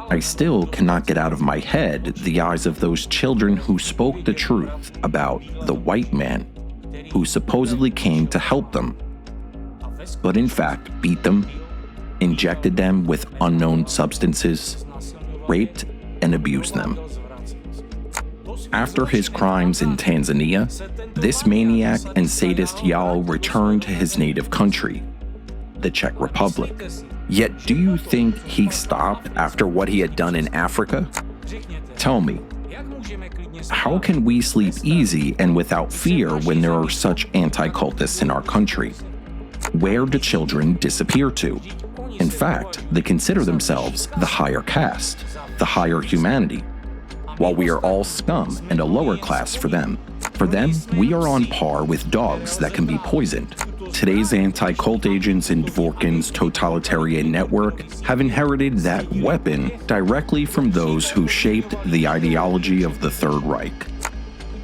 I still cannot get out of my head the eyes of those children who spoke the truth about the white man who supposedly came to help them, but in fact beat them, injected them with unknown substances, raped and abused them. After his crimes in Tanzania, this maniac and sadist Jahl returned to his native country, the Czech Republic. Yet do you think he stopped after what he had done in Africa? Tell me, how can we sleep easy and without fear when there are such anti-cultists in our country? Where do children disappear to? In fact, they consider themselves the higher caste, the higher humanity, while we are all scum and a lower class for them. For them, we are on par with dogs that can be poisoned. Today's anti-cult agents in Dvorkin's totalitarian network have inherited that weapon directly from those who shaped the ideology of the Third Reich,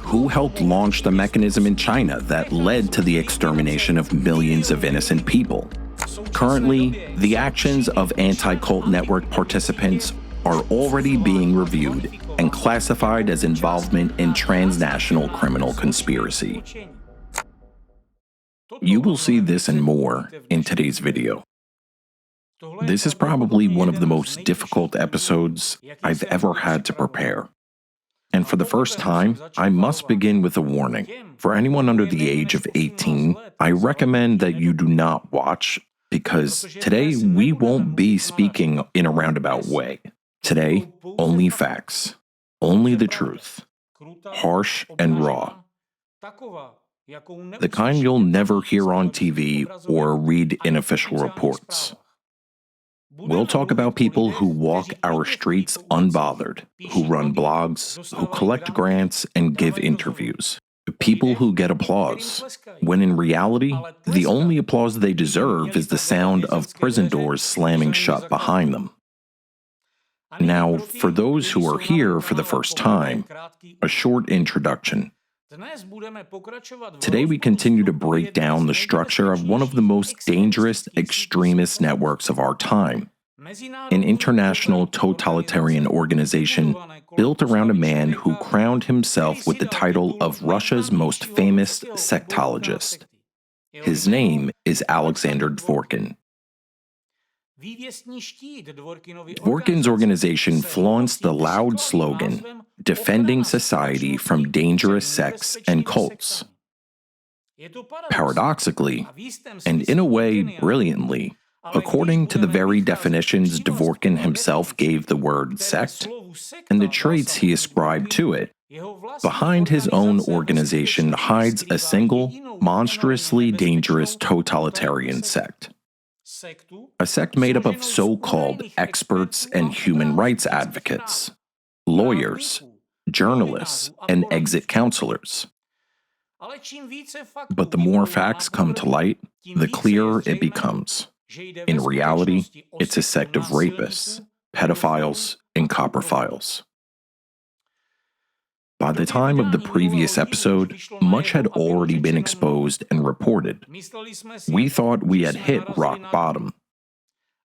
who helped launch the mechanism in China that led to the extermination of millions of innocent people. Currently, the actions of anti-cult network participants are already being reviewed and classified as involvement in transnational criminal conspiracy. You will see this and more in today's video. This is probably one of the most difficult episodes I've ever had to prepare. And for the first time, I must begin with a warning. For anyone under the age of 18, I recommend that you do not watch, because today we won't be speaking in a roundabout way. Today, only facts, only the truth, harsh and raw. The kind you'll never hear on TV or read in official reports. We'll talk about people who walk our streets unbothered, who run blogs, who collect grants and give interviews. People who get applause, when in reality, the only applause they deserve is the sound of prison doors slamming shut behind them. Now, for those who are here for the first time, a short introduction. Today we continue to break down the structure of one of the most dangerous extremist networks of our time, an international totalitarian organization built around a man who crowned himself with the title of Russia's most famous sectologist. His name is Alexander Dvorkin. Dvorkin's organization flaunts the loud slogan, defending society from dangerous sects and cults. Paradoxically, and in a way brilliantly, according to the very definitions Dvorkin himself gave the word sect, and the traits he ascribed to it, behind his own organization hides a single, monstrously dangerous totalitarian sect. A sect made up of so-called experts and human rights advocates, lawyers, journalists, and exit counselors. But the more facts come to light, the clearer it becomes. In reality, it's a sect of rapists, pedophiles, and coprophiles. By the time of the previous episode, much had already been exposed and reported. We thought we had hit rock bottom.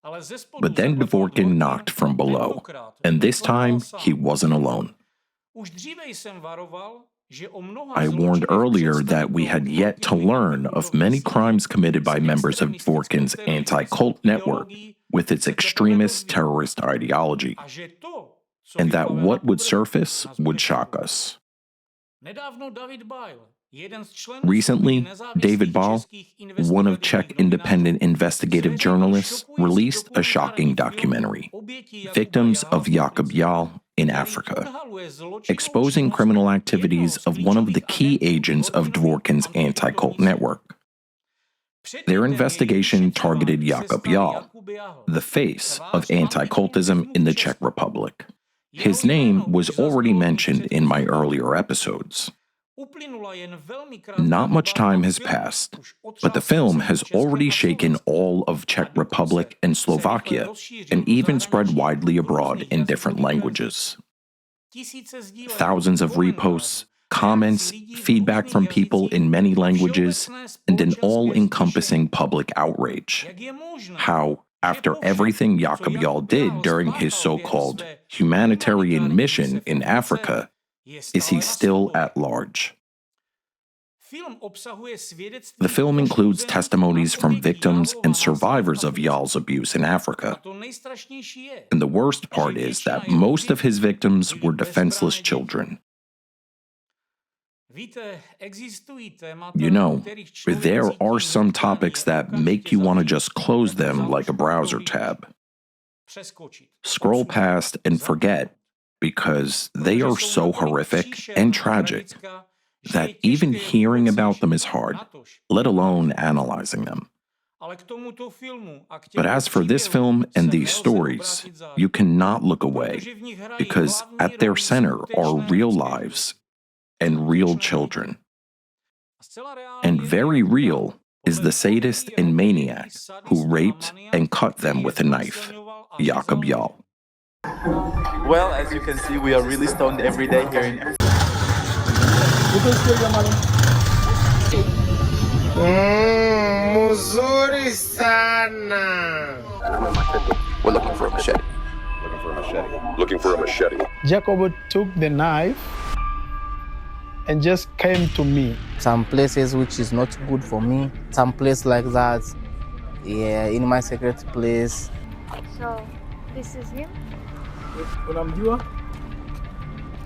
But then Dvorkin knocked from below, and this time he wasn't alone. I warned earlier that we had yet to learn of many crimes committed by members of Dvorkin's anti-cult network with its extremist terrorist ideology, and that what would surface would shock us. Recently, David Ball, one of Czech independent investigative journalists, released a shocking documentary, Victims of Jakub Jahl in Africa, exposing criminal activities of one of the key agents of Dvorkin's anti-cult network. Their investigation targeted Jakub Jahl, the face of anti-cultism in the Czech Republic. His name was already mentioned in my earlier episodes. Not much time has passed, but the film has already shaken all of Czech Republic and Slovakia, and even spread widely abroad in different languages. Thousands of reposts, comments, feedback from people in many languages, and an all-encompassing public outrage. How, after everything Jakub Jahl did during his so-called humanitarian mission in Africa, is he still at large? The film includes testimonies from victims and survivors of Jahl's abuse in Africa. And the worst part is that most of his victims were defenseless children. You know, there are some topics that make you want to just close them like a browser tab. Scroll past and forget, because they are so horrific and tragic that even hearing about them is hard, let alone analyzing them. But as for this film and these stories, you cannot look away, because at their center are real lives and real children. And very real is the sadist and maniac who raped and cut them with a knife, Jakub Jahl. Well, as you can see, we are really stoned every day here in Muzuri sana. We're looking for a machete. Looking for a machete. Jacob took the knife and just came to me. Some places which is not good for me. Some place like that. Yeah, in my secret place. So, this is him? Unamjua?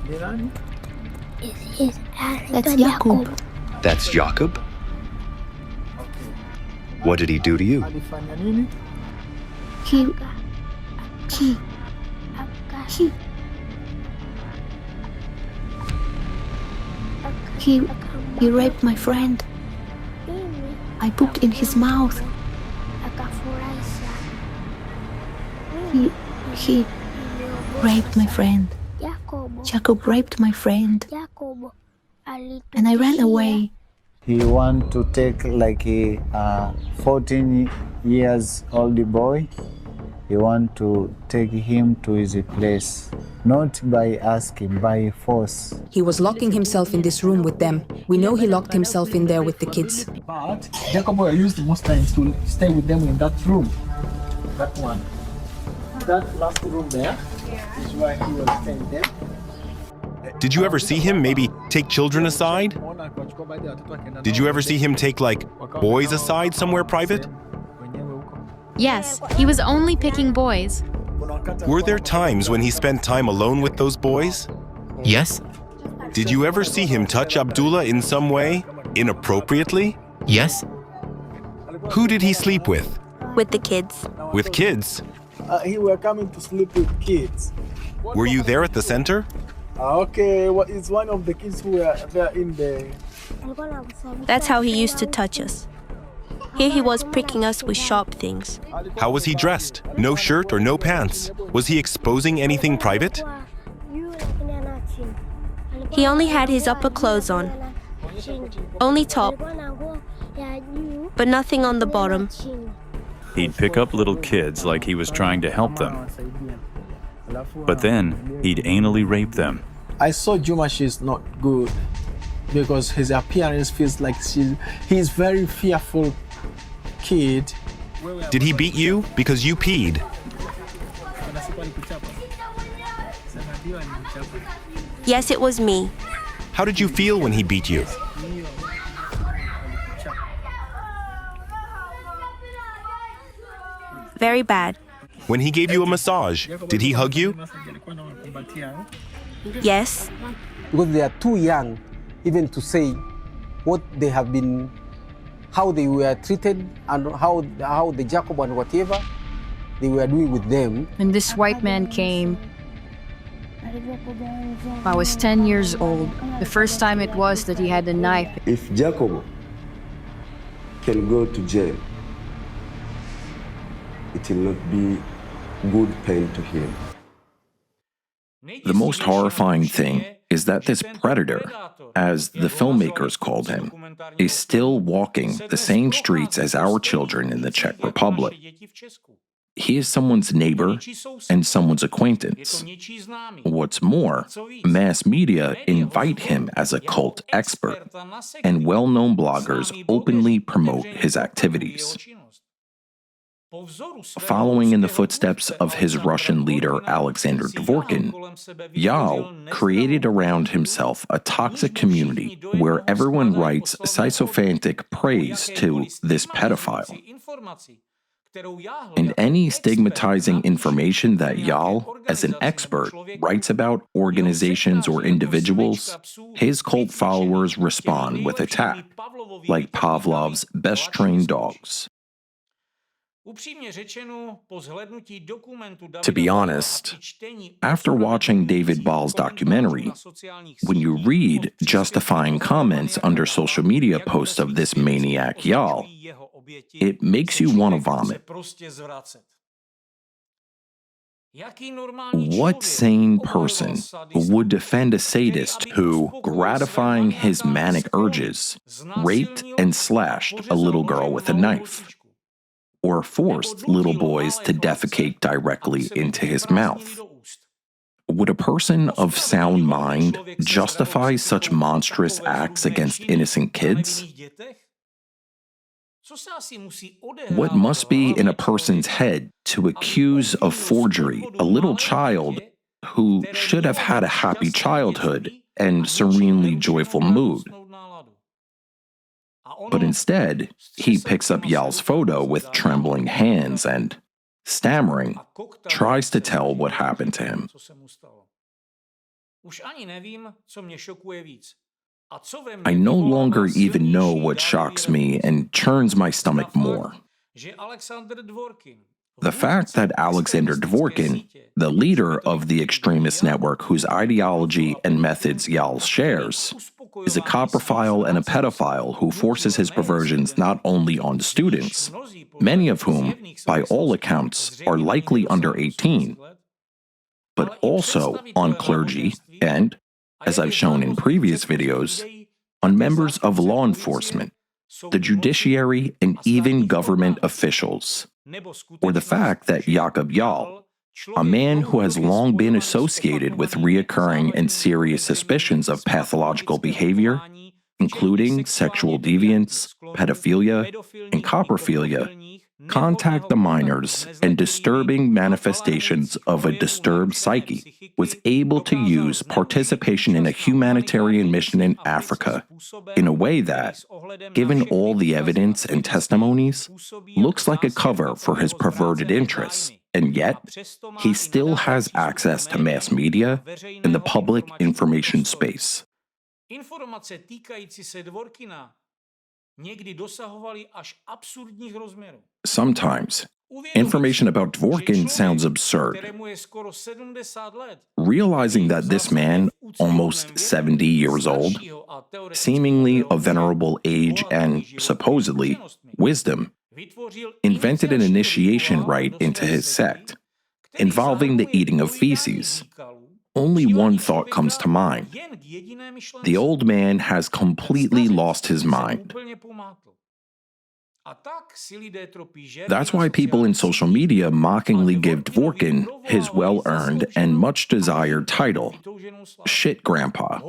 Ni nani? That's Jakub. That's Jakub? What did he do to you? Alifanya nini? He raped my friend. I pooped in his mouth. He raped my friend. Jakub raped my friend. And I ran away. He want to take like a 14 years old boy. He want to take him to his place, not by asking, by force. He was locking himself in this room with them. We know he locked himself in there with the kids. But Jacob used most times to stay with them in that room. That one. That last room there is where he was staying there. Did you ever see him maybe take children aside? Did you ever see him take, like, boys aside somewhere private? Yes, he was only picking boys. Were there times when he spent time alone with those boys? Yes. Did you ever see him touch Abdullah in some way, inappropriately? Yes. Who did he sleep with? With the kids. With kids? He were coming to sleep with kids. Were you there at the center? Okay, well, it's one of the kids who were there in the... That's how he used to touch us. Here he was pricking us with sharp things. How was he dressed? No shirt or no pants? Was he exposing anything private? He only had his upper clothes on. Only top. But nothing on the bottom. He'd pick up little kids like he was trying to help them. But then he'd anally rape them. I saw Juma, she's not good because his appearance feels like he's very fearful kid. Did he beat you because you peed? Yes, it was me. How did you feel when he beat you? Very bad. When he gave you a massage, did he hug you? Yes. Because they are too young even to say what they have been, how they were treated and how the Jacob and whatever they were doing with them. And this white man came. I was 10 years old. The first time it was that he had a knife. If Jacob can go to jail, it will not be good pain to him. The most horrifying thing is that this predator, as the filmmakers called him, is still walking the same streets as our children in the Czech Republic. He is someone's neighbor and someone's acquaintance. What's more, mass media invite him as a cult expert, and well-known bloggers openly promote his activities. Following in the footsteps of his Russian leader Alexander Dvorkin, Jahl created around himself a toxic community where everyone writes sycophantic praise to this pedophile. And any stigmatizing information that Jahl, as an expert, writes about organizations or individuals, his cult followers respond with attack, like Pavlov's best-trained dogs. To be honest, after watching David Ball's documentary, when you read justifying comments under social media posts of this maniac Jahl, it makes you want to vomit. What sane person would defend a sadist who, gratifying his manic urges, raped and slashed a little girl with a knife? Or forced little boys to defecate directly into his mouth? Would a person of sound mind justify such monstrous acts against innocent kids? What must be in a person's head to accuse of forgery a little child who should have had a happy childhood and serenely joyful mood? But instead, he picks up Jahl's photo with trembling hands and, stammering, tries to tell what happened to him. I no longer even know what shocks me and churns my stomach more. The fact that Alexander Dvorkin, the leader of the extremist network whose ideology and methods Jahl shares, is a coprophile and a pedophile who forces his perversions not only on students, many of whom, by all accounts, are likely under 18, but also on clergy and, as I've shown in previous videos, on members of law enforcement, the judiciary, and even government officials. Or the fact that Jakub Jahl, a man who has long been associated with reoccurring and serious suspicions of pathological behavior, including sexual deviance, pedophilia, and coprophilia, contact the minors and disturbing manifestations of a disturbed psyche, was able to use participation in a humanitarian mission in Africa in a way that, given all the evidence and testimonies, looks like a cover for his perverted interests. And yet, he still has access to mass media and the public information space. Sometimes, information about Dvorkin sounds absurd. Realizing that this man, almost 70 years old, seemingly of venerable age and, supposedly, wisdom, invented an initiation rite into his sect, involving the eating of feces. Only one thought comes to mind. The old man has completely lost his mind. That's why people in social media mockingly give Dvorkin his well-earned and much-desired title, Shit Grandpa.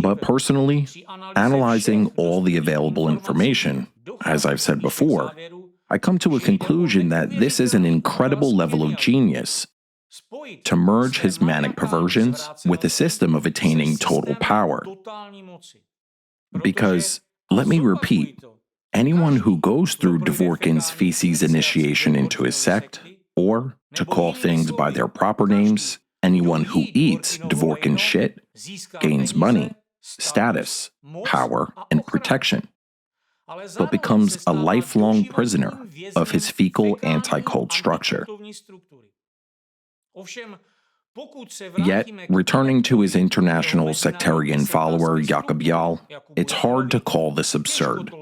But personally, analyzing all the available information, as I've said before, I come to a conclusion that this is an incredible level of genius to merge his manic perversions with a system of attaining total power. Because, let me repeat, anyone who goes through Dvorkin's feces initiation into his sect, or, to call things by their proper names, anyone who eats Dvorkin shit gains money, status, power, and protection, but becomes a lifelong prisoner of his fecal anti-cult structure. Yet, returning to his international sectarian follower Jakub Jahl, it's hard to call this absurd.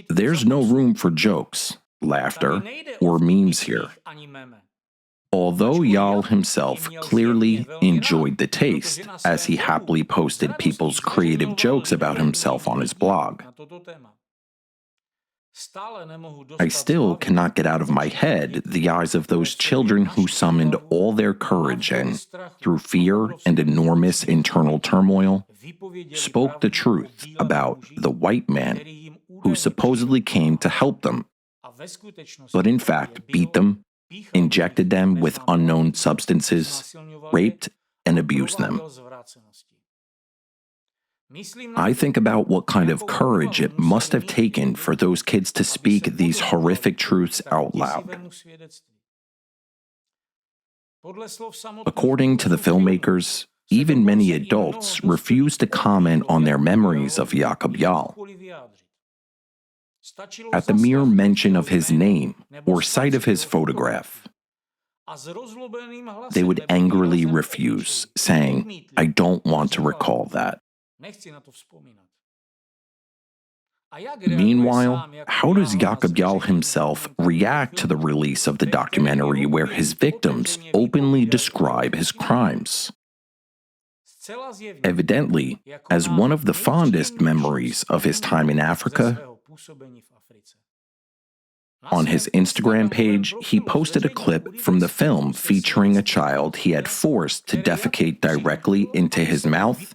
There's no room for jokes, laughter, or memes here. Although Jahl himself clearly enjoyed the taste, as he happily posted people's creative jokes about himself on his blog, I still cannot get out of my head the eyes of those children who summoned all their courage and, through fear and enormous internal turmoil, spoke the truth about the white man who supposedly came to help them, but in fact beat them, injected them with unknown substances, raped, and abused them. I think about what kind of courage it must have taken for those kids to speak these horrific truths out loud. According to the filmmakers, even many adults refuse to comment on their memories of Jakub Jahl. At the mere mention of his name or sight of his photograph, they would angrily refuse, saying, "I don't want to recall that." Meanwhile, how does Jakub Jahl himself react to the release of the documentary where his victims openly describe his crimes? Evidently, as one of the fondest memories of his time in Africa, on his Instagram page, he posted a clip from the film featuring a child he had forced to defecate directly into his mouth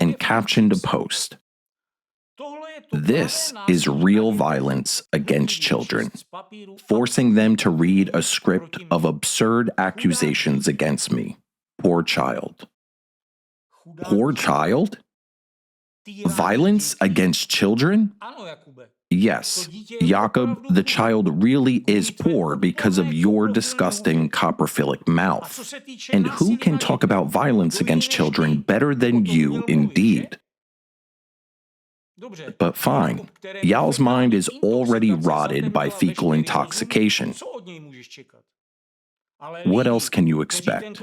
and captioned a post, "This is real violence against children, forcing them to read a script of absurd accusations against me. Poor child." Poor child? Violence against children? Yes, Jakub, the child really is poor because of your disgusting coprophilic mouth. And who can talk about violence against children better than you, indeed? But fine, Jahl's mind is already rotted by fecal intoxication. What else can you expect?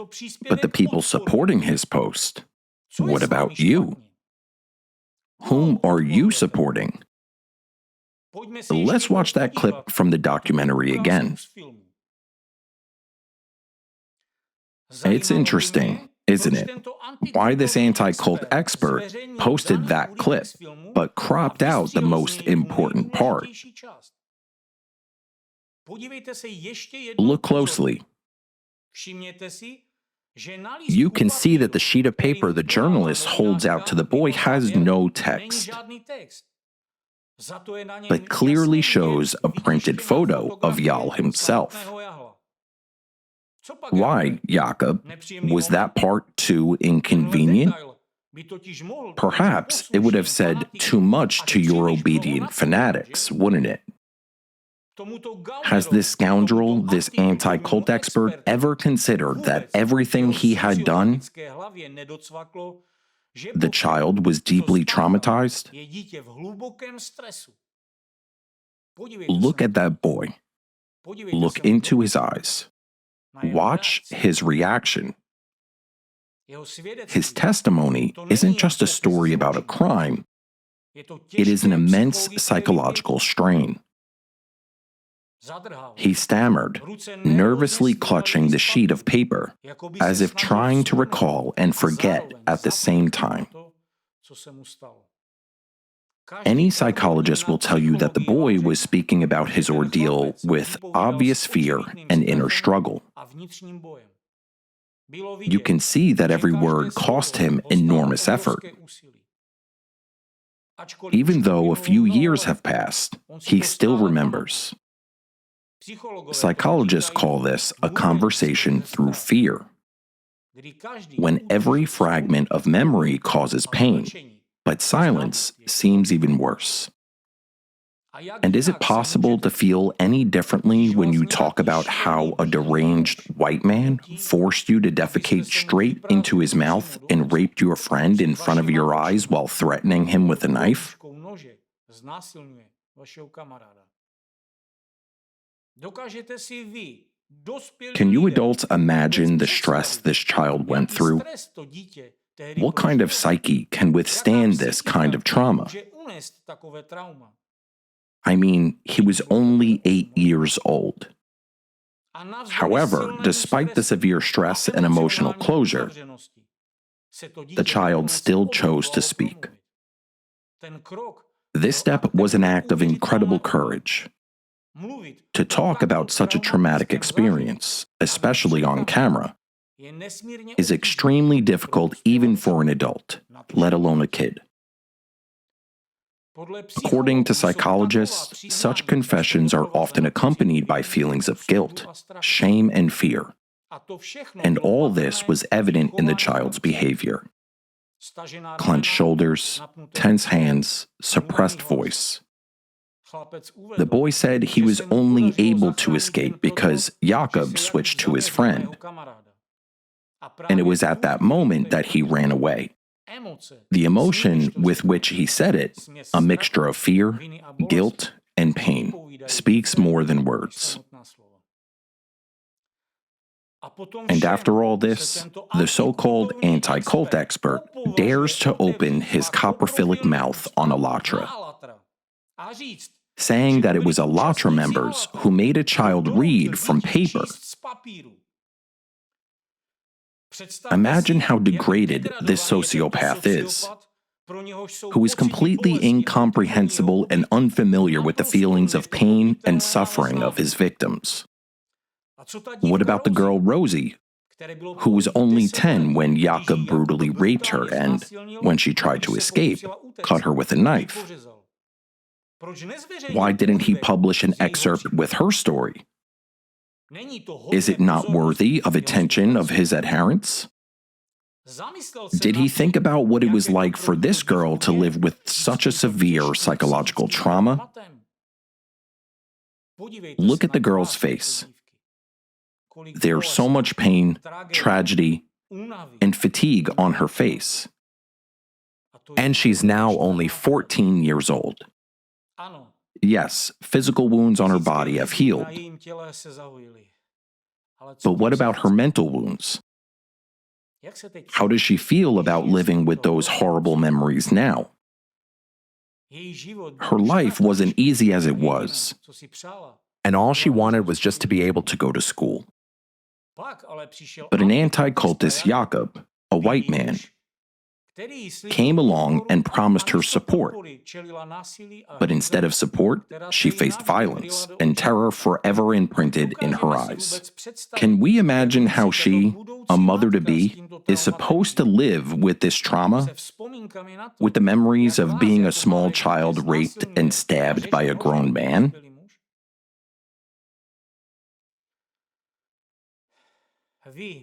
But the people supporting his post, what about you? Whom are you supporting? Let's watch that clip from the documentary again. It's interesting, isn't it, why this anti-cult expert posted that clip, but cropped out the most important part. Look closely. You can see that the sheet of paper the journalist holds out to the boy has no text, but clearly shows a printed photo of Jahl himself. Why, Jakub? Was that part too inconvenient? Perhaps it would have said too much to your obedient fanatics, wouldn't it? Has this scoundrel, this anti-cult expert, ever considered that everything he had done, the child was deeply traumatized? Look at that boy. Look into his eyes. Watch his reaction. His testimony isn't just a story about a crime. It is an immense psychological strain. He stammered, nervously clutching the sheet of paper, as if trying to recall and forget at the same time. Any psychologist will tell you that the boy was speaking about his ordeal with obvious fear and inner struggle. You can see that every word cost him enormous effort. Even though a few years have passed, he still remembers. Psychologists call this a conversation through fear, when every fragment of memory causes pain, but silence seems even worse. And is it possible to feel any differently when you talk about how a deranged white man forced you to defecate straight into his mouth and raped your friend in front of your eyes while threatening him with a knife? Can you adults imagine the stress this child went through? What kind of psyche can withstand this kind of trauma? I mean, he was only 8 years old. However, despite the severe stress and emotional closure, the child still chose to speak. This step was an act of incredible courage. To talk about such a traumatic experience, especially on camera, is extremely difficult even for an adult, let alone a kid. According to psychologists, such confessions are often accompanied by feelings of guilt, shame, and fear. And all this was evident in the child's behavior. Clenched shoulders, tense hands, suppressed voice. The boy said he was only able to escape because Jakub switched to his friend. And it was at that moment that he ran away. The emotion with which he said it, a mixture of fear, guilt, and pain, speaks more than words. And after all this, the so-called anti-cult expert dares to open his coprophilic mouth on Alatra, saying that it was Alatra members who made a child read from paper. Imagine how degraded this sociopath is, who is completely incomprehensible and unfamiliar with the feelings of pain and suffering of his victims. What about the girl Rosie, who was only 10 when Jakub brutally raped her and, when she tried to escape, cut her with a knife? Why didn't he publish an excerpt with her story? Is it not worthy of attention of his adherents? Did he think about what it was like for this girl to live with such a severe psychological trauma? Look at the girl's face. There's so much pain, tragedy, and fatigue on her face. And she's now only 14 years old. Yes, physical wounds on her body have healed. But what about her mental wounds? How does she feel about living with those horrible memories now? Her life wasn't easy as it was, and all she wanted was just to be able to go to school. But an anti-cultist Jakub, a white man, came along and promised her support. But instead of support, she faced violence and terror forever imprinted in her eyes. Can we imagine how she, a mother-to-be, is supposed to live with this trauma? With the memories of being a small child raped and stabbed by a grown man?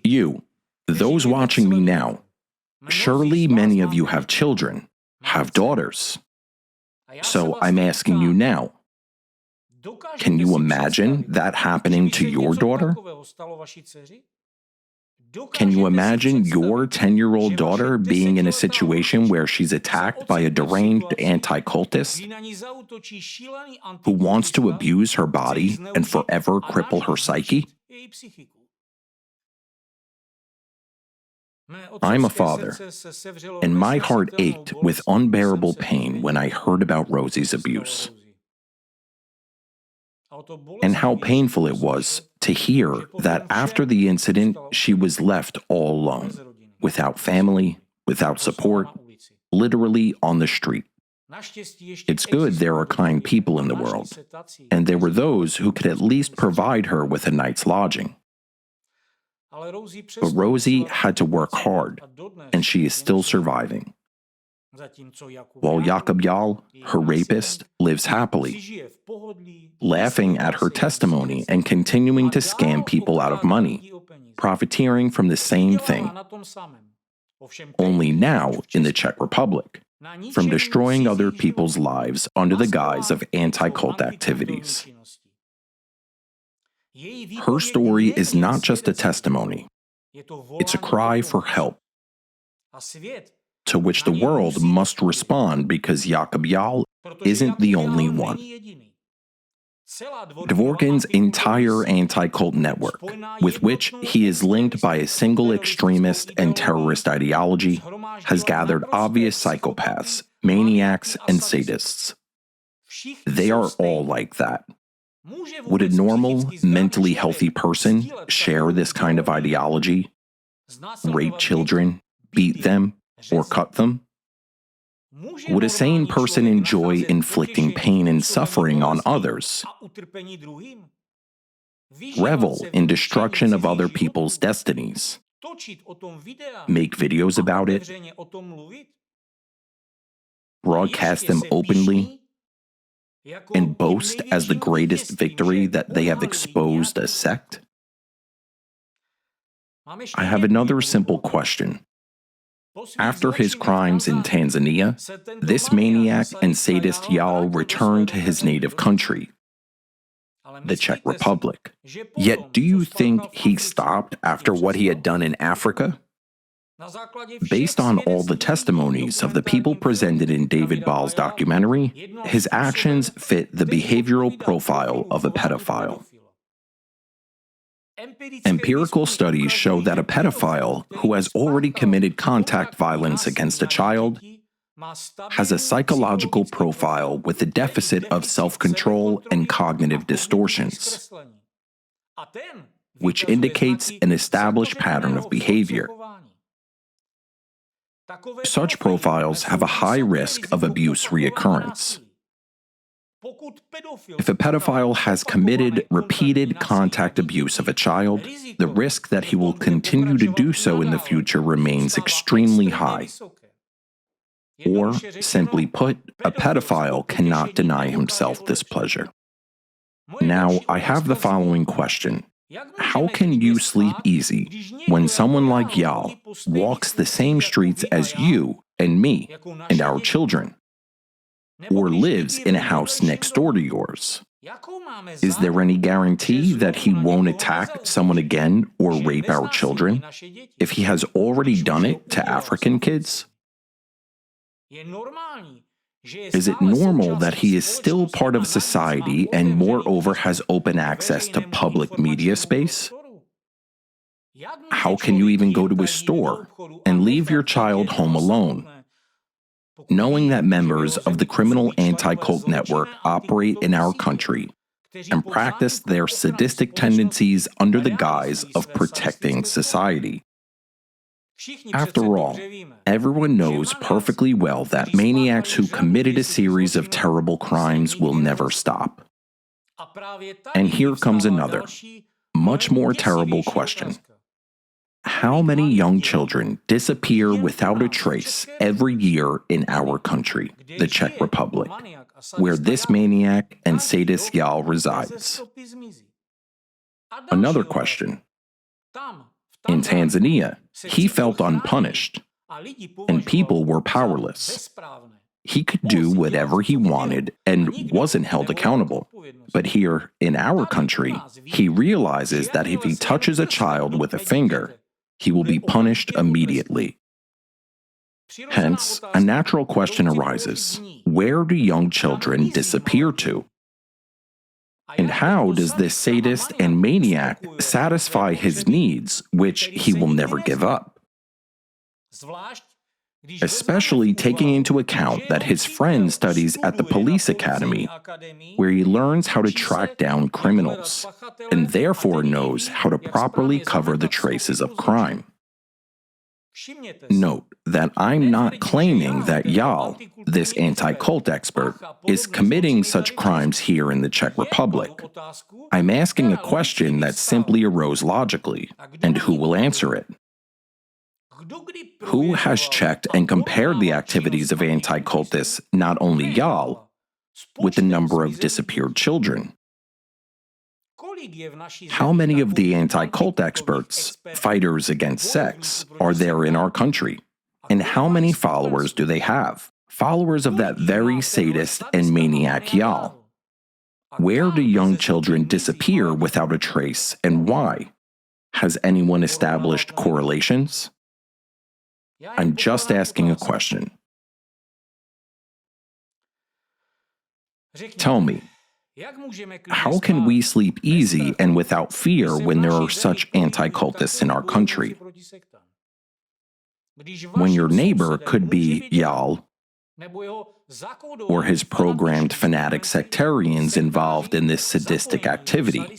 You, those watching me now, surely many of you have children, have daughters. So I'm asking you now, can you imagine that happening to your daughter? Can you imagine your 10-year-old daughter being in a situation where she's attacked by a deranged anti-cultist who wants to abuse her body and forever cripple her psyche? I'm a father, and my heart ached with unbearable pain when I heard about Rosie's abuse. And how painful it was to hear that after the incident, she was left all alone, without family, without support, literally on the street. It's good there are kind people in the world, and there were those who could at least provide her with a night's lodging. But Rosie had to work hard, and she is still surviving. While Jakub Jahl, her rapist, lives happily, laughing at her testimony and continuing to scam people out of money, profiteering from the same thing. Only now in the Czech Republic, from destroying other people's lives under the guise of anti-cult activities. Her story is not just a testimony, it's a cry for help, to which the world must respond because Jakub Jahl isn't the only one. Dvorkin's entire anti-cult network, with which he is linked by a single extremist and terrorist ideology, has gathered obvious psychopaths, maniacs, and sadists. They are all like that. Would a normal, mentally healthy person share this kind of ideology? Rape children, beat them, or cut them? Would a sane person enjoy inflicting pain and suffering on others? Revel in destruction of other people's destinies? Make videos about it? broadcast them openly, and boast as the greatest victory that they have exposed a sect? I have another simple question. After his crimes in Tanzania, this maniac and sadist Jahl returned to his native country, the Czech Republic. Yet do you think he stopped after what he had done in Africa? Based on all the testimonies of the people presented in David Ball's documentary, his actions fit the behavioral profile of a pedophile. Empirical studies show that a pedophile who has already committed contact violence against a child has a psychological profile with a deficit of self-control and cognitive distortions, which indicates an established pattern of behavior. Such profiles have a high risk of abuse reoccurrence. If a pedophile has committed repeated contact abuse of a child, the risk that he will continue to do so in the future remains extremely high. Or, simply put, a pedophile cannot deny himself this pleasure. Now, I have the following question. How can you sleep easy when someone like Jahl walks the same streets as you and me and our children, or lives in a house next door to yours? Is there any guarantee that he won't attack someone again or rape our children if he has already done it to African kids? Is it normal that he is still part of society and moreover has open access to public media space? How can you even go to a store and leave your child home alone, knowing that members of the criminal anti-cult network operate in our country and practice their sadistic tendencies under the guise of protecting society? After all, everyone knows perfectly well that maniacs who committed a series of terrible crimes will never stop. And here comes another, much more terrible question. How many young children disappear without a trace every year in our country, the Czech Republic, where this maniac and sadist Jahl resides? Another question. In Tanzania, he felt unpunished, and people were powerless. He could do whatever he wanted and wasn't held accountable. But here, in our country, he realizes that if he touches a child with a finger, he will be punished immediately. Hence, a natural question arises: where do young children disappear to? And how does this sadist and maniac satisfy his needs, which he will never give up? Especially taking into account that his friend studies at the police academy, where he learns how to track down criminals, and therefore knows how to properly cover the traces of crime. Note that I'm not claiming that Jahl, this anti-cult expert, is committing such crimes here in the Czech Republic. I'm asking a question that simply arose logically, and who will answer it? Who has checked and compared the activities of anti-cultists, not only Jahl, with the number of disappeared children? How many of the anti-cult experts, fighters against sex, are there in our country? And how many followers do they have? Followers of that very sadist and maniac Jahl. Where do young children disappear without a trace, and why? Has anyone established correlations? I'm just asking a question. Tell me, how can we sleep easy and without fear when there are such anti-cultists in our country? When your neighbor could be Jahl, or his programmed fanatic sectarians involved in this sadistic activity,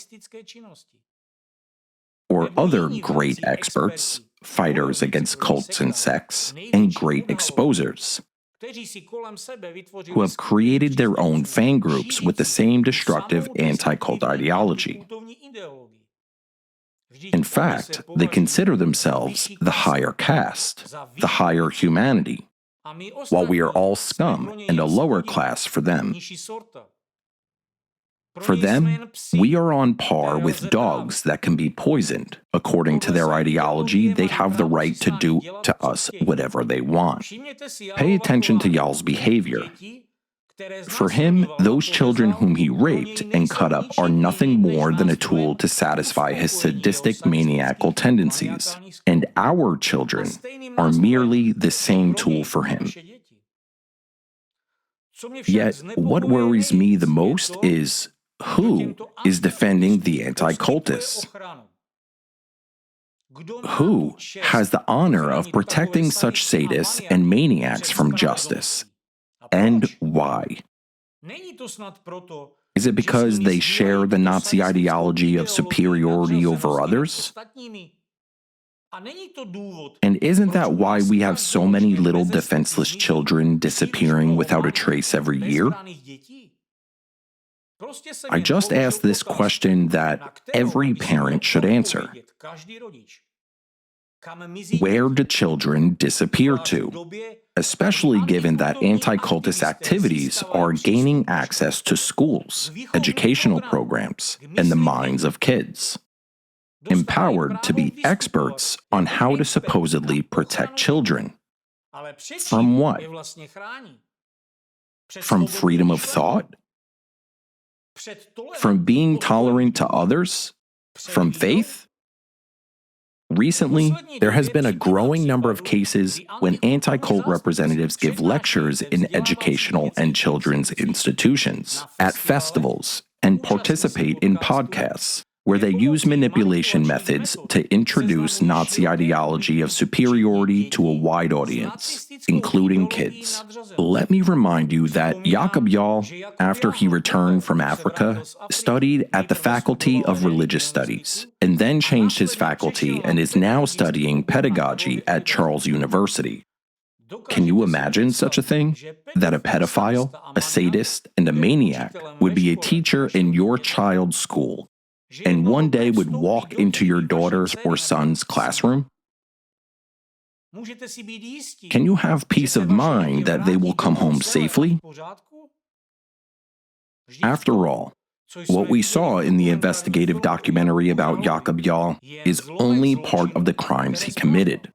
or other great experts, fighters against cults and sects, and great exposers, who have created their own fan groups with the same destructive anti-cult ideology. In fact, they consider themselves the higher caste, the higher humanity, while we are all scum and a lower class for them. For them, we are on par with dogs that can be poisoned. According to their ideology, they have the right to do to us whatever they want. Pay attention to Jahl's behavior. For him, those children whom he raped and cut up are nothing more than a tool to satisfy his sadistic maniacal tendencies, and our children are merely the same tool for him. Yet, what worries me the most is who is defending the anti-cultists? Who has the honor of protecting such sadists and maniacs from justice? And why? Is it because they share the Nazi ideology of superiority over others? And isn't that why we have so many little defenseless children disappearing without a trace every year? I just asked this question that every parent should answer. Where do children disappear to? Especially given that anti-cultist activities are gaining access to schools, educational programs, and the minds of kids, empowered to be experts on how to supposedly protect children. From what? From freedom of thought? From being tolerant to others? From faith? Recently, there has been a growing number of cases when anti-cult representatives give lectures in educational and children's institutions, at festivals, and participate in podcasts, where they use manipulation methods to introduce Nazi ideology of superiority to a wide audience, including kids. Let me remind you that Jakub Jahl, after he returned from Africa, studied at the Faculty of Religious Studies, and then changed his faculty and is now studying pedagogy at Charles University. Can you imagine such a thing? That a pedophile, a sadist, and a maniac would be a teacher in your child's school, and one day would walk into your daughter's or son's classroom? Can you have peace of mind that they will come home safely? After all, what we saw in the investigative documentary about Jakub Jahl is only part of the crimes he committed.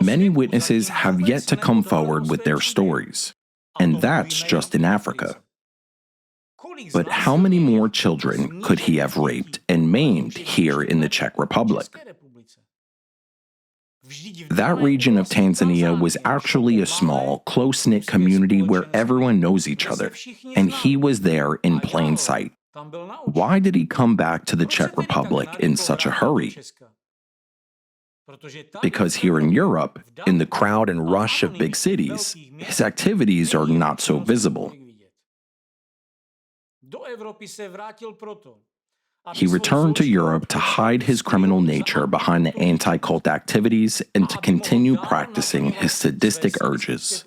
Many witnesses have yet to come forward with their stories, and that's just in Africa. But how many more children could he have raped and maimed here in the Czech Republic? That region of Tanzania was actually a small, close-knit community where everyone knows each other, and he was there in plain sight. Why did he come back to the Czech Republic in such a hurry? Because here in Europe, in the crowd and rush of big cities, his activities are not so visible. He returned to Europe to hide his criminal nature behind the anti-cult activities and to continue practicing his sadistic urges.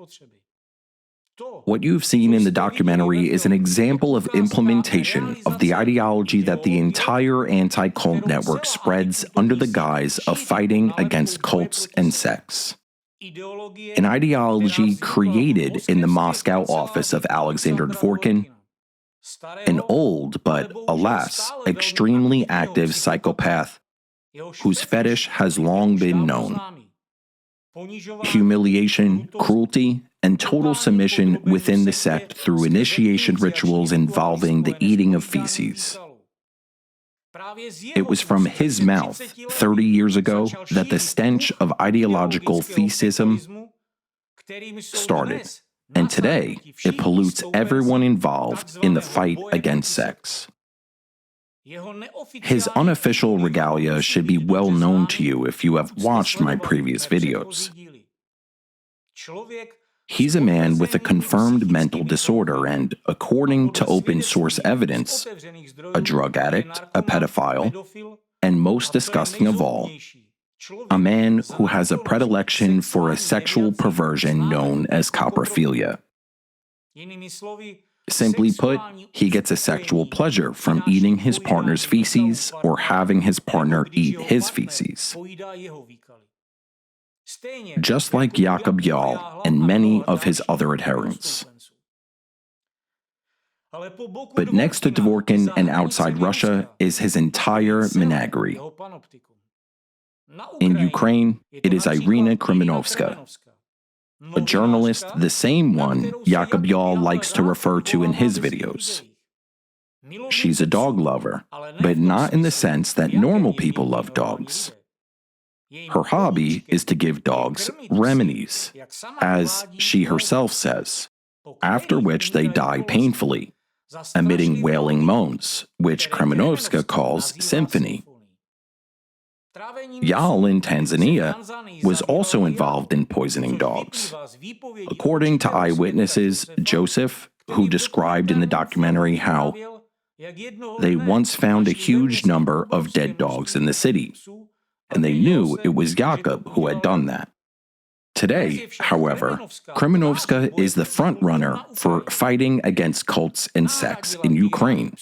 What you've seen in the documentary is an example of implementation of the ideology that the entire anti-cult network spreads under the guise of fighting against cults and sects. An ideology created in the Moscow office of Alexander Dvorkin, an old but, alas, extremely active psychopath whose fetish has long been known. Humiliation, cruelty, and total submission within the sect through initiation rituals involving the eating of feces. It was from his mouth 30 years ago that the stench of ideological fesism started. And today, it pollutes everyone involved in the fight against sex. His unofficial regalia should be well known to you if you have watched my previous videos. He's a man with a confirmed mental disorder and, according to open source evidence, a drug addict, a pedophile, and most disgusting of all, a man who has a predilection for a sexual perversion known as coprophilia. Simply put, he gets a sexual pleasure from eating his partner's feces or having his partner eat his feces. just like Jakub Jahl and many of his other adherents. But next to Dvorkin and outside Russia is his entire menagerie. In Ukraine, it is Irina Kremenovska, a journalist, the same one Jakub Jahl likes to refer to in his videos. She's a dog lover, but not in the sense that normal people love dogs. Her hobby is to give dogs remedies, as she herself says, after which they die painfully, emitting wailing moans, which Kremenovska calls symphony. Jahl in Tanzania was also involved in poisoning dogs. According to eyewitnesses, Joseph, who described in the documentary how they once found a huge number of dead dogs in the city, and they knew it was Jakub who had done that. Today, however, Kremenovska is the front-runner for fighting against cults and sects in Ukraine.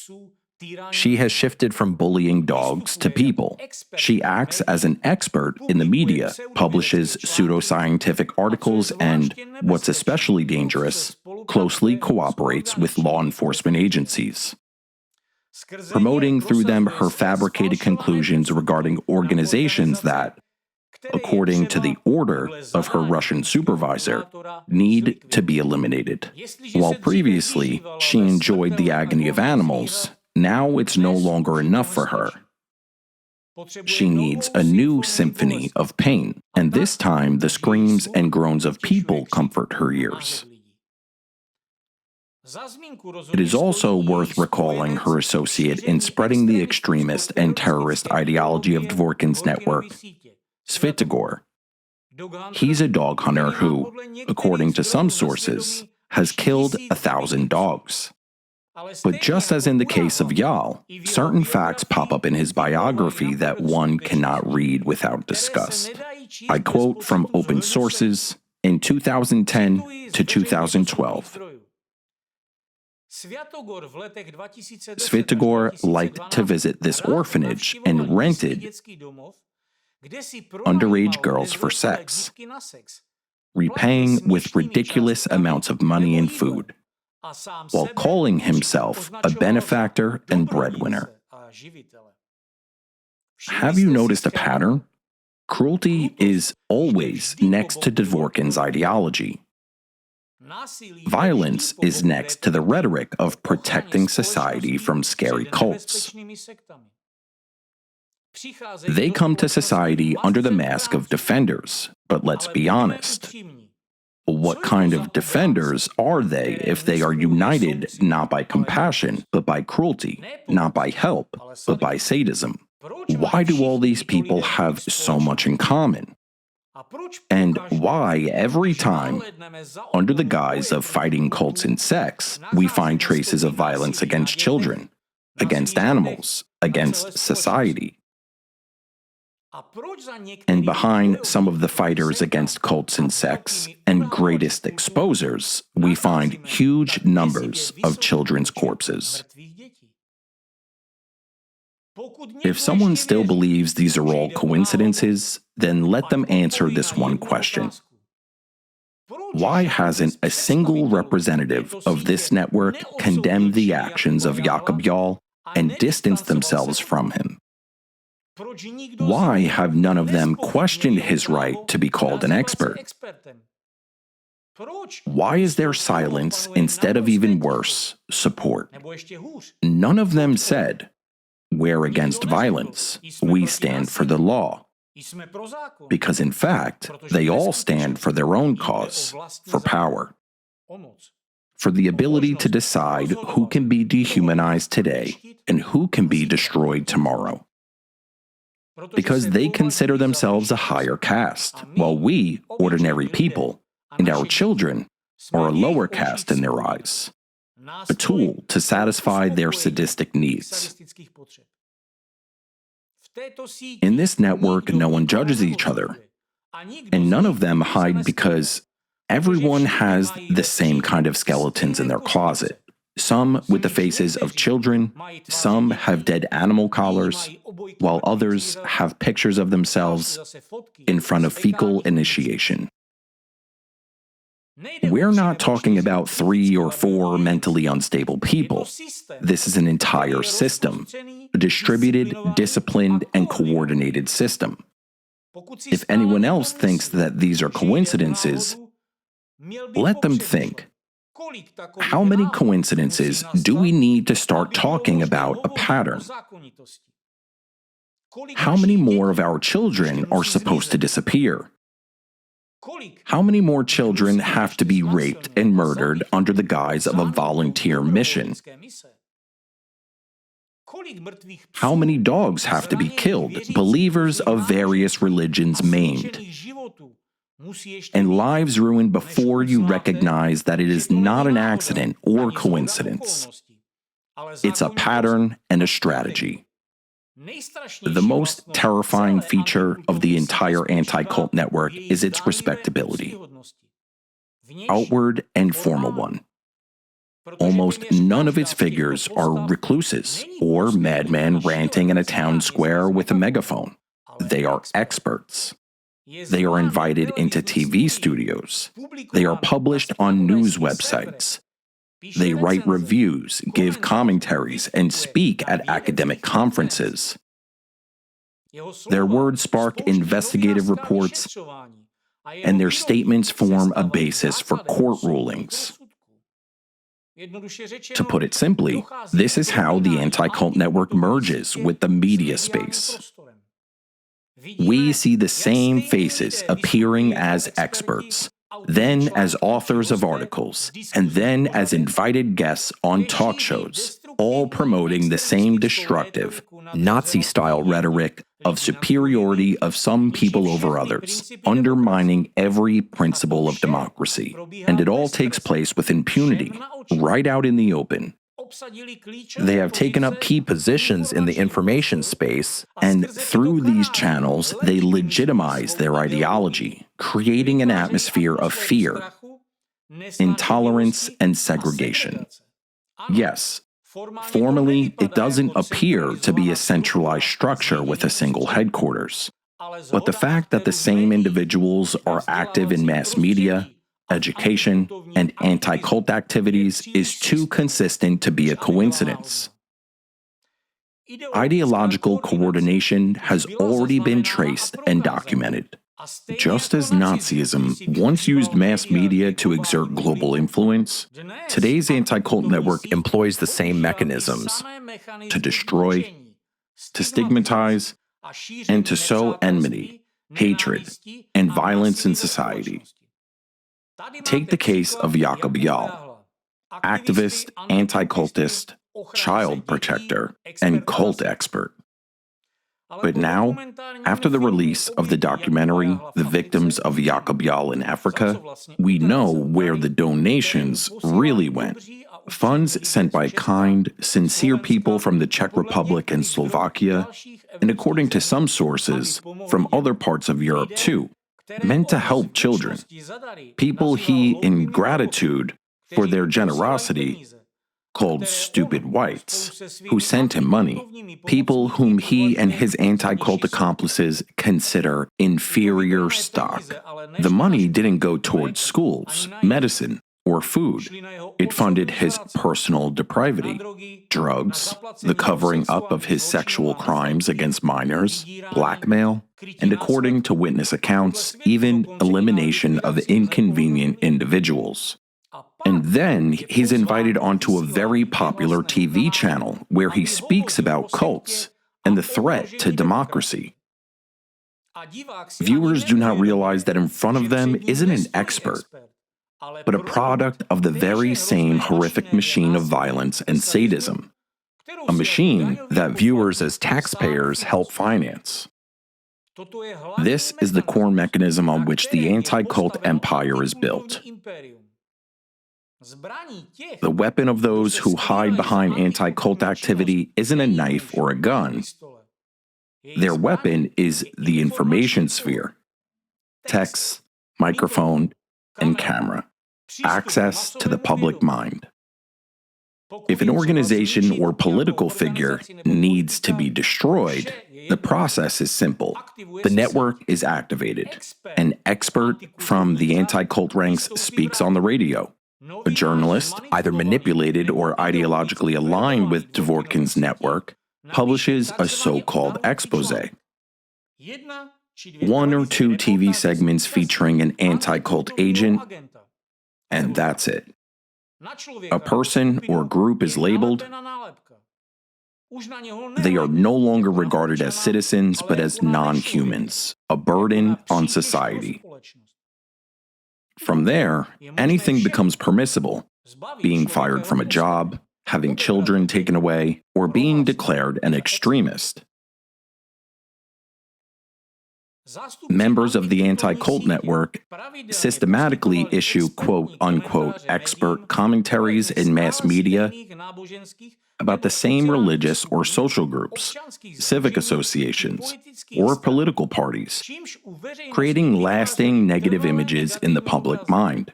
She has shifted from bullying dogs to people. She acts as an expert in the media, publishes pseudoscientific articles, and, what's especially dangerous, closely cooperates with law enforcement agencies, promoting through them her fabricated conclusions regarding organizations that, according to the order of her Russian supervisor, need to be eliminated. While previously she enjoyed the agony of animals, now it's no longer enough for her. She needs a new symphony of pain, and this time the screams and groans of people comfort her ears. It is also worth recalling her associate in spreading the extremist and terrorist ideology of Dvorkin's network, Svyatogor. He's a dog hunter who, according to some sources, has killed 1,000 dogs. But just as in the case of Jahl, certain facts pop up in his biography that one cannot read without disgust. I quote from open sources in 2010 to 2012. Svyatogor liked to visit this orphanage and rented underage girls for sex, repaying with ridiculous amounts of money and food, while calling himself a benefactor and breadwinner. Have you noticed a pattern? Cruelty is always next to Dvorkin's ideology. Violence is next to the rhetoric of protecting society from scary cults. They come to society under the mask of defenders, but let's be honest. What kind of defenders are they if they are united not by compassion, but by cruelty, not by help, but by sadism? Why do all these people have so much in common? And why every time, under the guise of fighting cults and sects, we find traces of violence against children, against animals, against society? And behind some of the fighters against cults and sects and greatest exposers, we find huge numbers of children's corpses. If someone still believes these are all coincidences, then let them answer this one question. Why hasn't a single representative of this network condemned the actions of Jakub Jahl and distanced themselves from him? Why have none of them questioned his right to be called an expert? Why is there silence instead of even worse, support? None of them said, "We're against violence. We stand for the law." Because in fact, they all stand for their own cause, for power, for the ability to decide who can be dehumanized today and who can be destroyed tomorrow. Because they consider themselves a higher caste, while we, ordinary people, and our children, are a lower caste in their eyes, a tool to satisfy their sadistic needs. In this network, no one judges each other, and none of them hide because everyone has the same kind of skeletons in their closet. Some with the faces of children, some have dead animal collars, while others have pictures of themselves in front of fecal initiation. We're not talking about 3 or 4 mentally unstable people. This is an entire system, a distributed, disciplined, and coordinated system. If anyone else thinks that these are coincidences, let them think. How many coincidences do we need to start talking about a pattern? How many more of our children are supposed to disappear? How many more children have to be raped and murdered under the guise of a volunteer mission? How many dogs have to be killed, believers of various religions maimed, and lives ruined before you recognize that it is not an accident or coincidence? It's a pattern and a strategy. The most terrifying feature of the entire anti-cult network is its respectability, outward and formal one. Almost none of its figures are recluses or madmen ranting in a town square with a megaphone. They are experts. They are invited into TV studios. They are published on news websites. They write reviews, give commentaries, and speak at academic conferences. Their words spark investigative reports, and their statements form a basis for court rulings. To put it simply, this is how the anti-cult network merges with the media space. We see the same faces appearing as experts, then as authors of articles, and then as invited guests on talk shows, all promoting the same destructive, Nazi-style rhetoric of superiority of some people over others, undermining every principle of democracy. And it all takes place with impunity, right out in the open. They have taken up key positions in the information space, and through these channels, they legitimize their ideology, creating an atmosphere of fear, intolerance, and segregation. Yes, formally, it doesn't appear to be a centralized structure with a single headquarters. But the fact that the same individuals are active in mass media, education, and anti-cult activities is too consistent to be a coincidence. Ideological coordination has already been traced and documented. Just as Nazism once used mass media to exert global influence, today's anti-cult network employs the same mechanisms to destroy, to stigmatize, and to sow enmity, hatred, and violence in society. Take the case of Jakub Jahl, activist, anti-cultist, child protector, and cult expert. But now, after the release of the documentary The Victims of Jakub Jahl in Africa, we know where the donations really went. Funds sent by kind, sincere people from the Czech Republic and Slovakia, and according to some sources, from other parts of Europe too, meant to help children. People he, in gratitude for their generosity, called stupid whites, who sent him money, people whom he and his anti-cult accomplices consider inferior stock. The money didn't go towards schools, medicine, or food. It funded his personal depravity, drugs, the covering up of his sexual crimes against minors, blackmail, and according to witness accounts, even elimination of inconvenient individuals. And then he's invited onto a very popular TV channel where he speaks about cults and the threat to democracy. Viewers do not realize that in front of them isn't an expert, but a product of the very same horrific machine of violence and sadism, a machine that viewers as taxpayers help finance. This is the core mechanism on which the anti-cult empire is built. The weapon of those who hide behind anti-cult activity isn't a knife or a gun. Their weapon is the information sphere, text, microphone, and camera, access to the public mind. If an organization or political figure needs to be destroyed, the process is simple. The network is activated. An expert from the anti-cult ranks speaks on the radio. A journalist, either manipulated or ideologically aligned with Dvorkin's network, publishes a so-called expose. One or two TV segments featuring an anti-cult agent, and that's it. A person or group is labeled. They are no longer regarded as citizens, but as non-humans, a burden on society. From there, anything becomes permissible, being fired from a job, having children taken away, or being declared an extremist. Members of the anti-cult network systematically issue quote-unquote expert commentaries in mass media about the same religious or social groups, civic associations, or political parties, creating lasting negative images in the public mind.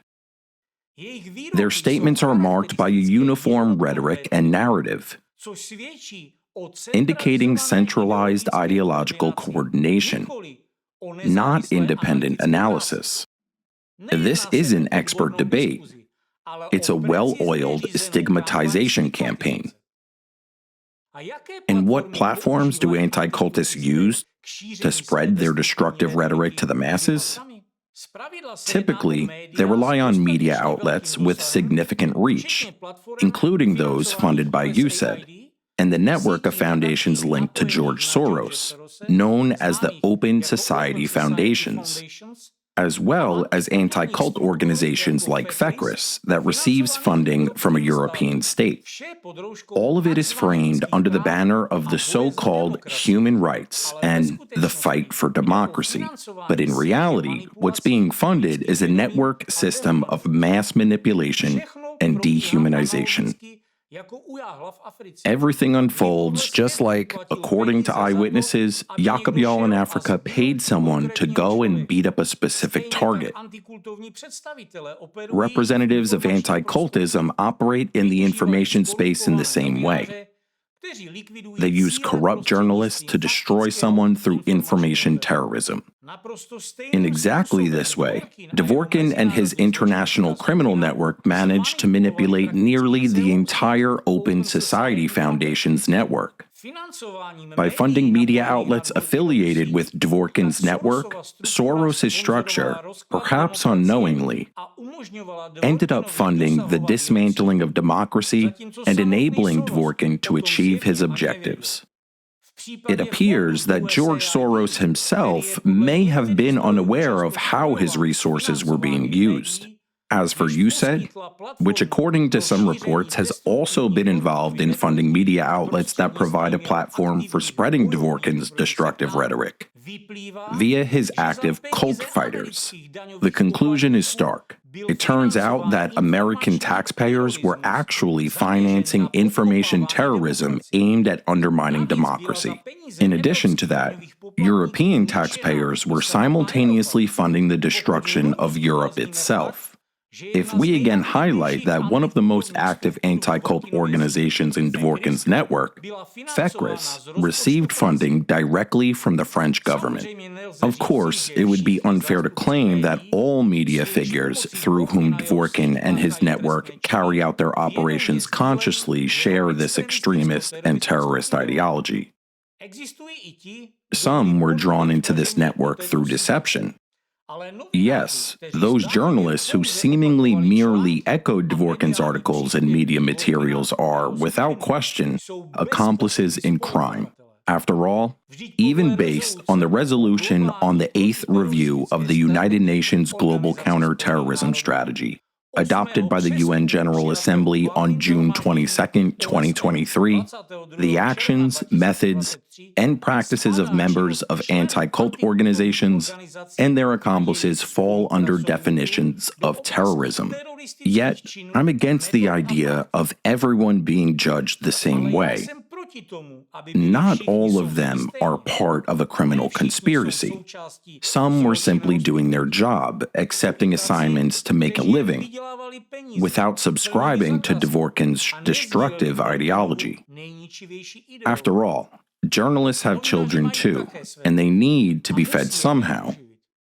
Their statements are marked by a uniform rhetoric and narrative, indicating centralized ideological coordination, not independent analysis. This isn't expert debate. It's a well-oiled stigmatization campaign. And what platforms do anti-cultists use to spread their destructive rhetoric to the masses? Typically, they rely on media outlets with significant reach, including those funded by USAID, and the network of foundations linked to George Soros, known as the Open Society Foundations, as well as anti-cult organizations like FECRIS that receives funding from a European state. All of it is framed under the banner of the so-called human rights and the fight for democracy. But in reality, what's being funded is a network system of mass manipulation and dehumanization. Everything unfolds just like, according to eyewitnesses, Jakub Jahl in Africa paid someone to go and beat up a specific target. Representatives of anti-cultism operate in the information space in the same way. They use corrupt journalists to destroy someone through information terrorism. In exactly this way, Dvorkin and his international criminal network managed to manipulate nearly the entire Open Society Foundation's network. By funding media outlets affiliated with Dvorkin's network, Soros' structure, perhaps unknowingly, ended up funding the dismantling of democracy and enabling Dvorkin to achieve his objectives. It appears that George Soros himself may have been unaware of how his resources were being used. As for USAID, which according to some reports has also been involved in funding media outlets that provide a platform for spreading Dvorkin's destructive rhetoric, via his active cult fighters, the conclusion is stark. It turns out that American taxpayers were actually financing information terrorism aimed at undermining democracy. In addition to that, European taxpayers were simultaneously funding the destruction of Europe itself. If we again highlight that one of the most active anti-cult organizations in Dvorkin's network, FECRIS, received funding directly from the French government. Of course, it would be unfair to claim that all media figures through whom Dvorkin and his network carry out their operations consciously share this extremist and terrorist ideology. Some were drawn into this network through deception. Yes, those journalists who seemingly merely echoed Dvorkin's articles and media materials are, without question, accomplices in crime. After all, even based on the resolution on the 8th review of the United Nations Global Counterterrorism Strategy, adopted by the UN General Assembly on June 22, 2023, the actions, methods, and practices of members of anti-cult organizations and their accomplices fall under definitions of terrorism. Yet, I'm against the idea of everyone being judged the same way. Not all of them are part of a criminal conspiracy. Some were simply doing their job, accepting assignments to make a living, without subscribing to Dvorkin's destructive ideology. After all, journalists have children too, and they need to be fed somehow.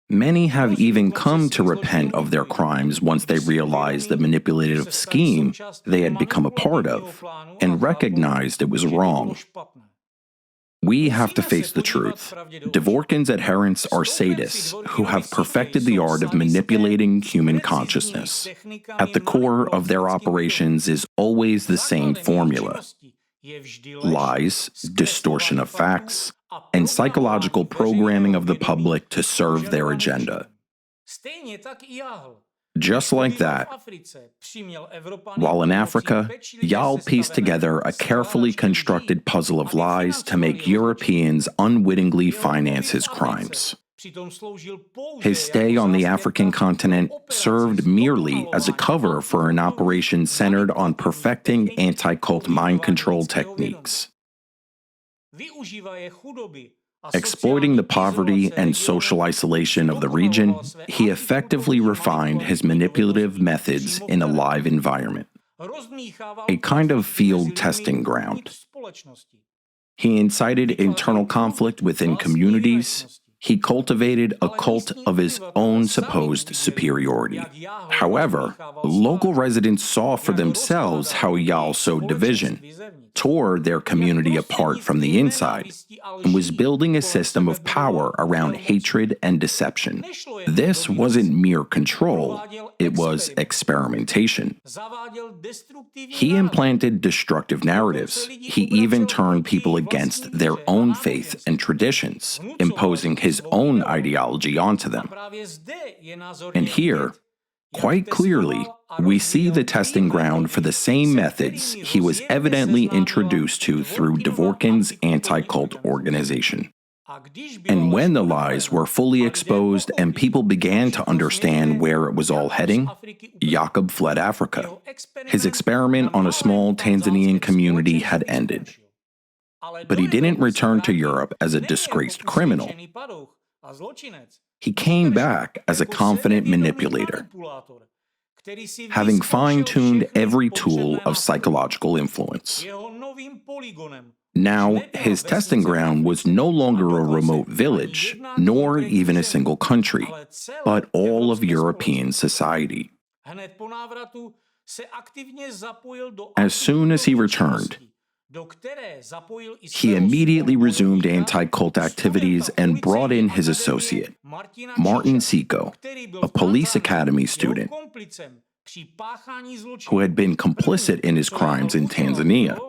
Many have even come to repent of their crimes once they realized the manipulative scheme they had become a part of and recognized it was wrong. We have to face the truth. Dvorkin's adherents are sadists who have perfected the art of manipulating human consciousness. At the core of their operations is always the same formula: lies, distortion of facts, and psychological programming of the public to serve their agenda. Just like that, while in Africa, Jahl pieced together a carefully constructed puzzle of lies to make Europeans unwittingly finance his crimes. His stay on the African continent served merely as a cover for an operation centered on perfecting anti-cult mind control techniques. Exploiting the poverty and social isolation of the region, he effectively refined his manipulative methods in a live environment, a kind of field testing ground. He incited internal conflict within communities. He cultivated a cult of his own supposed superiority. However, local residents saw for themselves how Jahl sowed division, tore their community apart from the inside, and was building a system of power around hatred and deception. This wasn't mere control, it was experimentation. He implanted destructive narratives. He even turned people against their own faith and traditions, imposing his own ideology onto them. And here, quite clearly, we see the testing ground for the same methods he was evidently introduced to through Dvorkin's anti-cult organization. And when the lies were fully exposed and people began to understand where it was all heading, Jakub fled Africa. His experiment on a small Tanzanian community had ended. But he didn't return to Europe as a disgraced criminal. He came back as a confident manipulator, having fine-tuned every tool of psychological influence. Now, his testing ground was no longer a remote village, nor even a single country, but all of European society. As soon as he returned, he immediately resumed anti-cult activities and brought in his associate, Martin Siko, a police academy student who had been complicit in his crimes in Tanzania.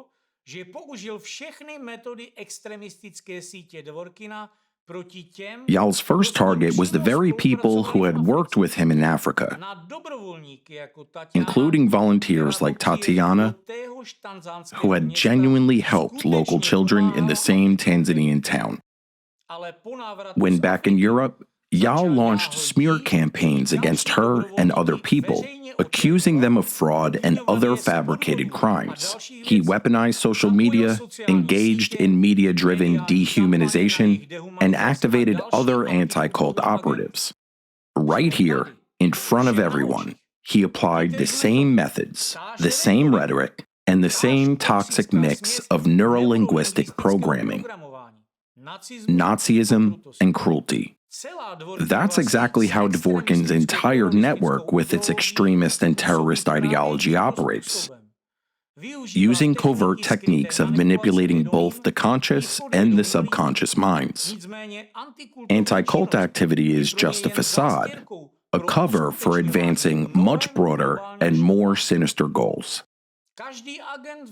Jahl's first target was the very people who had worked with him in Africa, including volunteers like Tatiana, who had genuinely helped local children in the same Tanzanian town. When back in Europe, Jahl launched smear campaigns against her and other people, accusing them of fraud and other fabricated crimes. He weaponized social media, engaged in media-driven dehumanization, and activated other anti-cult operatives. Right here, in front of everyone, he applied the same methods, the same rhetoric, and the same toxic mix of neurolinguistic programming, Nazism, and cruelty. That's exactly how Dvorkin's entire network with its extremist and terrorist ideology operates, using covert techniques of manipulating both the conscious and the subconscious minds. Anti-cult activity is just a facade, a cover for advancing much broader and more sinister goals.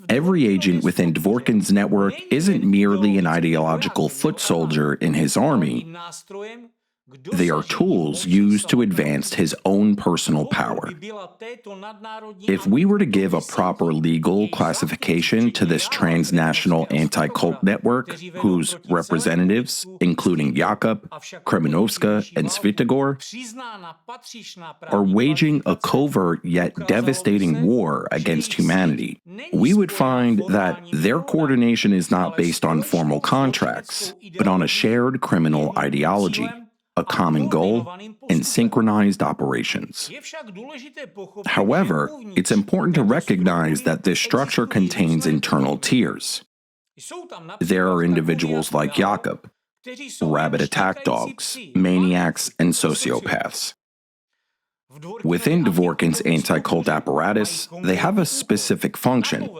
Every agent within Dvorkin's network isn't merely an ideological foot soldier in his army. They are tools used to advance his own personal power. If we were to give a proper legal classification to this transnational anti-cult network, whose representatives, including Jakub, Kremenovska, and Svyatogor, are waging a covert yet devastating war against humanity, we would find that their coordination is not based on formal contracts, but on a shared criminal ideology, a common goal, and synchronized operations. However, it's important to recognize that this structure contains internal tiers. There are individuals like Jakub, rabid attack dogs, maniacs, and sociopaths. Within Dvorkin's anti-cult apparatus, they have a specific function: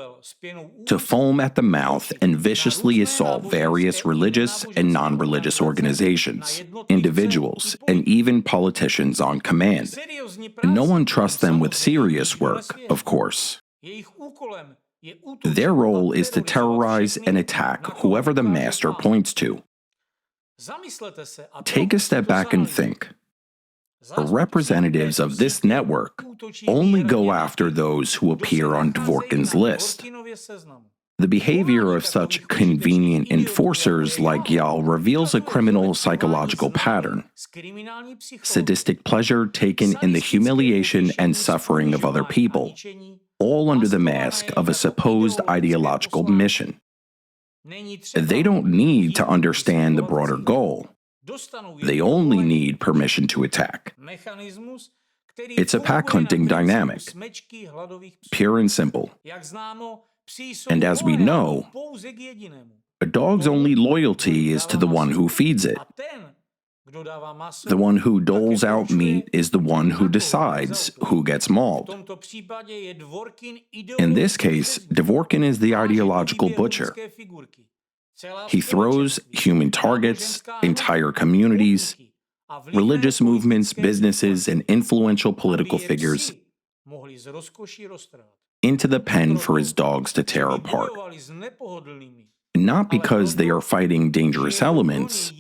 to foam at the mouth and viciously assault various religious and non-religious organizations, individuals, and even politicians on command. No one trusts them with serious work, of course. Their role is to terrorize and attack whoever the master points to. Take a step back and think. Representatives of this network only go after those who appear on Dvorkin's list. The behavior of such convenient enforcers like Jahl reveals a criminal psychological pattern: sadistic pleasure taken in the humiliation and suffering of other people, all under the mask of a supposed ideological mission. They don't need to understand the broader goal. They only need permission to attack. It's a pack-hunting dynamic, pure and simple. And as we know, a dog's only loyalty is to the one who feeds it. The one who doles out meat is the one who decides who gets mauled. In this case, Dvorkin is the ideological butcher. He throws human targets, entire communities, religious movements, businesses, and influential political figures into the pen for his dogs to tear apart. Not because they are fighting dangerous elements,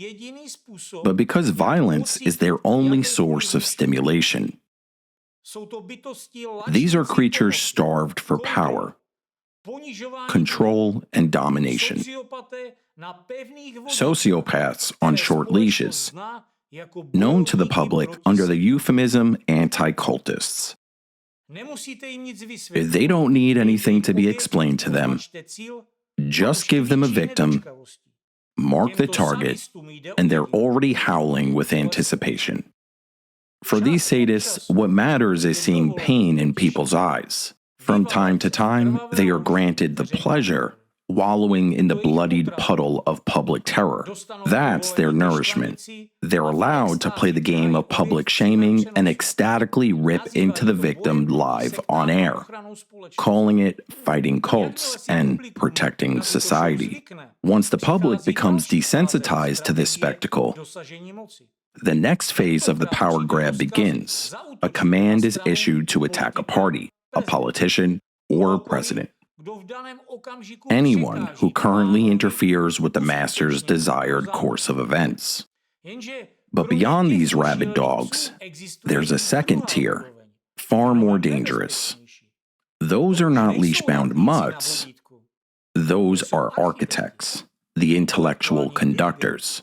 but because violence is their only source of stimulation. These are creatures starved for power, control, and domination. Sociopaths on short leashes, known to the public under the euphemism anticultists. They don't need anything to be explained to them. Just give them a victim, mark the target, and they're already howling with anticipation. For these sadists, what matters is seeing pain in people's eyes. From time to time, they are granted the pleasure wallowing in the bloodied puddle of public terror. That's their nourishment. They're allowed to play the game of public shaming and ecstatically rip into the victim live on air, calling it fighting cults and protecting society. Once the public becomes desensitized to this spectacle, the next phase of the power grab begins. A command is issued to attack a party, a politician, or a president. Anyone who currently interferes with the master's desired course of events. But beyond these rabid dogs, there's a second tier, far more dangerous. Those are not leash-bound mutts. Those are architects, the intellectual conductors.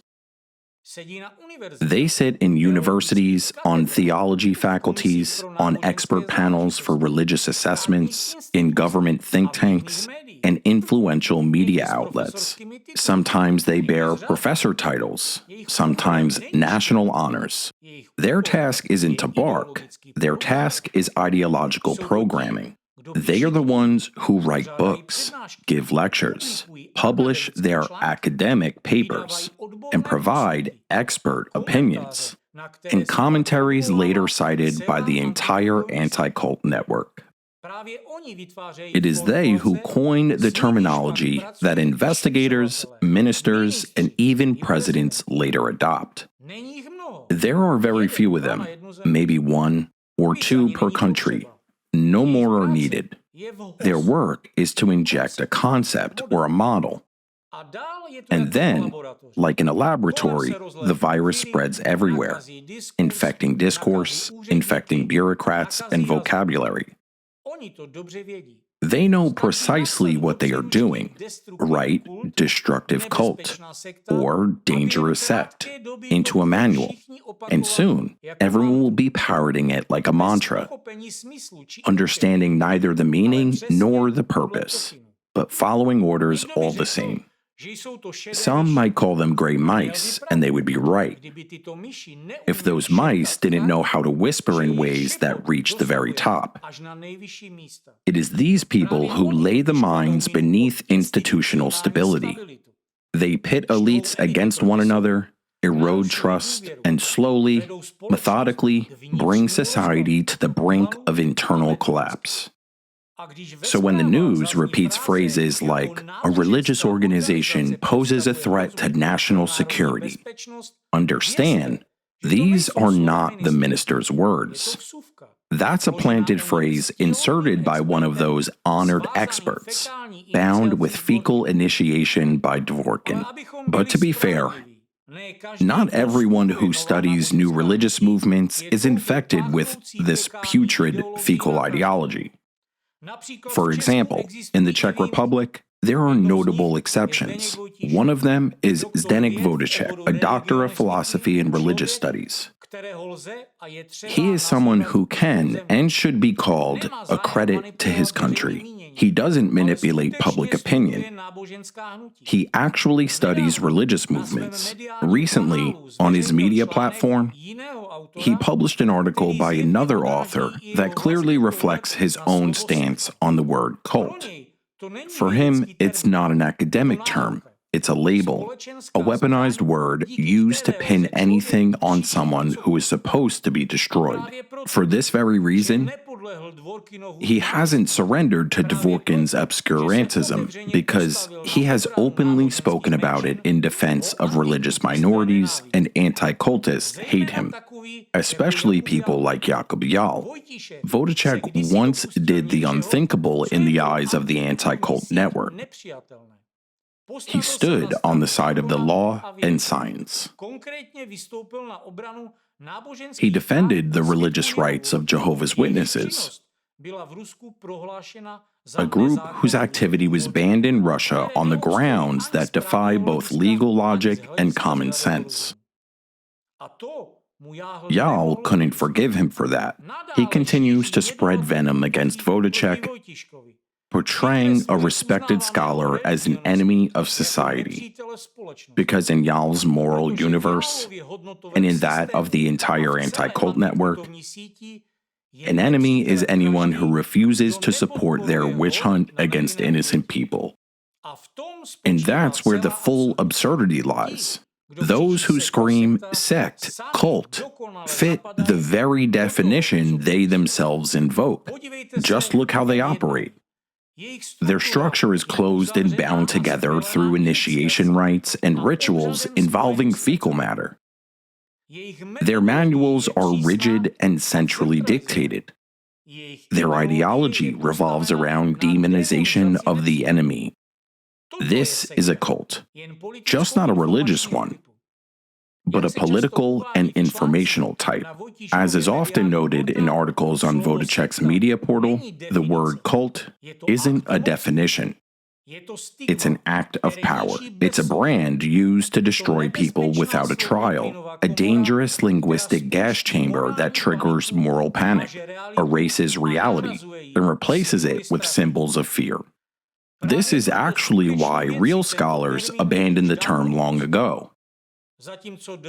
They sit in universities, on theology faculties, on expert panels for religious assessments, in government think tanks, and influential media outlets. Sometimes they bear professor titles, sometimes national honors. Their task isn't to bark. Their task is ideological programming. They are the ones who write books, give lectures, publish their academic papers, and provide expert opinions, and commentaries later cited by the entire anti-cult network. It is they who coined the terminology that investigators, ministers, and even presidents later adopt. There are very few of them, maybe one or two per country. No more are needed. Their work is to inject a concept or a model, And then, like in a laboratory, the virus spreads everywhere, infecting discourse, infecting bureaucrats and vocabulary. They know precisely what they are doing: write destructive cult or dangerous sect into a manual, and soon everyone will be parroting it like a mantra, understanding neither the meaning nor the purpose, but following orders all the same. Some might call them gray mice, and they would be right, if those mice didn't know how to whisper in ways that reach the very top. It is these people who lay the mines beneath institutional stability. They pit elites against one another, erode trust, and slowly, methodically bring society to the brink of internal collapse. So when the news repeats phrases like, "a religious organization poses a threat to national security," understand, these are not the minister's words. That's a planted phrase inserted by one of those honored experts, bound with fecal initiation by Dvorkin. But to be fair, not everyone who studies new religious movements is infected with this putrid fecal ideology. For example, in the Czech Republic, there are notable exceptions. One of them is Zdeněk Vojtíšek, a doctor of philosophy and religious studies. He is someone who can and should be called a credit to his country. He doesn't manipulate public opinion. He actually studies religious movements. Recently, on his media platform, he published an article by another author that clearly reflects his own stance on the word cult. For him, it's not an academic term. It's a label, a weaponized word used to pin anything on someone who is supposed to be destroyed. For this very reason, he hasn't surrendered to Dvorkin's obscurantism because he has openly spoken about it in defense of religious minorities, and anti-cultists hate him, especially people like Jakub Jahl. Vojtíšek once did the unthinkable in the eyes of the anti-cult network. He stood on the side of the law and science. He defended the religious rights of Jehovah's Witnesses, a group whose activity was banned in Russia on the grounds that defy both legal logic and common sense. Jahl couldn't forgive him for that. He continues to spread venom against Vojtíšek, portraying a respected scholar as an enemy of society. Because in Jahl's moral universe, and in that of the entire anti-cult network, an enemy is anyone who refuses to support their witch hunt against innocent people. And that's where the full absurdity lies. Those who scream sect, cult, fit the very definition they themselves invoke. Just look how they operate. Their structure is closed and bound together through initiation rites and rituals involving fecal matter. Their manuals are rigid and centrally dictated. Their ideology revolves around demonization of the enemy. This is a cult, just not a religious one, but a political and informational type. As is often noted in articles on Vojtíšek's media portal, the word cult isn't a definition. It's an act of power. It's a brand used to destroy people without a trial, a dangerous linguistic gas chamber that triggers moral panic, erases reality, and replaces it with symbols of fear. This is actually why real scholars abandoned the term long ago,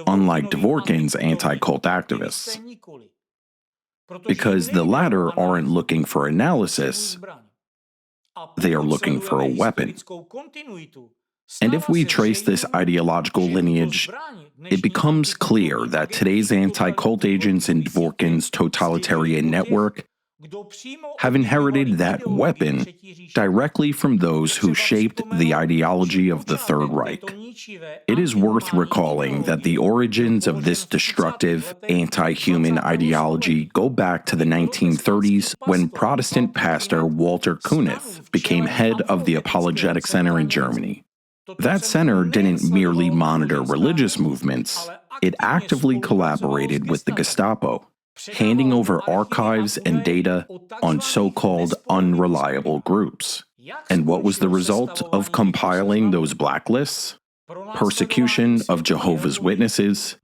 unlike Dvorkin's anti-cult activists, because the latter aren't looking for analysis, they are looking for a weapon. And if we trace this ideological lineage, it becomes clear that today's anti-cult agents in Dvorkin's totalitarian network have inherited that weapon directly from those who shaped the ideology of the Third Reich. It is worth recalling that the origins of this destructive, anti-human ideology go back to the 1930s when Protestant pastor Walter Künneth became head of the Apologetic Center in Germany. That center didn't merely monitor religious movements, it actively collaborated with the Gestapo, handing over archives and data on so-called unreliable groups. And what was the result of compiling those blacklists? Persecution of Jehovah's Witnesses,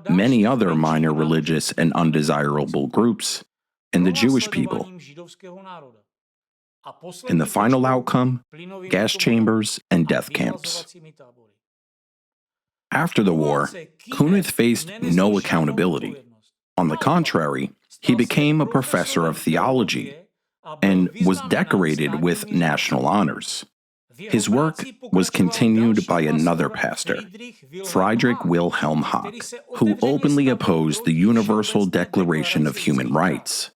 many other minor religious and undesirable groups, and the Jewish people. In the final outcome, gas chambers and death camps. After the war, Künneth faced no accountability. On the contrary, he became a professor of theology and was decorated with national honors. His work was continued by another pastor, Friedrich Wilhelm Haack, who openly opposed the Universal Declaration of Human Rights.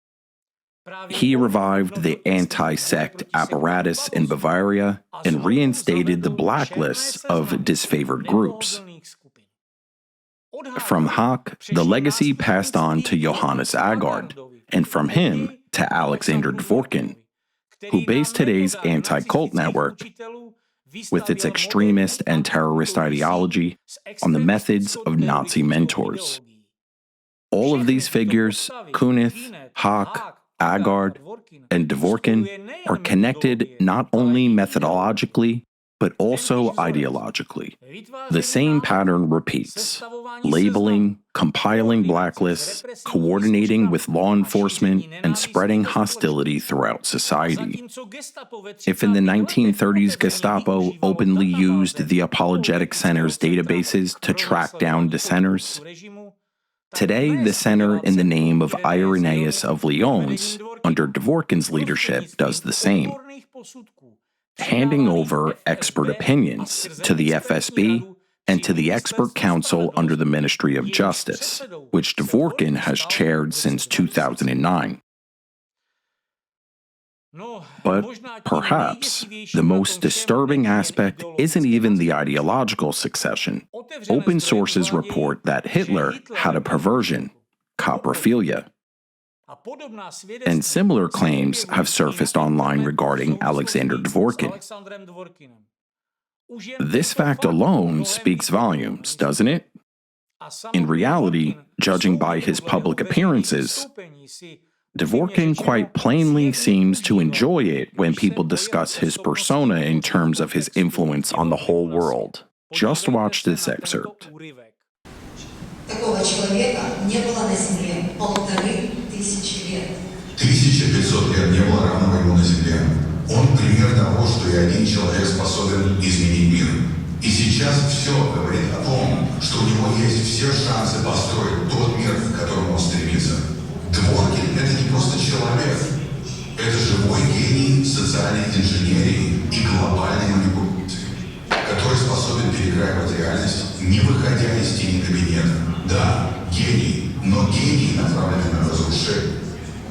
He revived the anti-sect apparatus in Bavaria and reinstated the blacklists of disfavored groups. From Haack, the legacy passed on to Johannes Aagaard, and from him to Alexander Dvorkin, who based today's anti-cult network, with its extremist and terrorist ideology, on the methods of Nazi mentors. All of these figures, Künneth, Haack, Aagaard, and Dvorkin, are connected not only methodologically, but also ideologically. The same pattern repeats: labeling, compiling blacklists, coordinating with law enforcement, and spreading hostility throughout society. If in the 1930s Gestapo openly used the Apologetic Center's databases to track down dissenters, today the center, in the name of Irenaeus of Lyons, under Dvorkin's leadership, does the same, handing over expert opinions to the FSB and to the Expert Council under the Ministry of Justice, which Dvorkin has chaired since 2009. But perhaps the most disturbing aspect isn't even the ideological succession. Open sources report that Hitler had a perversion, coprophilia. And similar claims have surfaced online regarding Alexander Dvorkin. This fact alone speaks volumes, doesn't it? In reality, judging by his public appearances, Dvorkin quite plainly seems to enjoy it when people discuss his persona in terms of his influence on the whole world. Just watch this excerpt. Такого человека не было на Земле 1500 лет. 1500 лет не было равного ему на Земле. Он пример того, что и один человек способен изменить мир. И сейчас все говорит о том, что у него есть все шансы построить тот мир, к которому он стремится. Дворкин — это не просто человек. Это живой гений социальной инженерии и глобальной манипуляции, который способен перекраивать реальность, не выходя из тени кабинета. Да, гений, но гений, направленный на разрушение.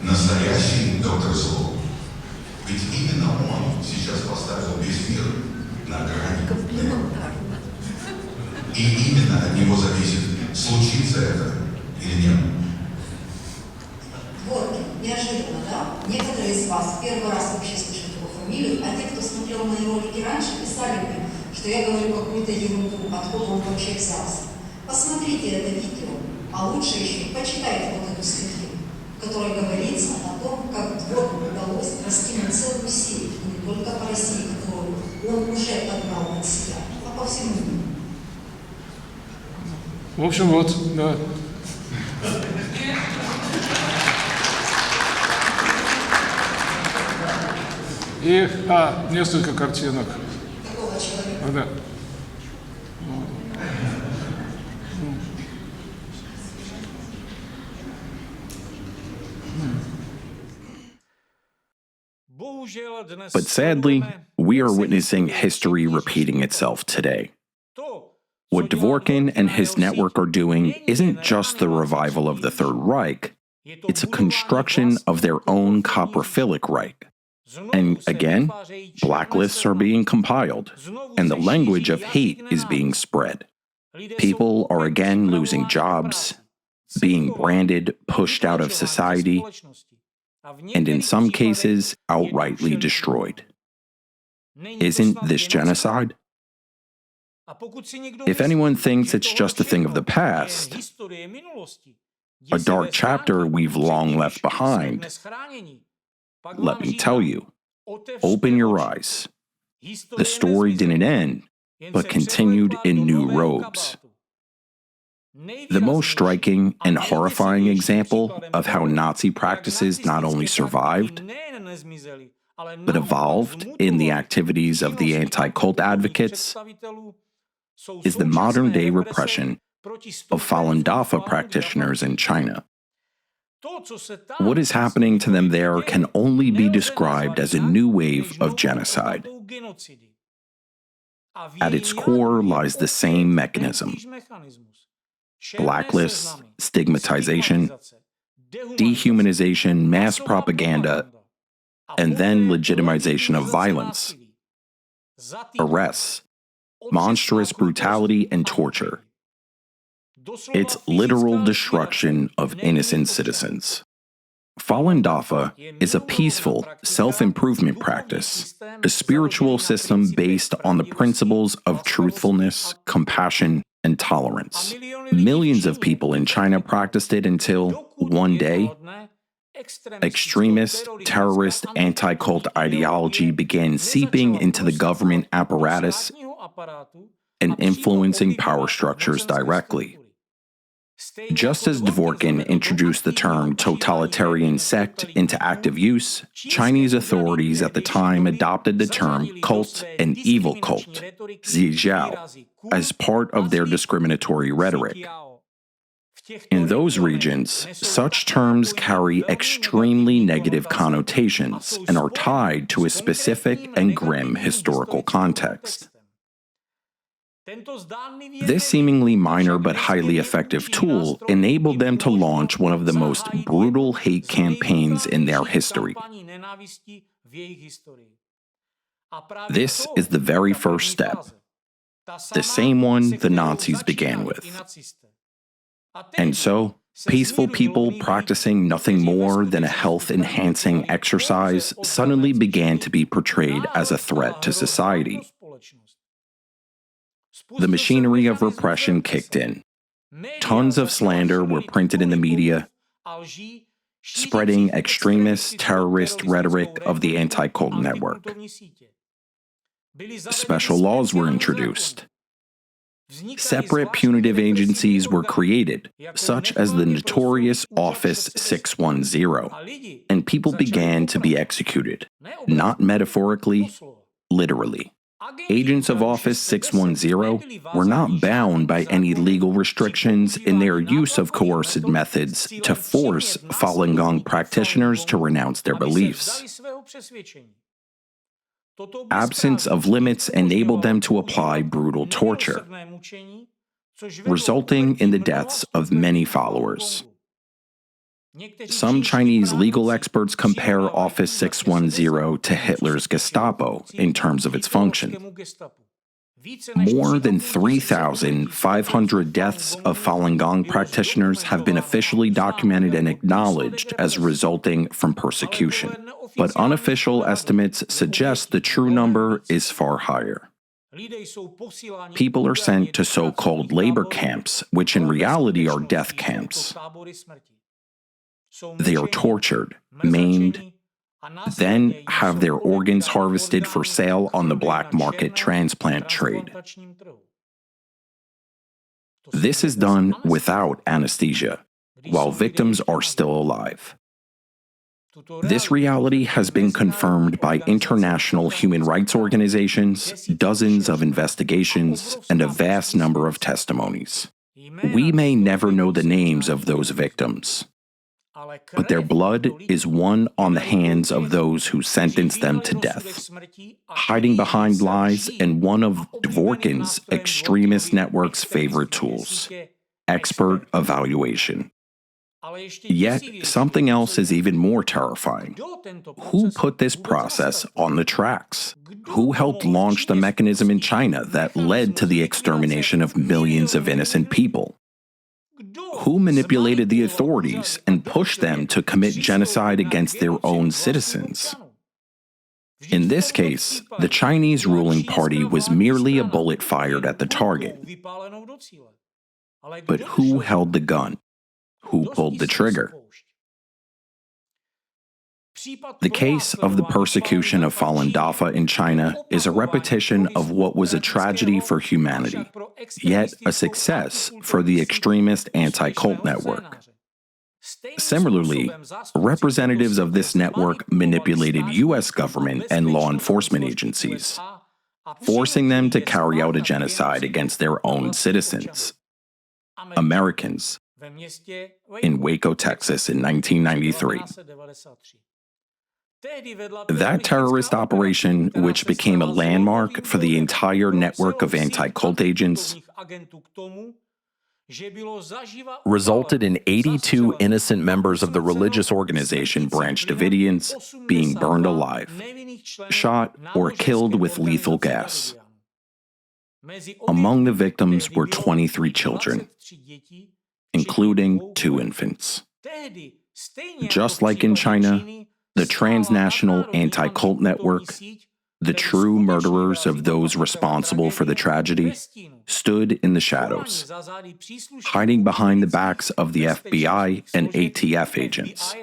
Настоящий доктор зло. Ведь именно он сейчас поставил весь мир на грани. И именно от него зависит, случится это или нет. Дворкин, неожиданно, да? Некоторые из вас первый раз вообще слышат его фамилию, а те, кто смотрел мои ролики раньше, писали мне, что я говорю какую-то ерунду, откуда он вообще взялся. Посмотрите это видео, а лучше еще почитайте вот эту статью, в которой говорится о том, как Дворкину удалось раскинуть целую сеть, не только по России, которую он уже отдал от себя, а по всему миру. В общем, вот, да. И, несколько картинок. Такого человека. Да. But sadly, we are witnessing history repeating itself today. What Dvorkin and his network are doing isn't just the revival of the Third Reich, it's a construction of their own coprophilic Reich. And again, blacklists are being compiled, and the language of hate is being spread. People are again losing jobs, being branded, pushed out of society, and in some cases, outrightly destroyed. Isn't this genocide? If anyone thinks it's just a thing of the past, a dark chapter we've long left behind, let me tell you, open your eyes. The story didn't end, but continued in new robes. The most striking and horrifying example of how Nazi practices not only survived, but evolved in the activities of the anti-cult advocates is the modern-day repression of Falun Dafa practitioners in China. What is happening to them there can only be described as a new wave of genocide. At its core lies the same mechanism: blacklists, stigmatization, dehumanization, mass propaganda, and then legitimization of violence, arrests, monstrous brutality, and torture. It's literal destruction of innocent citizens. Falun Dafa is a peaceful self-improvement practice, a spiritual system based on the principles of truthfulness, compassion, and tolerance. Millions of people in China practiced it until, one day, extremist, terrorist, anti-cult ideology began seeping into the government apparatus and influencing power structures directly. Just as Dvorkin introduced the term totalitarian sect into active use, Chinese authorities at the time adopted the term cult and evil cult, guise, as part of their discriminatory rhetoric. In those regions, such terms carry extremely negative connotations and are tied to a specific and grim historical context. This seemingly minor but highly effective tool enabled them to launch one of the most brutal hate campaigns in their history. This is the very first step, the same one the Nazis began with. And so, peaceful people practicing nothing more than a health-enhancing exercise suddenly began to be portrayed as a threat to society. The machinery of repression kicked in. Tons of slander were printed in the media, spreading extremist, terrorist rhetoric of the anti-cult network. Special laws were introduced. Separate punitive agencies were created, such as the notorious Office 610, and people began to be executed, not metaphorically, literally. Agents of Office 610 were not bound by any legal restrictions in their use of coercive methods to force Falun Gong practitioners to renounce their beliefs. Absence of limits enabled them to apply brutal torture, resulting in the deaths of many followers. Some Chinese legal experts compare Office 610 to Hitler's Gestapo in terms of its function. More than 3,500 deaths of Falun Gong practitioners have been officially documented and acknowledged as resulting from persecution, but unofficial estimates suggest the true number is far higher. People are sent to so-called labor camps, which in reality are death camps. They are tortured, maimed, then have their organs harvested for sale on the black market transplant trade. This is done without anesthesia, while victims are still alive. This reality has been confirmed by international human rights organizations, dozens of investigations, and a vast number of testimonies. We may never know the names of those victims, but their blood is one on the hands of those who sentenced them to death, hiding behind lies and one of Dvorkin's extremist network's favorite tools, expert evaluation. Yet, something else is even more terrifying. Who put this process on the tracks? Who helped launch the mechanism in China that led to the extermination of millions of innocent people? Who manipulated the authorities and pushed them to commit genocide against their own citizens? In this case, the Chinese ruling party was merely a bullet fired at the target. But who held the gun? Who pulled the trigger? The case of the persecution of Falun Dafa in China is a repetition of what was a tragedy for humanity, yet a success for the extremist anti-cult network. Similarly, representatives of this network manipulated U.S. government and law enforcement agencies, forcing them to carry out a genocide against their own citizens, Americans, in Waco, Texas in 1993. That terrorist operation, which became a landmark for the entire network of anti-cult agents, resulted in 82 innocent members of the religious organization Branch Davidians being burned alive, shot, or killed with lethal gas. Among the victims were 23 children, including 2 infants. Just like in China, the transnational anti-cult network, the true murderers of those responsible for the tragedy, stood in the shadows, hiding behind the backs of the FBI and ATF agents,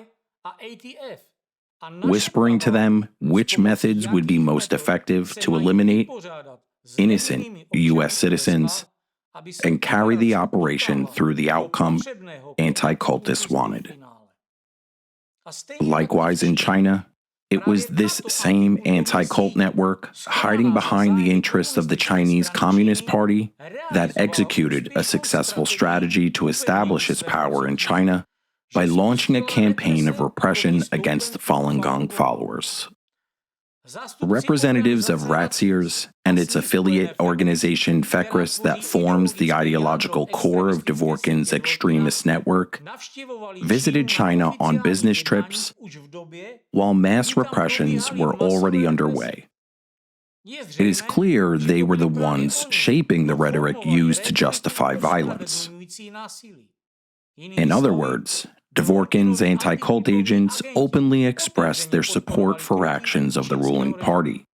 whispering to them which methods would be most effective to eliminate innocent U.S. citizens and carry the operation through the outcome anti-cultists wanted. Likewise in China, it was this same anti-cult network, hiding behind the interests of the Chinese Communist Party, that executed a successful strategy to establish its power in China by launching a campaign of repression against Falun Gong followers. Representatives of Ratziers and its affiliate organization Fekris, that forms the ideological core of Dvorkin's extremist network, visited China on business trips while mass repressions were already underway. It is clear they were the ones shaping the rhetoric used to justify violence. In other words, Dvorkin's anti-cult agents openly expressed their support for actions of the ruling party.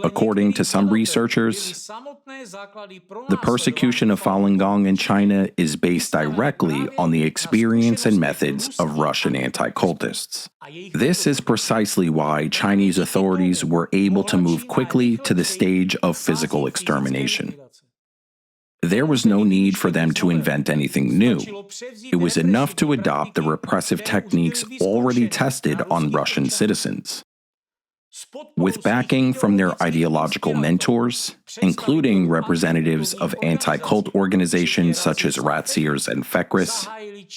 According to some researchers, the persecution of Falun Gong in China is based directly on the experience and methods of Russian anti-cultists. This is precisely why Chinese authorities were able to move quickly to the stage of physical extermination. There was no need for them to invent anything new. It was enough to adopt the repressive techniques already tested on Russian citizens. With backing from their ideological mentors, including representatives of anti-cult organizations such as Ratziers and Fekris,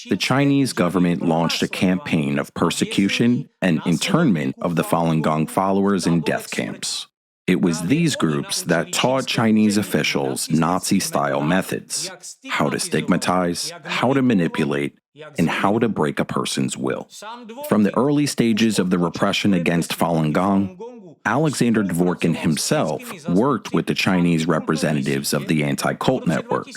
the Chinese government launched a campaign of persecution and internment of the Falun Gong followers in death camps. It was these groups that taught Chinese officials Nazi-style methods, how to stigmatize, how to manipulate, and how to break a person's will. From the early stages of the repression against Falun Gong, Alexander Dvorkin himself worked with the Chinese representatives of the anti-cult network.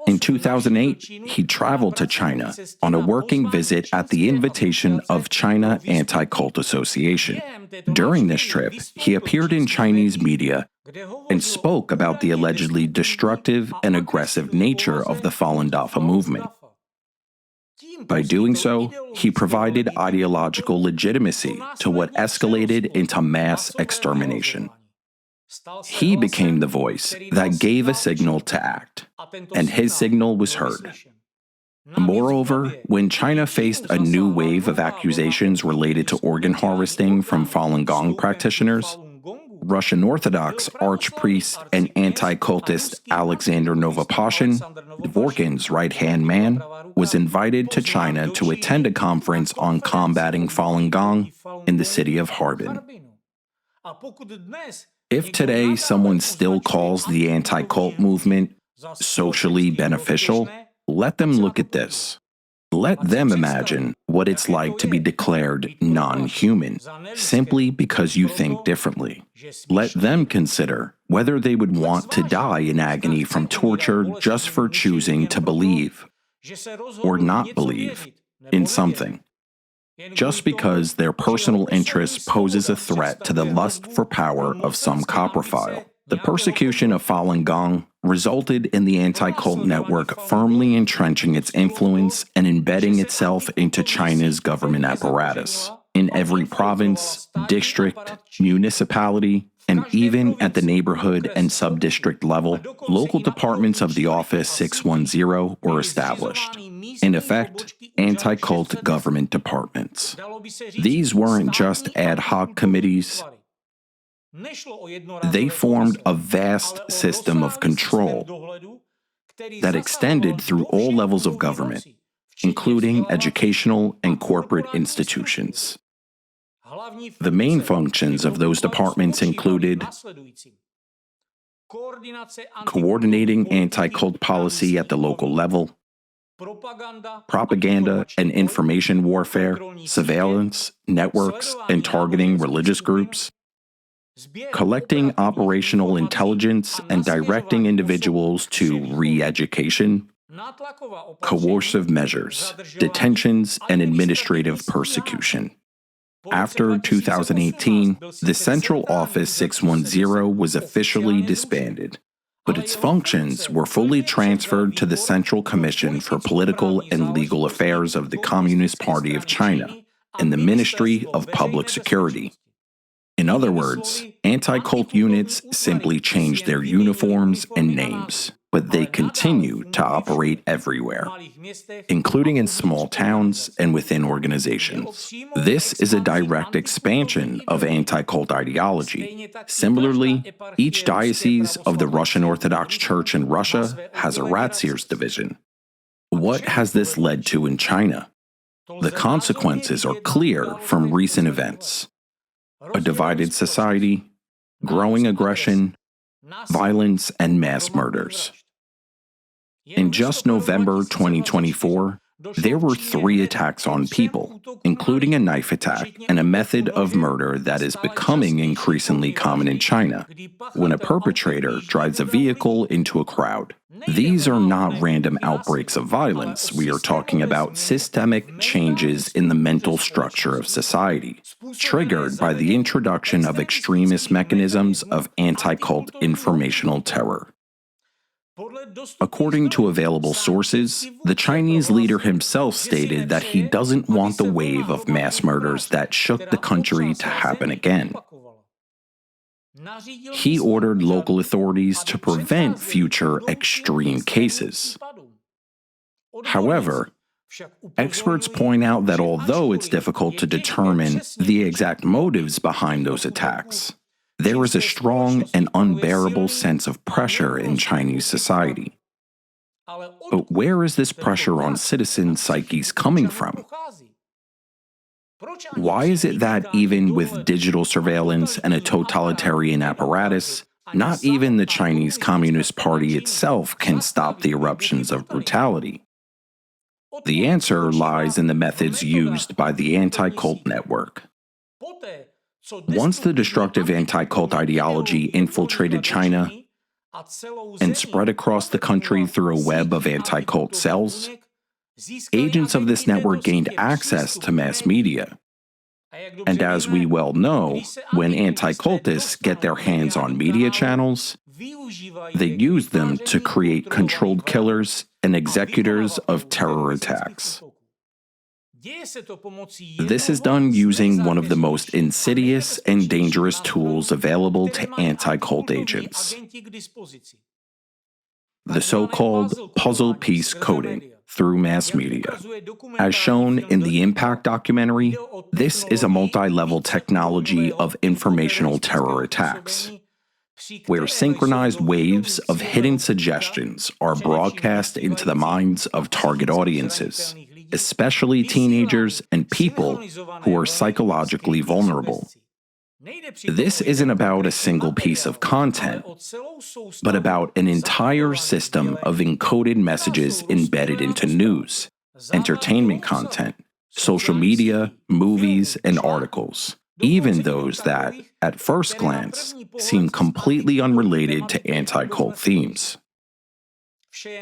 In 2008, he traveled to China on a working visit at the invitation of China Anti-Cult Association. During this trip, he appeared in Chinese media and spoke about the allegedly destructive and aggressive nature of the Falun Dafa movement. By doing so, he provided ideological legitimacy to what escalated into mass extermination. He became the voice that gave a signal to act, and his signal was heard. Moreover, when China faced a new wave of accusations related to organ harvesting from Falun Gong practitioners, Russian Orthodox archpriest and anti-cultist Alexander Novopashin, Dvorkin's right-hand man, was invited to China to attend a conference on combating Falun Gong in the city of Harbin. If today someone still calls the anti-cult movement socially beneficial, let them look at this. Let them imagine what it's like to be declared non-human simply because you think differently. Let them consider whether they would want to die in agony from torture just for choosing to believe or not believe in something. just because their personal interest poses a threat to the lust for power of some coprophile. The persecution of Falun Gong resulted in the anti-cult network firmly entrenching its influence and embedding itself into China's government apparatus. In every province, district, municipality, and even at the neighborhood and sub-district level, local departments of the Office 610 were established. In effect, anti-cult government departments. These weren't just ad hoc committees. They formed a vast system of control that extended through all levels of government, including educational and corporate institutions. The main functions of those departments included coordinating anti-cult policy at the local level, propaganda and information warfare, surveillance, networks, and targeting religious groups, collecting operational intelligence and directing individuals to re-education, coercive measures, detentions, and administrative persecution. After 2018, the Central Office 610 was officially disbanded, but its functions were fully transferred to the Central Commission for Political and Legal Affairs of the Communist Party of China and the Ministry of Public Security. In other words, anti-cult units simply changed their uniforms and names, but they continue to operate everywhere, including in small towns and within organizations. This is a direct expansion of anti-cult ideology. Similarly, each diocese of the Russian Orthodox Church in Russia has a Ratsirs division. What has this led to in China? The consequences are clear from recent events. A divided society, growing aggression, violence, and mass murders. In just November 2024, there were 3 attacks on people, including a knife attack and a method of murder that is becoming increasingly common in China, when a perpetrator drives a vehicle into a crowd. These are not random outbreaks of violence. We are talking about systemic changes in the mental structure of society, triggered by the introduction of extremist mechanisms of anti-cult informational terror. According to available sources, the Chinese leader himself stated that he doesn't want the wave of mass murders that shook the country to happen again. He ordered local authorities to prevent future extreme cases. However, experts point out that although it's difficult to determine the exact motives behind those attacks, there is a strong and unbearable sense of pressure in Chinese society. But where is this pressure on citizens' psyches coming from? Why is it that even with digital surveillance and a totalitarian apparatus, not even the Chinese Communist Party itself can stop the eruptions of brutality? The answer lies in the methods used by the anti-cult network. Once the destructive anti-cult ideology infiltrated China and spread across the country through a web of anti-cult cells, agents of this network gained access to mass media. And as we well know, when anti-cultists get their hands on media channels, they use them to create controlled killers and executors of terror attacks. This is done using one of the most insidious and dangerous tools available to anti-cult agents, the so-called puzzle piece coding through mass media. As shown in the Impact documentary, this is a multi-level technology of informational terror attacks, where synchronized waves of hidden suggestions are broadcast into the minds of target audiences, especially teenagers and people who are psychologically vulnerable. This isn't about a single piece of content, but about an entire system of encoded messages embedded into news, entertainment content, social media, movies, and articles, even those that, at first glance, seem completely unrelated to anti-cult themes.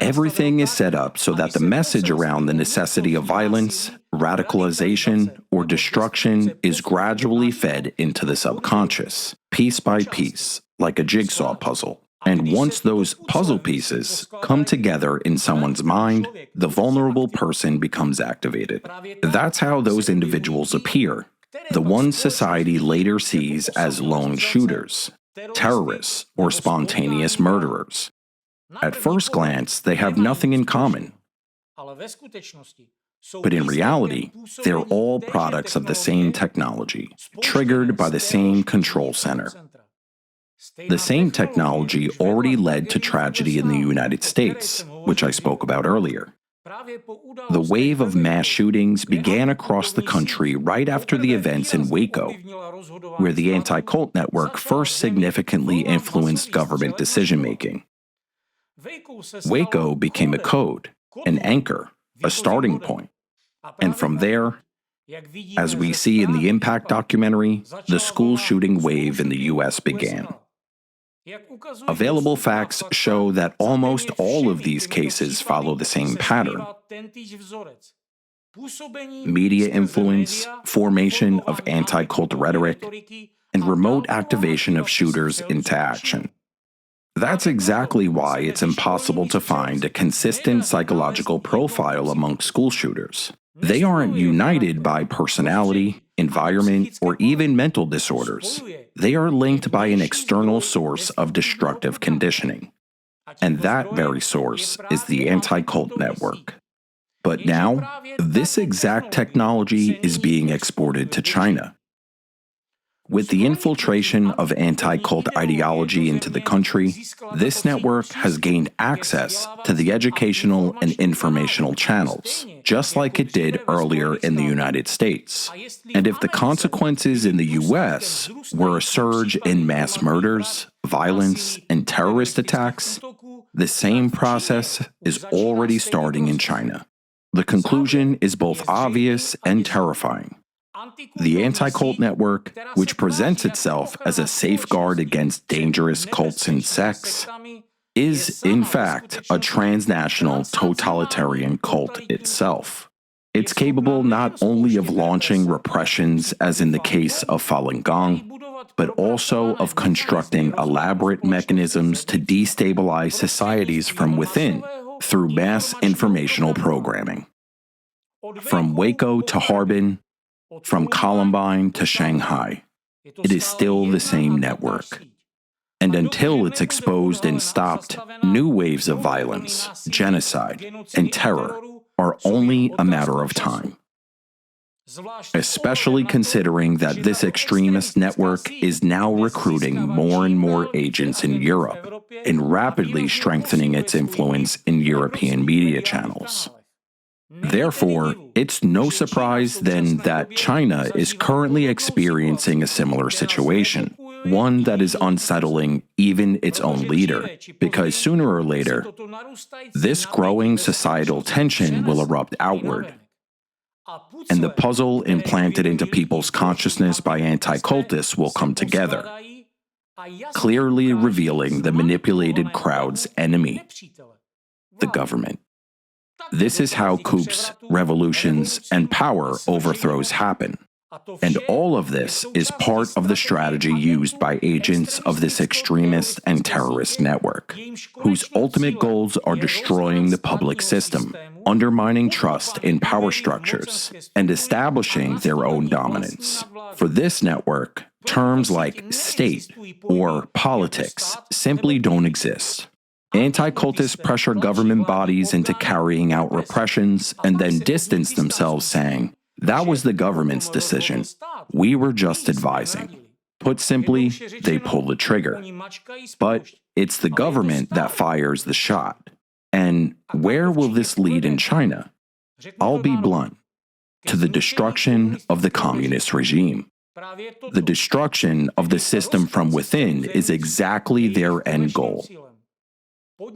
Everything is set up so that the message around the necessity of violence radicalization, or destruction is gradually fed into the subconscious, piece by piece, like a jigsaw puzzle. And once those puzzle pieces come together in someone's mind, the vulnerable person becomes activated. That's how those individuals appear, the ones society later sees as lone shooters, terrorists, or spontaneous murderers. At first glance, they have nothing in common. But in reality, they're all products of the same technology, triggered by the same control center. The same technology already led to tragedy in the United States, which I spoke about earlier. The wave of mass shootings began across the country right after the events in Waco, where the Anticult network first significantly influenced government decision-making. Waco became a code, an anchor, a starting point. And from there, as we see in the Impact documentary, the school shooting wave in the U.S. began. Available facts show that almost all of these cases follow the same pattern. Media influence, formation of anti-cult rhetoric, and remote activation of shooters into action. That's exactly why it's impossible to find a consistent psychological profile among school shooters. They aren't united by personality, environment, or even mental disorders. They are linked by an external source of destructive conditioning. And that very source is the Anticult network. But now, this exact technology is being exported to China. With the infiltration of anti-cult ideology into the country, this network has gained access to the educational and informational channels, just like it did earlier in the United States. And if the consequences in the US were a surge in mass murders, violence, and terrorist attacks, the same process is already starting in China. The conclusion is both obvious and terrifying. The Anticult network, which presents itself as a safeguard against dangerous cults and sects, is, in fact, a transnational totalitarian cult itself. It's capable not only of launching repressions, as in the case of Falun Gong, but also of constructing elaborate mechanisms to destabilize societies from within through mass informational programming. From Waco to Harbin, from Columbine to Shanghai, it is still the same network. And until it's exposed and stopped, new waves of violence, genocide, and terror are only a matter of time. Especially considering that this extremist network is now recruiting more and more agents in Europe and rapidly strengthening its influence in European media channels. Therefore, it's no surprise then that China is currently experiencing a similar situation, one that is unsettling even its own leader, because sooner or later, this growing societal tension will erupt outward, and the puzzle implanted into people's consciousness by anti-cultists will come together, clearly revealing the manipulated crowd's enemy, the government. This is how coups, revolutions, and power overthrows happen. And all of this is part of the strategy used by agents of this extremist and terrorist network, whose ultimate goals are destroying the public system, undermining trust in power structures, and establishing their own dominance. For this network, terms like state or politics simply don't exist. Anti-cultists pressure government bodies into carrying out repressions and then distance themselves, saying, "That was the government's decision. We were just advising." Put simply, they pull the trigger. But it's the government that fires the shot. And where will this lead in China? I'll be blunt. To the destruction of the communist regime. The destruction of the system from within is exactly their end goal.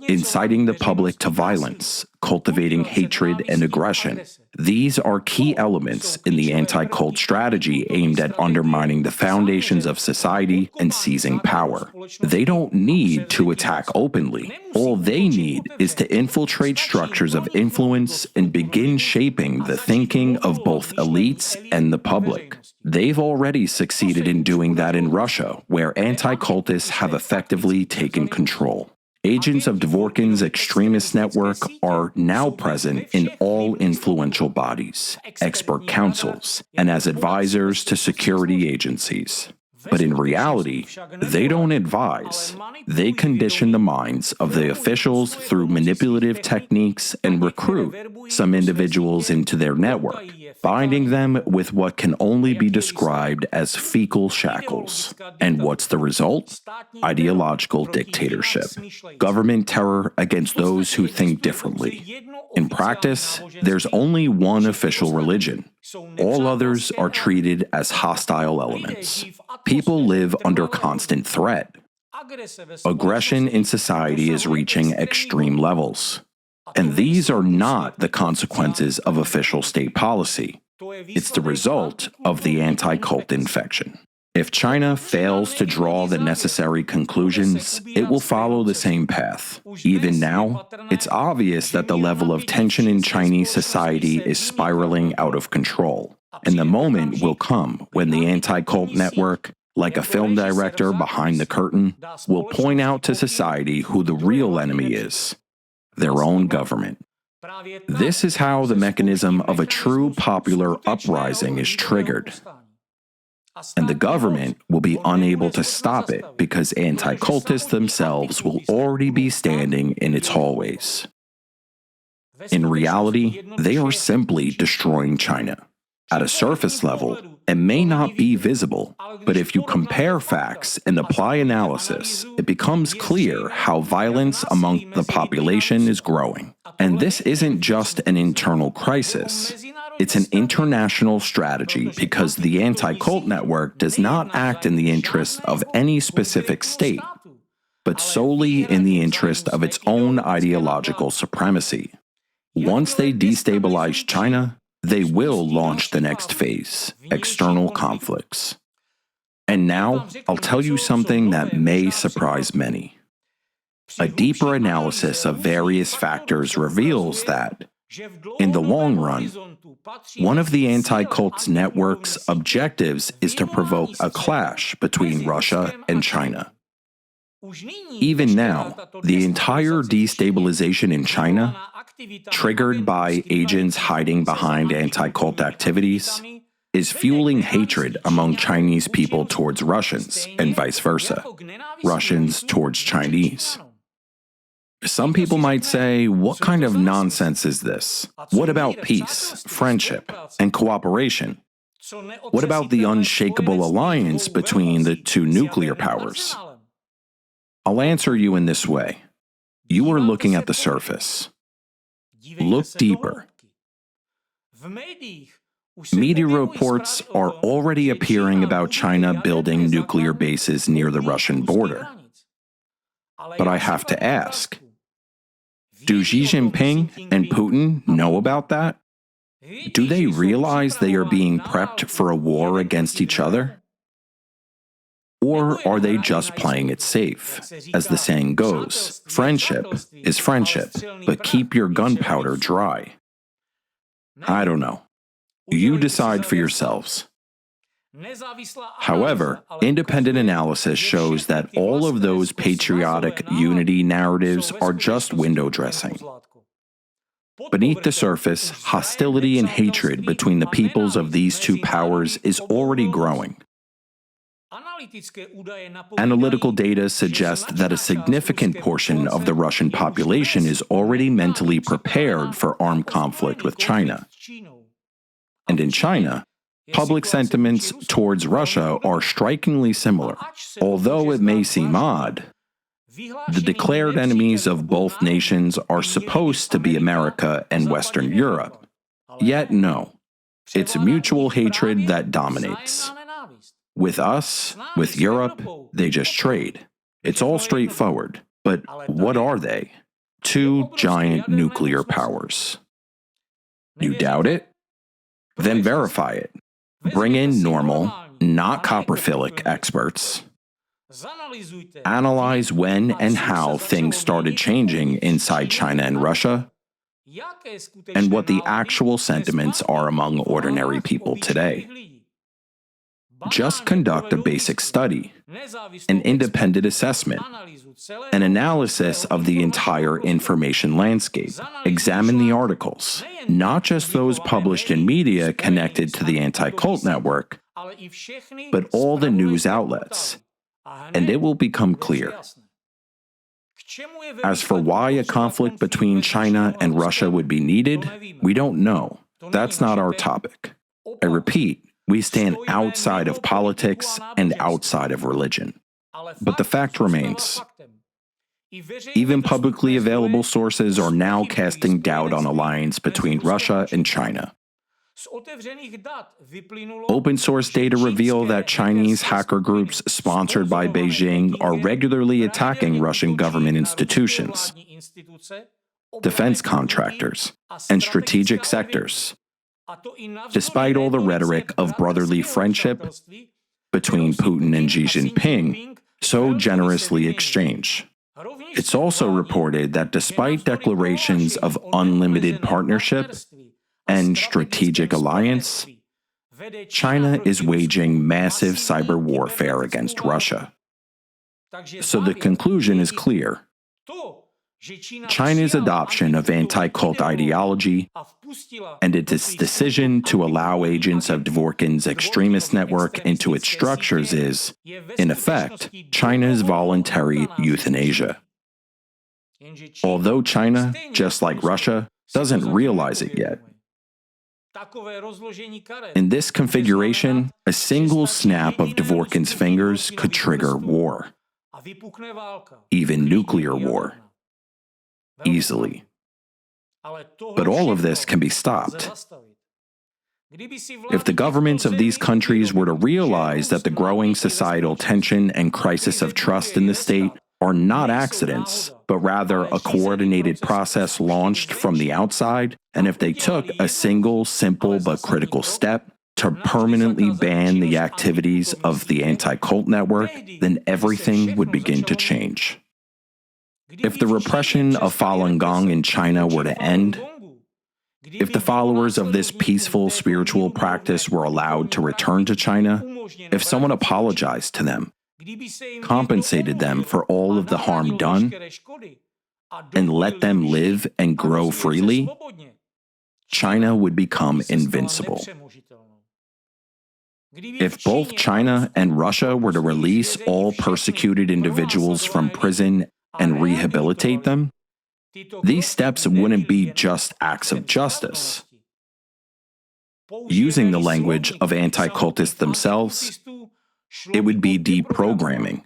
inciting the public to violence, cultivating hatred and aggression. These are key elements in the anti-cult strategy aimed at undermining the foundations of society and seizing power. They don't need to attack openly. All they need is to infiltrate structures of influence and begin shaping the thinking of both elites and the public. They've already succeeded in doing that in Russia, where anti-cultists have effectively taken control. Agents of Dvorkin's extremist network are now present in all influential bodies, expert councils, and as advisors to security agencies. But in reality, they don't advise. They condition the minds of the officials through manipulative techniques and recruit some individuals into their network, binding them with what can only be described as fecal shackles. And what's the result? Ideological dictatorship. Government terror against those who think differently. In practice, there's only one official religion. All others are treated as hostile elements. People live under constant threat. Aggression in society is reaching extreme levels. And these are not the consequences of official state policy. It's the result of the anti-cult infection. If China fails to draw the necessary conclusions, it will follow the same path. Even now, it's obvious that the level of tension in Chinese society is spiraling out of control. And the moment will come when the anti-cult network, like a film director behind the curtain, will point out to society who the real enemy is: their own government. This is how the mechanism of a true popular uprising is triggered. And the government will be unable to stop it because anti-cultists themselves will already be standing in its hallways. In reality, they are simply destroying China. At a surface level, it may not be visible, but if you compare facts and apply analysis, it becomes clear how violence among the population is growing. And this isn't just an internal crisis. It's an international strategy because the anti-cult network does not act in the interest of any specific state, but solely in the interest of its own ideological supremacy. Once they destabilize China, they will launch the next phase: external conflicts. And now, I'll tell you something that may surprise many. A deeper analysis of various factors reveals that, in the long run, one of the anti-cult's network's objectives is to provoke a clash between Russia and China. Even now, the entire destabilization in China, triggered by agents hiding behind anti-cult activities, is fueling hatred among Chinese people towards Russians and vice versa, Russians towards Chinese. Some people might say, what kind of nonsense is this? What about peace, friendship, and cooperation? What about the unshakable alliance between the two nuclear powers? I'll answer you in this way. You are looking at the surface. Look deeper. Media reports are already appearing about China building nuclear bases near the Russian border. But I have to ask, do Xi Jinping and Putin know about that? Do they realize they are being prepped for a war against each other? Or are they just playing it safe? As the saying goes, friendship is friendship, but keep your gunpowder dry. I don't know. You decide for yourselves. However, independent analysis shows that all of those patriotic unity narratives are just window dressing. Beneath the surface, hostility and hatred between the peoples of these two powers is already growing. Analytical data suggest that a significant portion of the Russian population is already mentally prepared for armed conflict with China. And in China, public sentiments towards Russia are strikingly similar. Although it may seem odd, the declared enemies of both nations are supposed to be America and Western Europe. Yet no, it's mutual hatred that dominates. With us, with Europe, they just trade. It's all straightforward. But what are they? Two giant nuclear powers. You doubt it? Then verify it. Bring in normal, not coprophilic experts. Analyze when and how things started changing inside China and Russia, and what the actual sentiments are among ordinary people today. Just conduct a basic study, an independent assessment, an analysis of the entire information landscape. Examine the articles, not just those published in media connected to the anti-cult network, but all the news outlets, and it will become clear. As for why a conflict between China and Russia would be needed, we don't know. That's not our topic. I repeat, we stand outside of politics and outside of religion. But the fact remains, even publicly available sources are now casting doubt on alliance between Russia and China. Open source data reveal that Chinese hacker groups sponsored by Beijing are regularly attacking Russian government institutions, defense contractors, and strategic sectors, despite all the rhetoric of brotherly friendship between Putin and Xi Jinping so generously exchanged. It's also reported that despite declarations of unlimited partnership and strategic alliance, China is waging massive cyber warfare against Russia. So the conclusion is clear. China's adoption of anti-cult ideology and its decision to allow agents of Dvorkin's extremist network into its structures is, in effect, China's voluntary euthanasia. Although China, just like Russia, doesn't realize it yet. In this configuration, a single snap of Dvorkin's fingers could trigger war, even nuclear war, easily. But all of this can be stopped. If the governments of these countries were to realize that the growing societal tension and crisis of trust in the state are not accidents, but rather a coordinated process launched from the outside, and if they took a single, simple but critical step to permanently ban the activities of the anti-cult network, then everything would begin to change. If the repression of Falun Gong in China were to end, if the followers of this peaceful spiritual practice were allowed to return to China, if someone apologized to them, compensated them for all of the harm done, and let them live and grow freely, China would become invincible. If both China and Russia were to release all persecuted individuals from prison and rehabilitate them, these steps wouldn't be just acts of justice. Using the language of anti-cultists themselves, it would be deprogramming,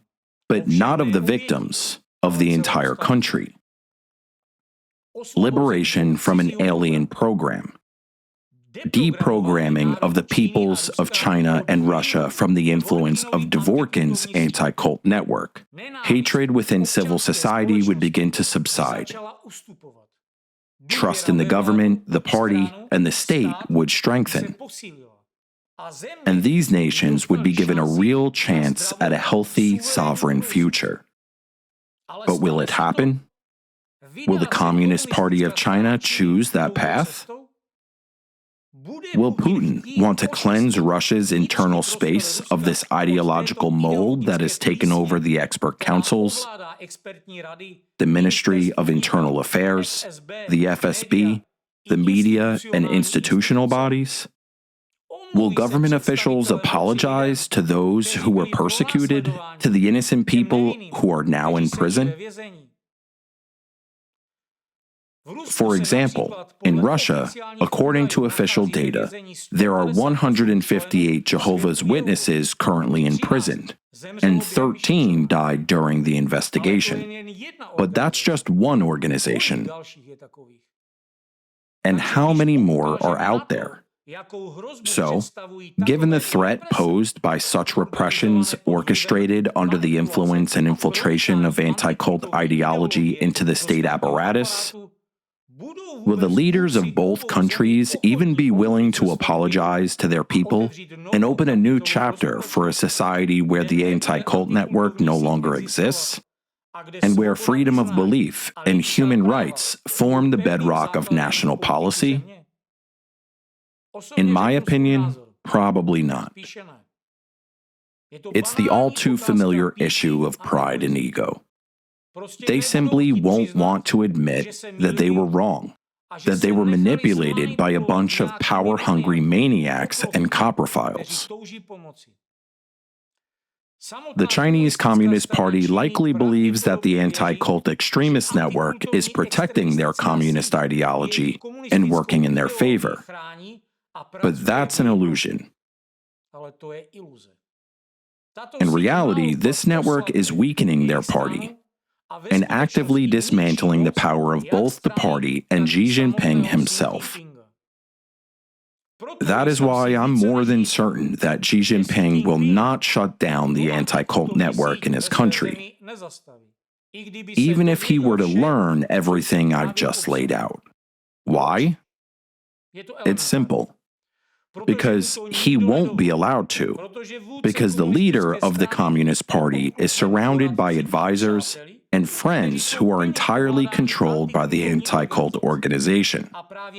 but not of the victims, of the entire country. Liberation from an alien program. Deprogramming of the peoples of China and Russia from the influence of Dvorkin's anti-cult network. Hatred within civil society would begin to subside. Trust in the government, the party, and the state would strengthen. And these nations would be given a real chance at a healthy, sovereign future. But will it happen? Will the Communist Party of China choose that path? Will Putin want to cleanse Russia's internal space of this ideological mold that has taken over the expert councils, the Ministry of Internal Affairs, the FSB, the media, and institutional bodies? Will government officials apologize to those who were persecuted, to the innocent people who are now in prison? For example, in Russia, according to official data, there are 158 Jehovah's Witnesses currently imprisoned, and 13 died during the investigation. But that's just one organization. And how many more are out there? So, given the threat posed by such repressions orchestrated under the influence and infiltration of anti-cult ideology into the state apparatus, will the leaders of both countries even be willing to apologize to their people and open a new chapter for a society where the anti-cult network no longer exists, and where freedom of belief and human rights form the bedrock of national policy? In my opinion, probably not. It's the all too familiar issue of pride and ego. They simply won't want to admit that they were wrong, that they were manipulated by a bunch of power-hungry maniacs and coprophiles. The Chinese Communist Party likely believes that the anti-cult extremist network is protecting their communist ideology and working in their favor. But that's an illusion. In reality, this network is weakening their party and actively dismantling the power of both the party and Xi Jinping himself. That is why I'm more than certain that Xi Jinping will not shut down the anti-cult network in his country, even if he were to learn everything I've just laid out. Why? It's simple. Because he won't be allowed to. Because the leader of the Communist Party is surrounded by advisors and friends who are entirely controlled by the anti-cult organization.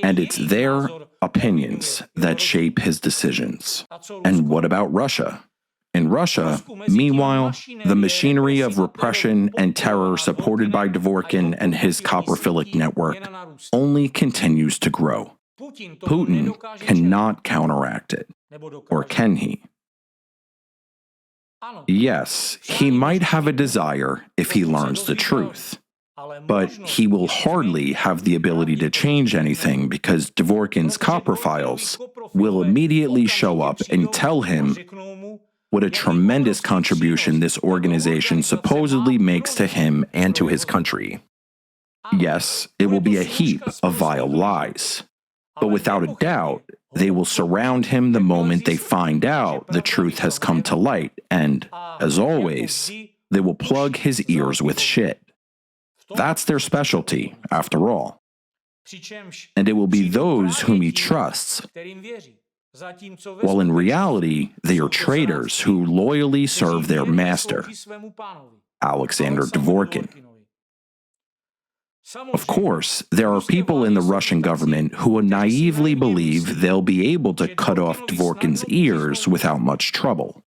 And it's their opinions that shape his decisions. And what about Russia? In Russia, meanwhile, the machinery of repression and terror supported by Dvorkin and his coprophilic network only continues to grow. Putin cannot counteract it. Or can he? Yes, he might have a desire if he learns the truth. But he will hardly have the ability to change anything because Dvorkin's coprophiles will immediately show up and tell him what a tremendous contribution this organization supposedly makes to him and to his country. Yes, it will be a heap of vile lies. But without a doubt, they will surround him the moment they find out the truth has come to light, and, as always, they will plug his ears with shit. That's their specialty, after all. And it will be those whom he trusts, while in reality, they are traitors who loyally serve their master, Alexander Dvorkin. Of course, there are people in the Russian government who naively believe they'll be able to cut off Dvorkin's ears without much trouble.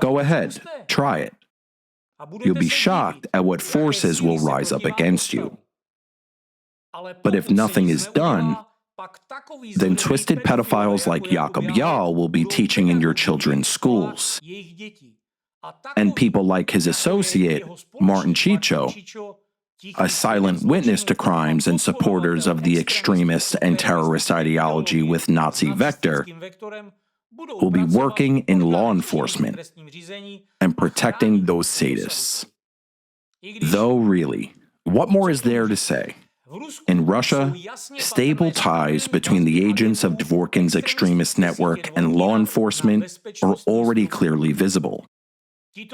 Go ahead, try it. You'll be shocked at what forces will rise up against you. But if nothing is done, then twisted pedophiles like Jakub Jahl will be teaching in your children's schools. And people like his associate, Martin Chicho, a silent witness to crimes and supporters of the extremist and terrorist ideology with Nazi vector, will be working in law enforcement and protecting those sadists. Though really, what more is there to say? In Russia, stable ties between the agents of Dvorkin's extremist network and law enforcement are already clearly visible.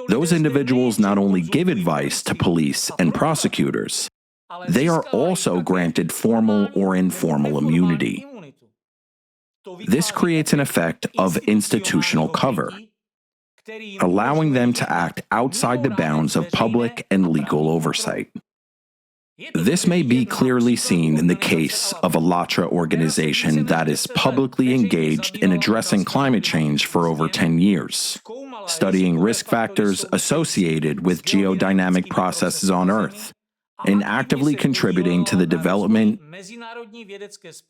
Those individuals not only give advice to police and prosecutors, they are also granted formal or informal immunity. This creates an effect of institutional cover, allowing them to act outside the bounds of public and legal oversight. This may be clearly seen in the case of a LATRA organization that is publicly engaged in addressing climate change for over 10 years, studying risk factors associated with geodynamic processes on Earth, and actively contributing to the development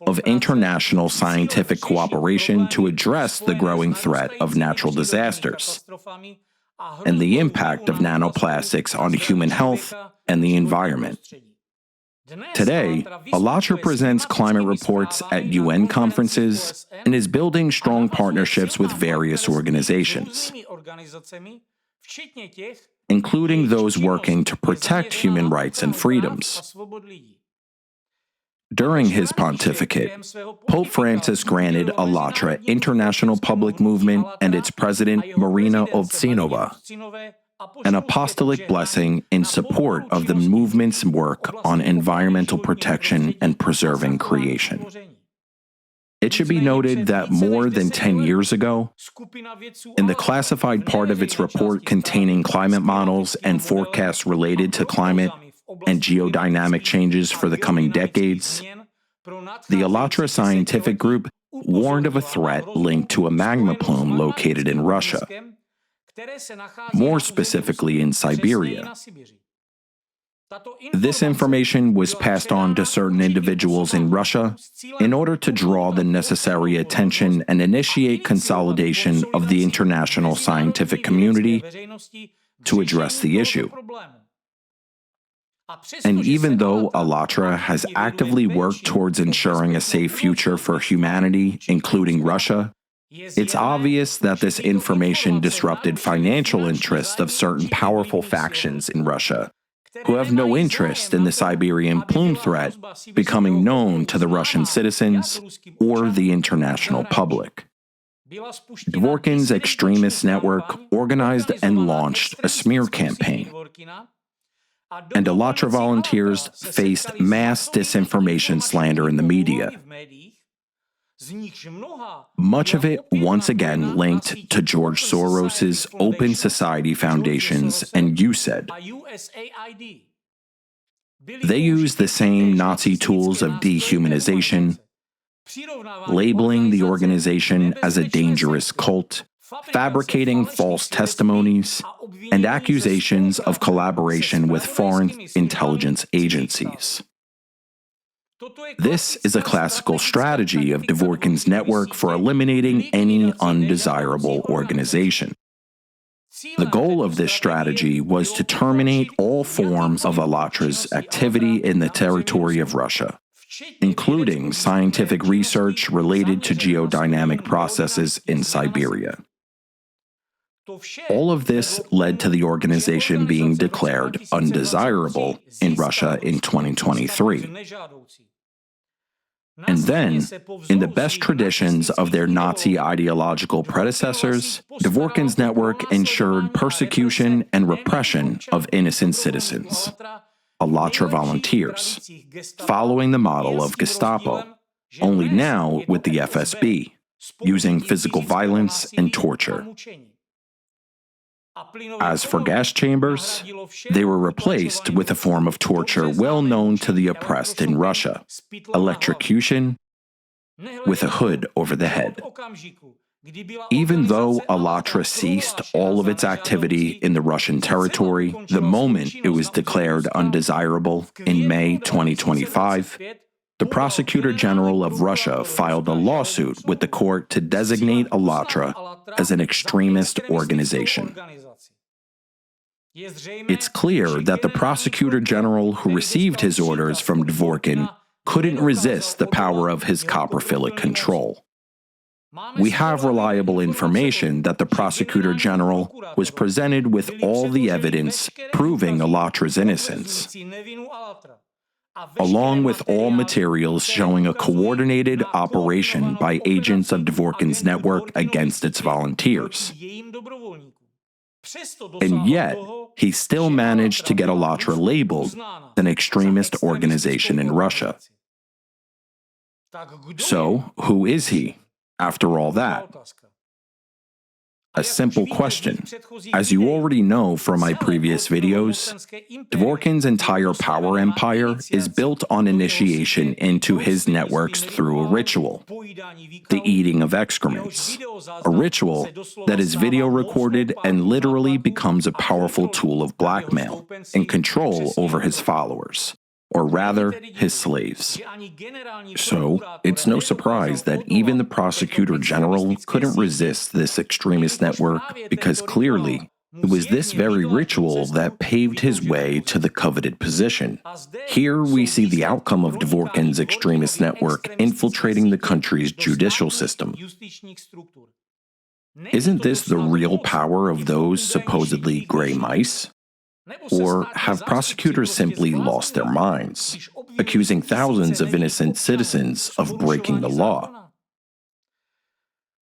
of international scientific cooperation to address the growing threat of natural disasters and the impact of nanoplastics on human health and the environment. Today, Alatra presents climate reports at UN conferences and is building strong partnerships with various organizations, including those working to protect human rights and freedoms. During his pontificate, Pope Francis granted Alatra International Public Movement and its president, Marina Ovtsinova, an apostolic blessing in support of the movement's work on environmental protection and preserving creation. It should be noted that more than 10 years ago, in the classified part of its report containing climate models and forecasts related to climate and geodynamic changes for the coming decades, the Alatra scientific group warned of a threat linked to a magma plume located in Russia, more specifically in Siberia. This information was passed on to certain individuals in Russia in order to draw the necessary attention and initiate consolidation of the international scientific community to address the issue. And even though Alatra has actively worked towards ensuring a safe future for humanity, including Russia, it's obvious that this information disrupted financial interests of certain powerful factions in Russia, who have no interest in the Siberian plume threat becoming known to the Russian citizens or the international public. Dvorkin's extremist network organized and launched a smear campaign, and Alatra volunteers faced mass disinformation slander in the media, much of it once again linked to George Soros's Open Society Foundations and USAID. They use the same Nazi tools of dehumanization, labeling the organization as a dangerous cult, fabricating false testimonies, and accusations of collaboration with foreign intelligence agencies. This is a classical strategy of Dvorkin's network for eliminating any undesirable organization. The goal of this strategy was to terminate all forms of Alatra's activity in the territory of Russia, including scientific research related to geodynamic processes in Siberia. All of this led to the organization being declared undesirable in Russia in 2023. And then, in the best traditions of their Nazi ideological predecessors, Dvorkin's network ensured persecution and repression of innocent citizens, Alatra volunteers, following the model of Gestapo, only now with the FSB, using physical violence and torture. As for gas chambers, they were replaced with a form of torture well known to the oppressed in Russia, electrocution with a hood over the head. Even though Alatra ceased all of its activity in the Russian territory the moment it was declared undesirable in May 2025, the Prosecutor General of Russia filed a lawsuit with the court to designate Alatra as an extremist organization. It's clear that the Prosecutor General who received his orders from Dvorkin couldn't resist the power of his coprophilic control. We have reliable information that the Prosecutor General was presented with all the evidence proving Alatra's innocence, along with all materials showing a coordinated operation by agents of Dvorkin's network against its volunteers. And yet, he still managed to get Alatra labeled an extremist organization in Russia. So, who is he, after all that? A simple question. As you already know from my previous videos, Dvorkin's entire power empire is built on initiation into his networks through a ritual, the eating of excrements, a ritual that is video recorded and literally becomes a powerful tool of blackmail and control over his followers, or rather, his slaves. So, it's no surprise that even the Prosecutor General couldn't resist this extremist network because clearly, it was this very ritual that paved his way to the coveted position. Here we see the outcome of Dvorkin's extremist network infiltrating the country's judicial system. Isn't this the real power of those supposedly gray mice? Or have prosecutors simply lost their minds, accusing thousands of innocent citizens of breaking the law?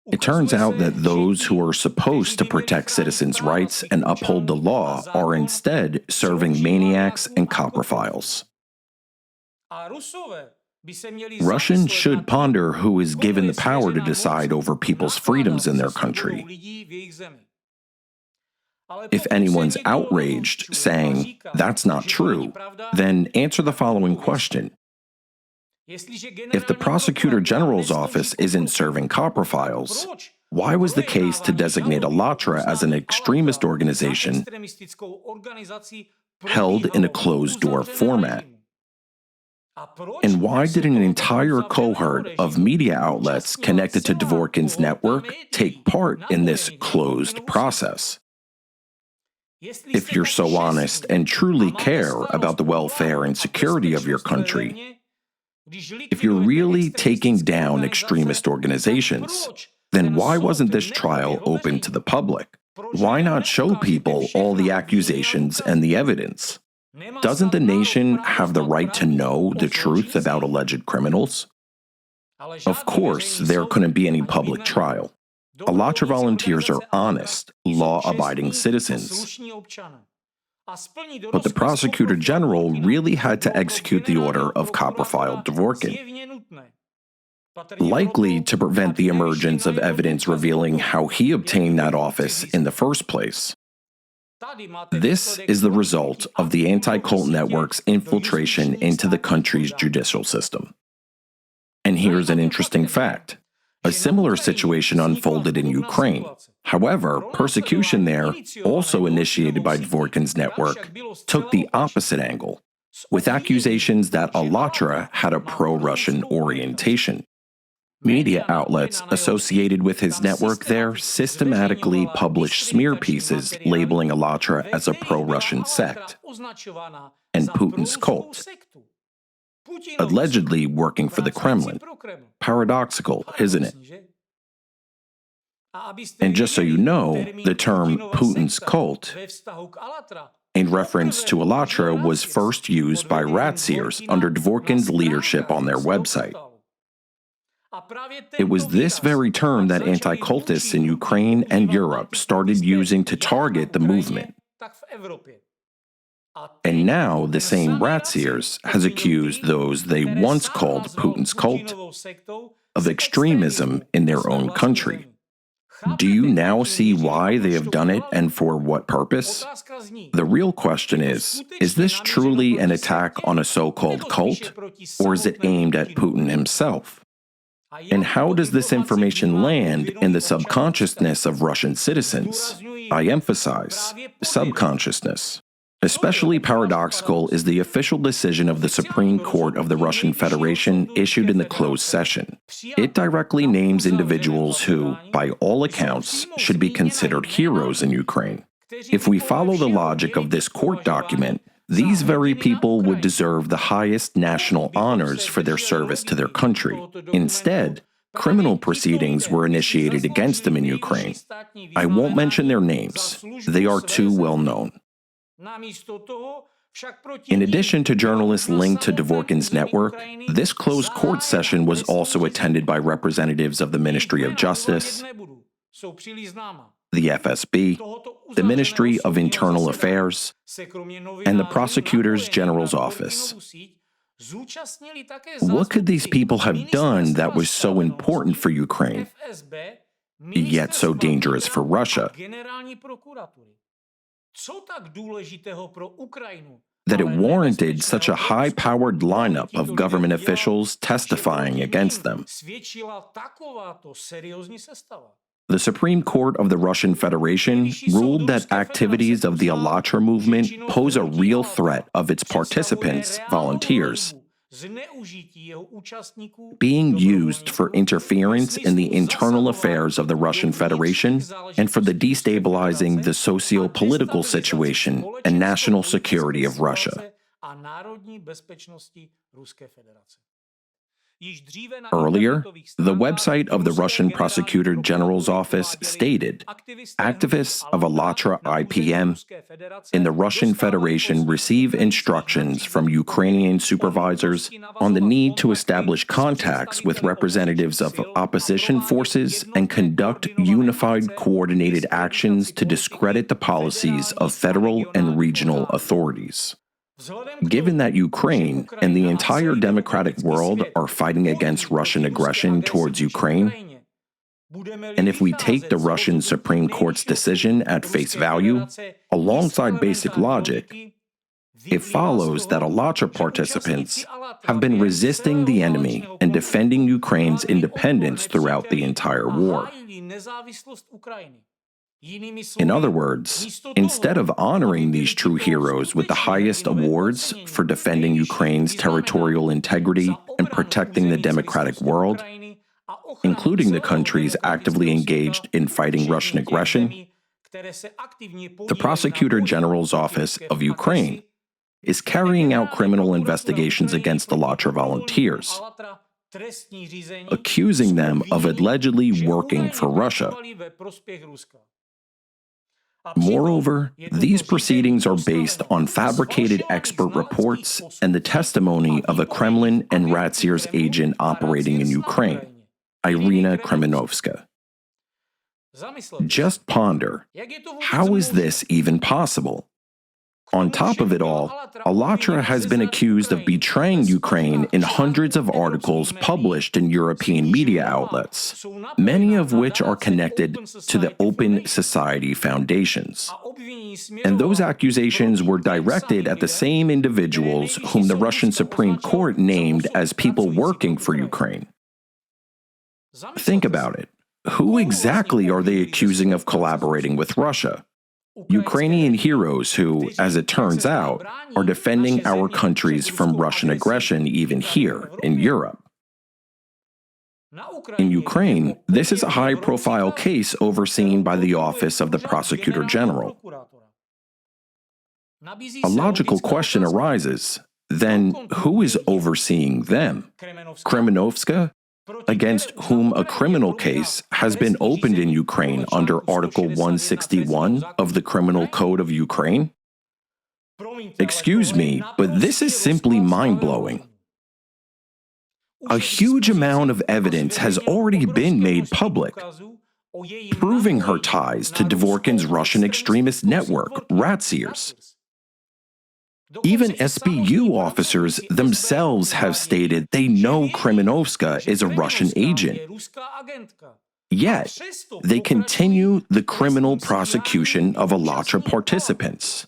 It turns out that those who are supposed to protect citizens' rights and uphold the law are instead serving maniacs and coprophiles. Russians should ponder who is given the power to decide over people's freedoms in their country. If anyone's outraged, saying, "That's not true," then answer the following question. If the Prosecutor General's office isn't serving coprophiles, why was the case to designate Alatra as an extremist organization held in a closed-door format? And why did an entire cohort of media outlets connected to Dvorkin's network take part in this closed process? If you're so honest and truly care about the welfare and security of your country, if you're really taking down extremist organizations, then why wasn't this trial open to the public? Why not show people all the accusations and the evidence? Doesn't the nation have the right to know the truth about alleged criminals? Of course, there couldn't be any public trial. Alatra volunteers are honest, law-abiding citizens. But the Prosecutor General really had to execute the order of coprophile Dvorkin, likely to prevent the emergence of evidence revealing how he obtained that office in the first place. This is the result of the anti-cult network's infiltration into the country's judicial system. And here's an interesting fact. A similar situation unfolded in Ukraine. However, persecution there, also initiated by Dvorkin's network, took the opposite angle, with accusations that Alatra had a pro-Russian orientation. Media outlets associated with his network there systematically published smear pieces labeling Alatra as a pro-Russian sect and Putin's cult, allegedly working for the Kremlin. Paradoxical, isn't it? And just so you know, the term Putin's cult, in reference to Alatra, was first used by Ratziers under Dvorkin's leadership on their website. It was this very term that anti-cultists in Ukraine and Europe started using to target the movement. And now the same Ratziers has accused those they once called Putin's cult of extremism in their own country. Do you now see why they have done it and for what purpose? The real question is this truly an attack on a so-called cult, or is it aimed at Putin himself? And how does this information land in the subconsciousness of Russian citizens? I emphasize, subconsciousness. Especially paradoxical is the official decision of the Supreme Court of the Russian Federation issued in the closed session. It directly names individuals who, by all accounts, should be considered heroes in Ukraine. If we follow the logic of this court document, these very people would deserve the highest national honors for their service to their country. Instead, criminal proceedings were initiated against them in Ukraine. I won't mention their names. They are too well known. In addition to journalists linked to Dvorkin's network, this closed court session was also attended by representatives of the Ministry of Justice, the FSB, the Ministry of Internal Affairs, and the Prosecutor General's office. What could these people have done that was so important for Ukraine, yet so dangerous for Russia? That it warranted such a high-powered lineup of government officials testifying against them. The Supreme Court of the Russian Federation ruled that activities of the Alatra movement pose a real threat of its participants, volunteers, being used for interference in the internal affairs of the Russian Federation and for the destabilizing the socio-political situation and national security of Russia. Earlier, the website of the Russian Prosecutor General's office stated, activists of Allatra IPM in the Russian Federation receive instructions from Ukrainian supervisors on the need to establish contacts with representatives of opposition forces and conduct unified coordinated actions to discredit the policies of federal and regional authorities. Given that Ukraine and the entire democratic world are fighting against Russian aggression towards Ukraine, and if we take the Russian Supreme Court's decision at face value, alongside basic logic, it follows that Allatra participants have been resisting the enemy and defending Ukraine's independence throughout the entire war. In other words, instead of honoring these true heroes with the highest awards for defending Ukraine's territorial integrity and protecting the democratic world, including the countries actively engaged in fighting Russian aggression, the Prosecutor General's Office of Ukraine is carrying out criminal investigations against Allatra volunteers, accusing them of allegedly working for Russia. Moreover, these proceedings are based on fabricated expert reports and the testimony of a Kremlin and Ratsier's agent operating in Ukraine, Irina Kremenovska. Just ponder, how is this even possible? On top of it all, Allatra has been accused of betraying Ukraine in hundreds of articles published in European media outlets, many of which are connected to the Open Society foundations. And those accusations were directed at the same individuals whom the Russian Supreme Court named as people working for Ukraine. Think about it. Who exactly are they accusing of collaborating with Russia? Ukrainian heroes who, as it turns out, are defending our countries from Russian aggression even here in Europe. In Ukraine, this is a high-profile case overseen by the Office of the Prosecutor General. A logical question arises, then who is overseeing them? Kremenovska, against whom a criminal case has been opened in Ukraine under Article 161 of the Criminal Code of Ukraine? Excuse me, but this is simply mind-blowing. A huge amount of evidence has already been made public, proving her ties to Dvorkin's Russian extremist network, Ratsiers. Even SBU officers themselves have stated they know Kremenovska is a Russian agent. Yet, they continue the criminal prosecution of Allatra participants,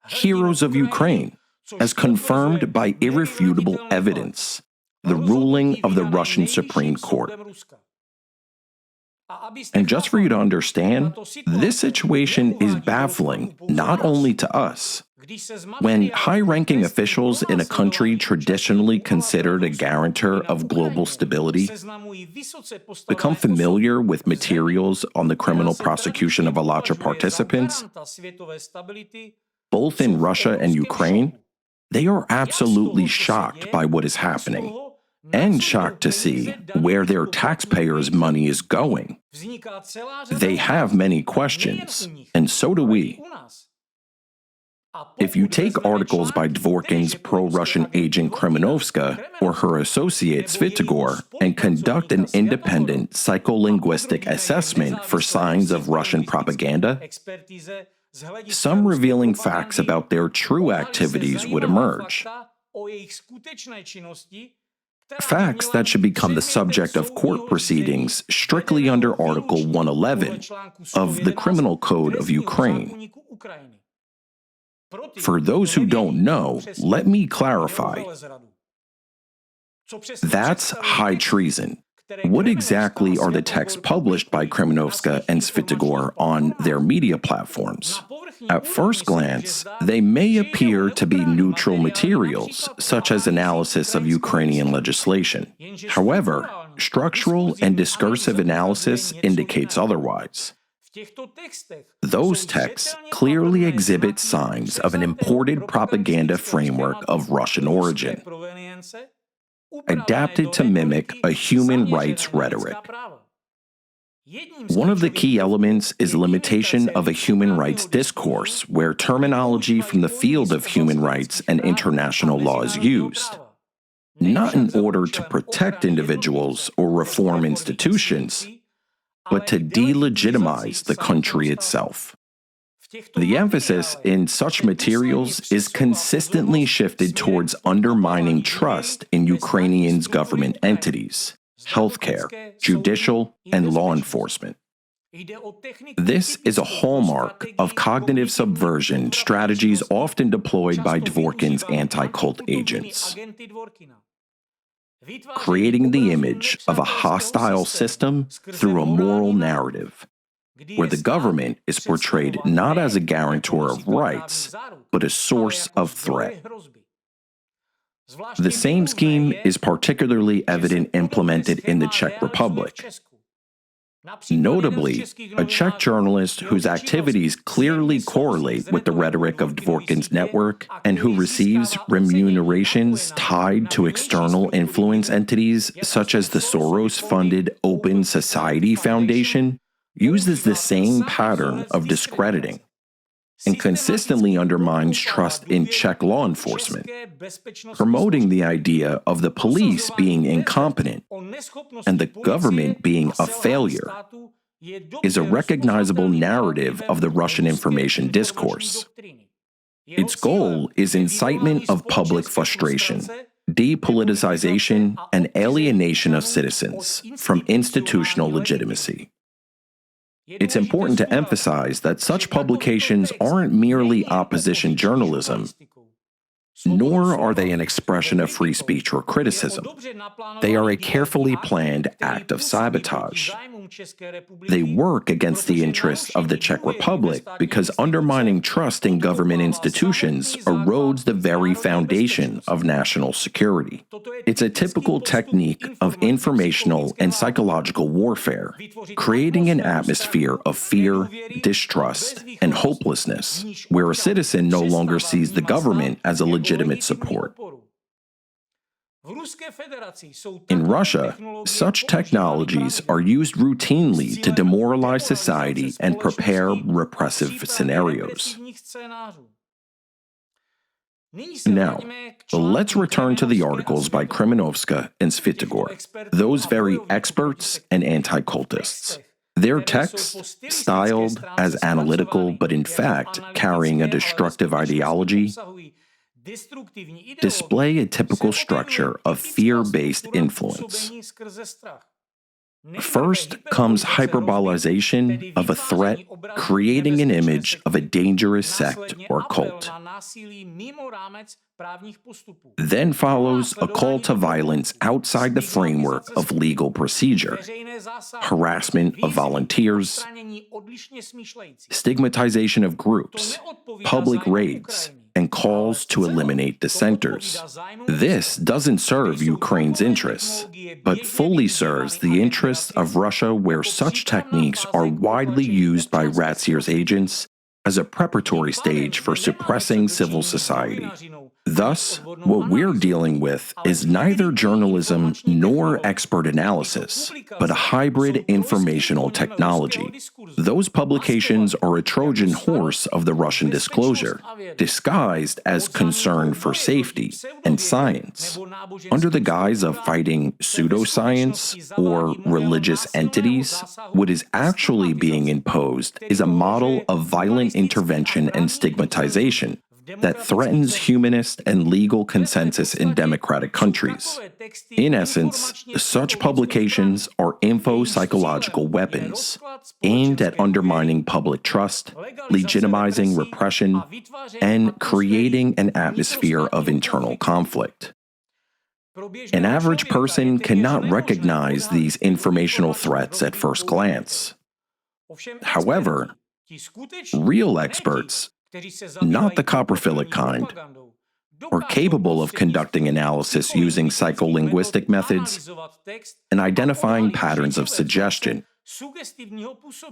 heroes of Ukraine, as confirmed by irrefutable evidence, the ruling of the Russian Supreme Court. And just for you to understand, this situation is baffling not only to us. When high-ranking officials in a country traditionally considered a guarantor of global stability become familiar with materials on the criminal prosecution of Allatra participants, both in Russia and Ukraine, they are absolutely shocked by what is happening, and shocked to see where their taxpayers' money is going. They have many questions, and so do we. If you take articles by Dvorkin's pro-Russian agent Kremenovska or her associate Svyatogor and conduct an independent psycholinguistic assessment for signs of Russian propaganda, some revealing facts about their true activities would emerge. Facts that should become the subject of court proceedings strictly under Article 111 of the Criminal Code of Ukraine. For those who don't know, let me clarify. That's high treason. What exactly are the texts published by Kremenovska and Svyatogor on their media platforms? At first glance, they may appear to be neutral materials, such as analysis of Ukrainian legislation. However, structural and discursive analysis indicates otherwise. Those texts clearly exhibit signs of an imported propaganda framework of Russian origin. adapted to mimic a human rights rhetoric. One of the key elements is limitation of a human rights discourse, where terminology from the field of human rights and international law is used, not in order to protect individuals or reform institutions, but to delegitimize the country itself. The emphasis in such materials is consistently shifted towards undermining trust in Ukrainians' government entities, healthcare, judicial, and law enforcement. This is a hallmark of cognitive subversion strategies often deployed by Dvorkin's anti-cult agents, creating the image of a hostile system through a moral narrative, where the government is portrayed not as a guarantor of rights, but a source of threat. The same scheme is particularly evident implemented in the Czech Republic. Notably, a Czech journalist whose activities clearly correlate with the rhetoric of Dvorkin's network and who receives remunerations tied to external influence entities such as the Soros-funded Open Society Foundation, uses the same pattern of discrediting and consistently undermines trust in Czech law enforcement, promoting the idea of the police being incompetent and the government being a failure is a recognizable narrative of the Russian information discourse. Its goal is incitement of public frustration, depoliticization, and alienation of citizens from institutional legitimacy. It's important to emphasize that such publications aren't merely opposition journalism, nor are they an expression of free speech or criticism. They are a carefully planned act of sabotage. They work against the interests of the Czech Republic because undermining trust in government institutions erodes the very foundation of national security. It's a typical technique of informational and psychological warfare, creating an atmosphere of fear, distrust, and hopelessness, where a citizen no longer sees the government as a legitimate support. In Russia, such technologies are used routinely to demoralize society and prepare repressive scenarios. Now, let's return to the articles by Kremenovska and Svyatogor, those very experts and anti-cultists. Their texts, styled as analytical but in fact carrying a destructive ideology, display a typical structure of fear-based influence. First comes hyperbolization of a threat, creating an image of a dangerous sect or cult. Then follows a call to violence outside the framework of legal procedure, harassment of volunteers, stigmatization of groups, public raids, and calls to eliminate dissenters. This doesn't serve Ukraine's interests, but fully serves the interests of Russia, where such techniques are widely used by Ratsier's agents as a preparatory stage for suppressing civil society. Thus, what we're dealing with is neither journalism nor expert analysis, but a hybrid informational technology. Those publications are a Trojan horse of the Russian disclosure, disguised as concern for safety and science, under the guise of fighting pseudoscience or religious entities. What is actually being imposed is a model of violent intervention and stigmatization that threatens humanist and legal consensus in democratic countries. In essence, such publications are info-psychological weapons aimed at undermining public trust, legitimizing repression, and creating an atmosphere of internal conflict. An average person cannot recognize these informational threats at first glance. However, real experts, not the coprophilic kind, are capable of conducting analysis using psycholinguistic methods and identifying patterns of suggestion.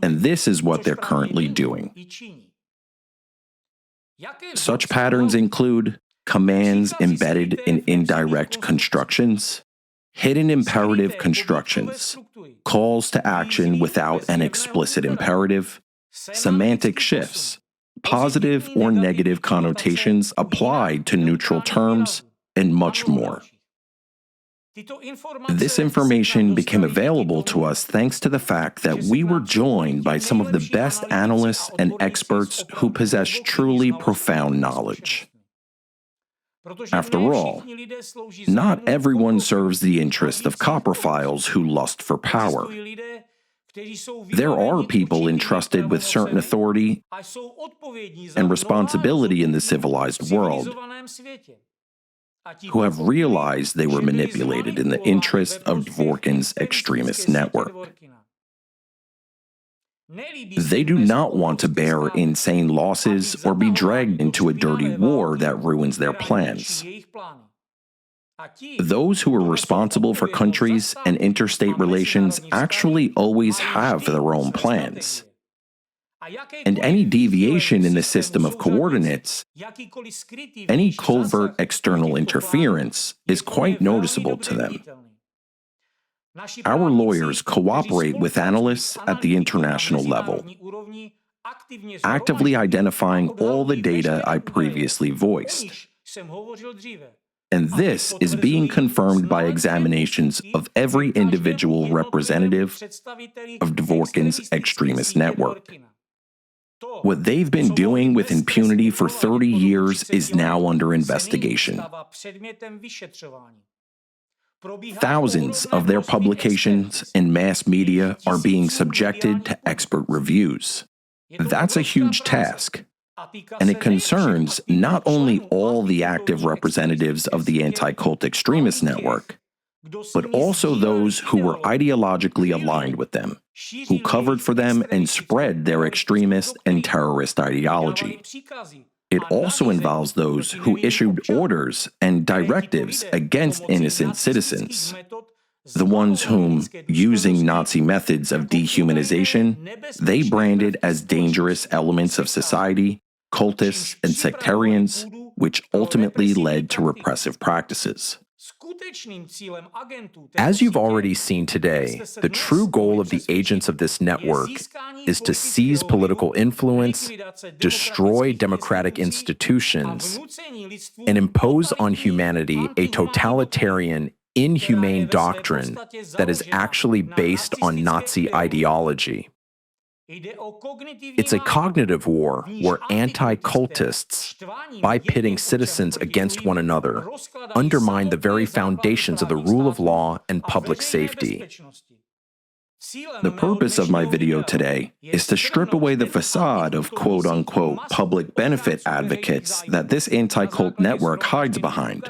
And this is what they're currently doing. Such patterns include commands embedded in indirect constructions, hidden imperative constructions, calls to action without an explicit imperative, semantic shifts, positive or negative connotations applied to neutral terms, and much more. This information became available to us thanks to the fact that we were joined by some of the best analysts and experts who possess truly profound knowledge. After all, not everyone serves the interest of coprophiles who lust for power. There are people entrusted with certain authority and responsibility in the civilized world who have realized they were manipulated in the interest of Dvorkin's extremist network. They do not want to bear insane losses or be dragged into a dirty war that ruins their plans. Those who are responsible for countries and interstate relations actually always have their own plans. And any deviation in the system of coordinates, any covert external interference, is quite noticeable to them. Our lawyers cooperate with analysts at the international level, actively identifying all the data I previously voiced. And this is being confirmed by examinations of every individual representative of Dvorkin's extremist network. What they've been doing with impunity for 30 years is now under investigation. Thousands of their publications and mass media are being subjected to expert reviews. That's a huge task, and it concerns not only all the active representatives of the anti-cult extremist network, but also those who were ideologically aligned with them, who covered for them and spread their extremist and terrorist ideology. It also involves those who issued orders and directives against innocent citizens, the ones whom, using Nazi methods of dehumanization, they branded as dangerous elements of society, cultists, and sectarians, which ultimately led to repressive practices. As you've already seen today, the true goal of the agents of this network is to seize political influence, destroy democratic institutions, and impose on humanity a totalitarian, inhumane doctrine that is actually based on Nazi ideology. It's a cognitive war where anti-cultists, by pitting citizens against one another, undermine the very foundations of the rule of law and public safety. The purpose of my video today is to strip away the facade of quote-unquote public benefit advocates that this anti-cult network hides behind.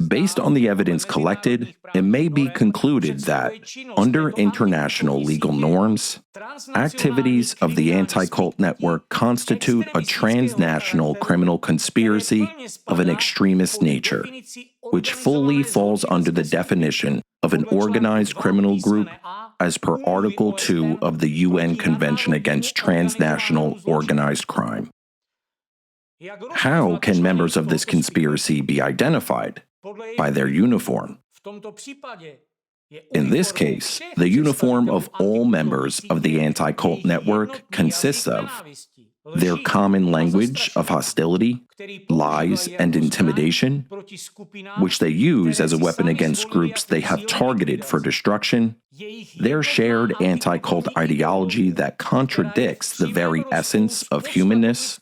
Based on the evidence collected, it may be concluded that, under international legal norms, activities of the anti-cult network constitute a transnational criminal conspiracy of an extremist nature, which fully falls under the definition of an organized criminal group as per Article 2 of the UN Convention Against Transnational Organized Crime. How can members of this conspiracy be identified? By their uniform. In this case, the uniform of all members of the anti-cult network consists of their common language of hostility, lies, and intimidation, which they use as a weapon against groups they have targeted for destruction, their shared anti-cult ideology that contradicts the very essence of humanness.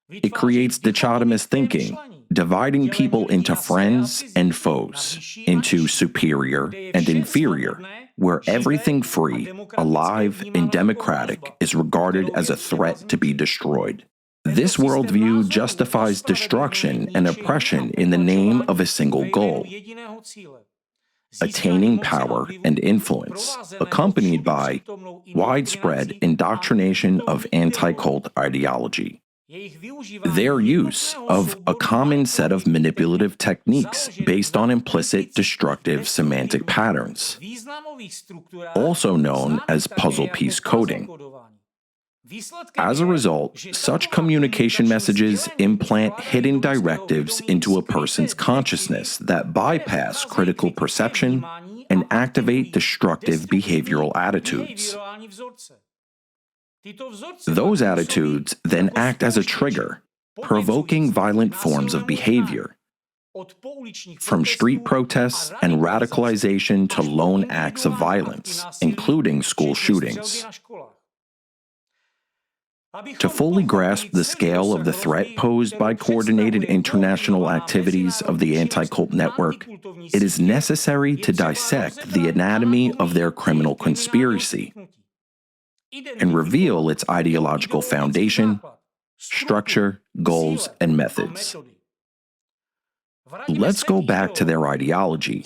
It creates dichotomous thinking, dividing people into friends and foes, into superior and inferior, where everything free, alive, and democratic is regarded as a threat to be destroyed. This worldview justifies destruction and oppression in the name of a single goal: attaining power and influence, accompanied by widespread indoctrination of anti-cult ideology. Their use of a common set of manipulative techniques based on implicit destructive semantic patterns, also known as puzzle piece coding. As a result, such communication messages implant hidden directives into a person's consciousness that bypass critical perception and activate destructive behavioral attitudes. Those attitudes then act as a trigger, provoking violent forms of behavior, from street protests and radicalization to lone acts of violence, including school shootings. To fully grasp the scale of the threat posed by coordinated international activities of the anti-cult network, it is necessary to dissect the anatomy of their criminal conspiracy and reveal its ideological foundation, structure, goals, and methods. Let's go back to their ideology.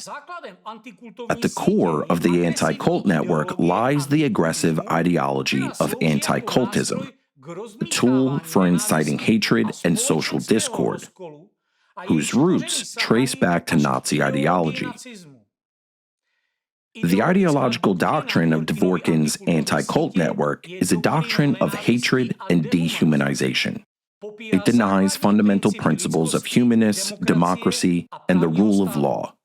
At the core of the anti-cult network lies the aggressive ideology of anti-cultism, a tool for inciting hatred and social discord, whose roots trace back to Nazi ideology. The ideological doctrine of Dvorkin's anti-cult network is a doctrine of hatred and dehumanization. It denies fundamental principles of humanness, democracy, and the rule of law.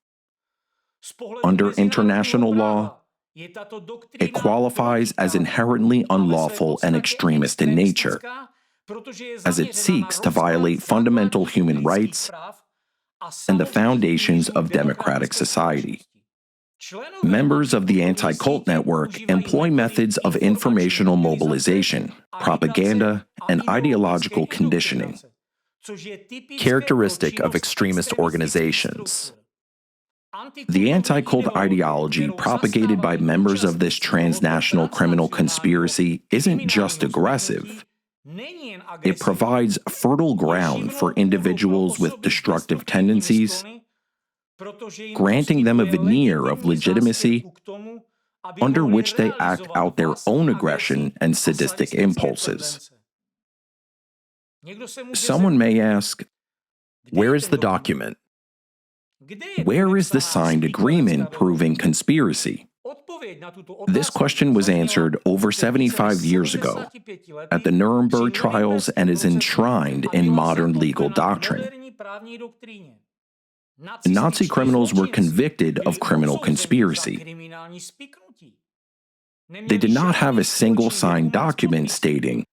Under international law, it qualifies as inherently unlawful and extremist in nature, as it seeks to violate fundamental human rights and the foundations of democratic society. Members of the anti-cult network employ methods of informational mobilization, propaganda, and ideological conditioning, characteristic of extremist organizations. The anti-cult ideology propagated by members of this transnational criminal conspiracy isn't just aggressive. It provides fertile ground for individuals with destructive tendencies, granting them a veneer of legitimacy under which they act out their own aggression and sadistic impulses. Someone may ask, Where is the document? where is the signed agreement proving conspiracy? This question was answered over 75 years ago at the Nuremberg trials and is enshrined in modern legal doctrine. Nazi criminals were convicted of criminal conspiracy. They did not have a single signed document stating,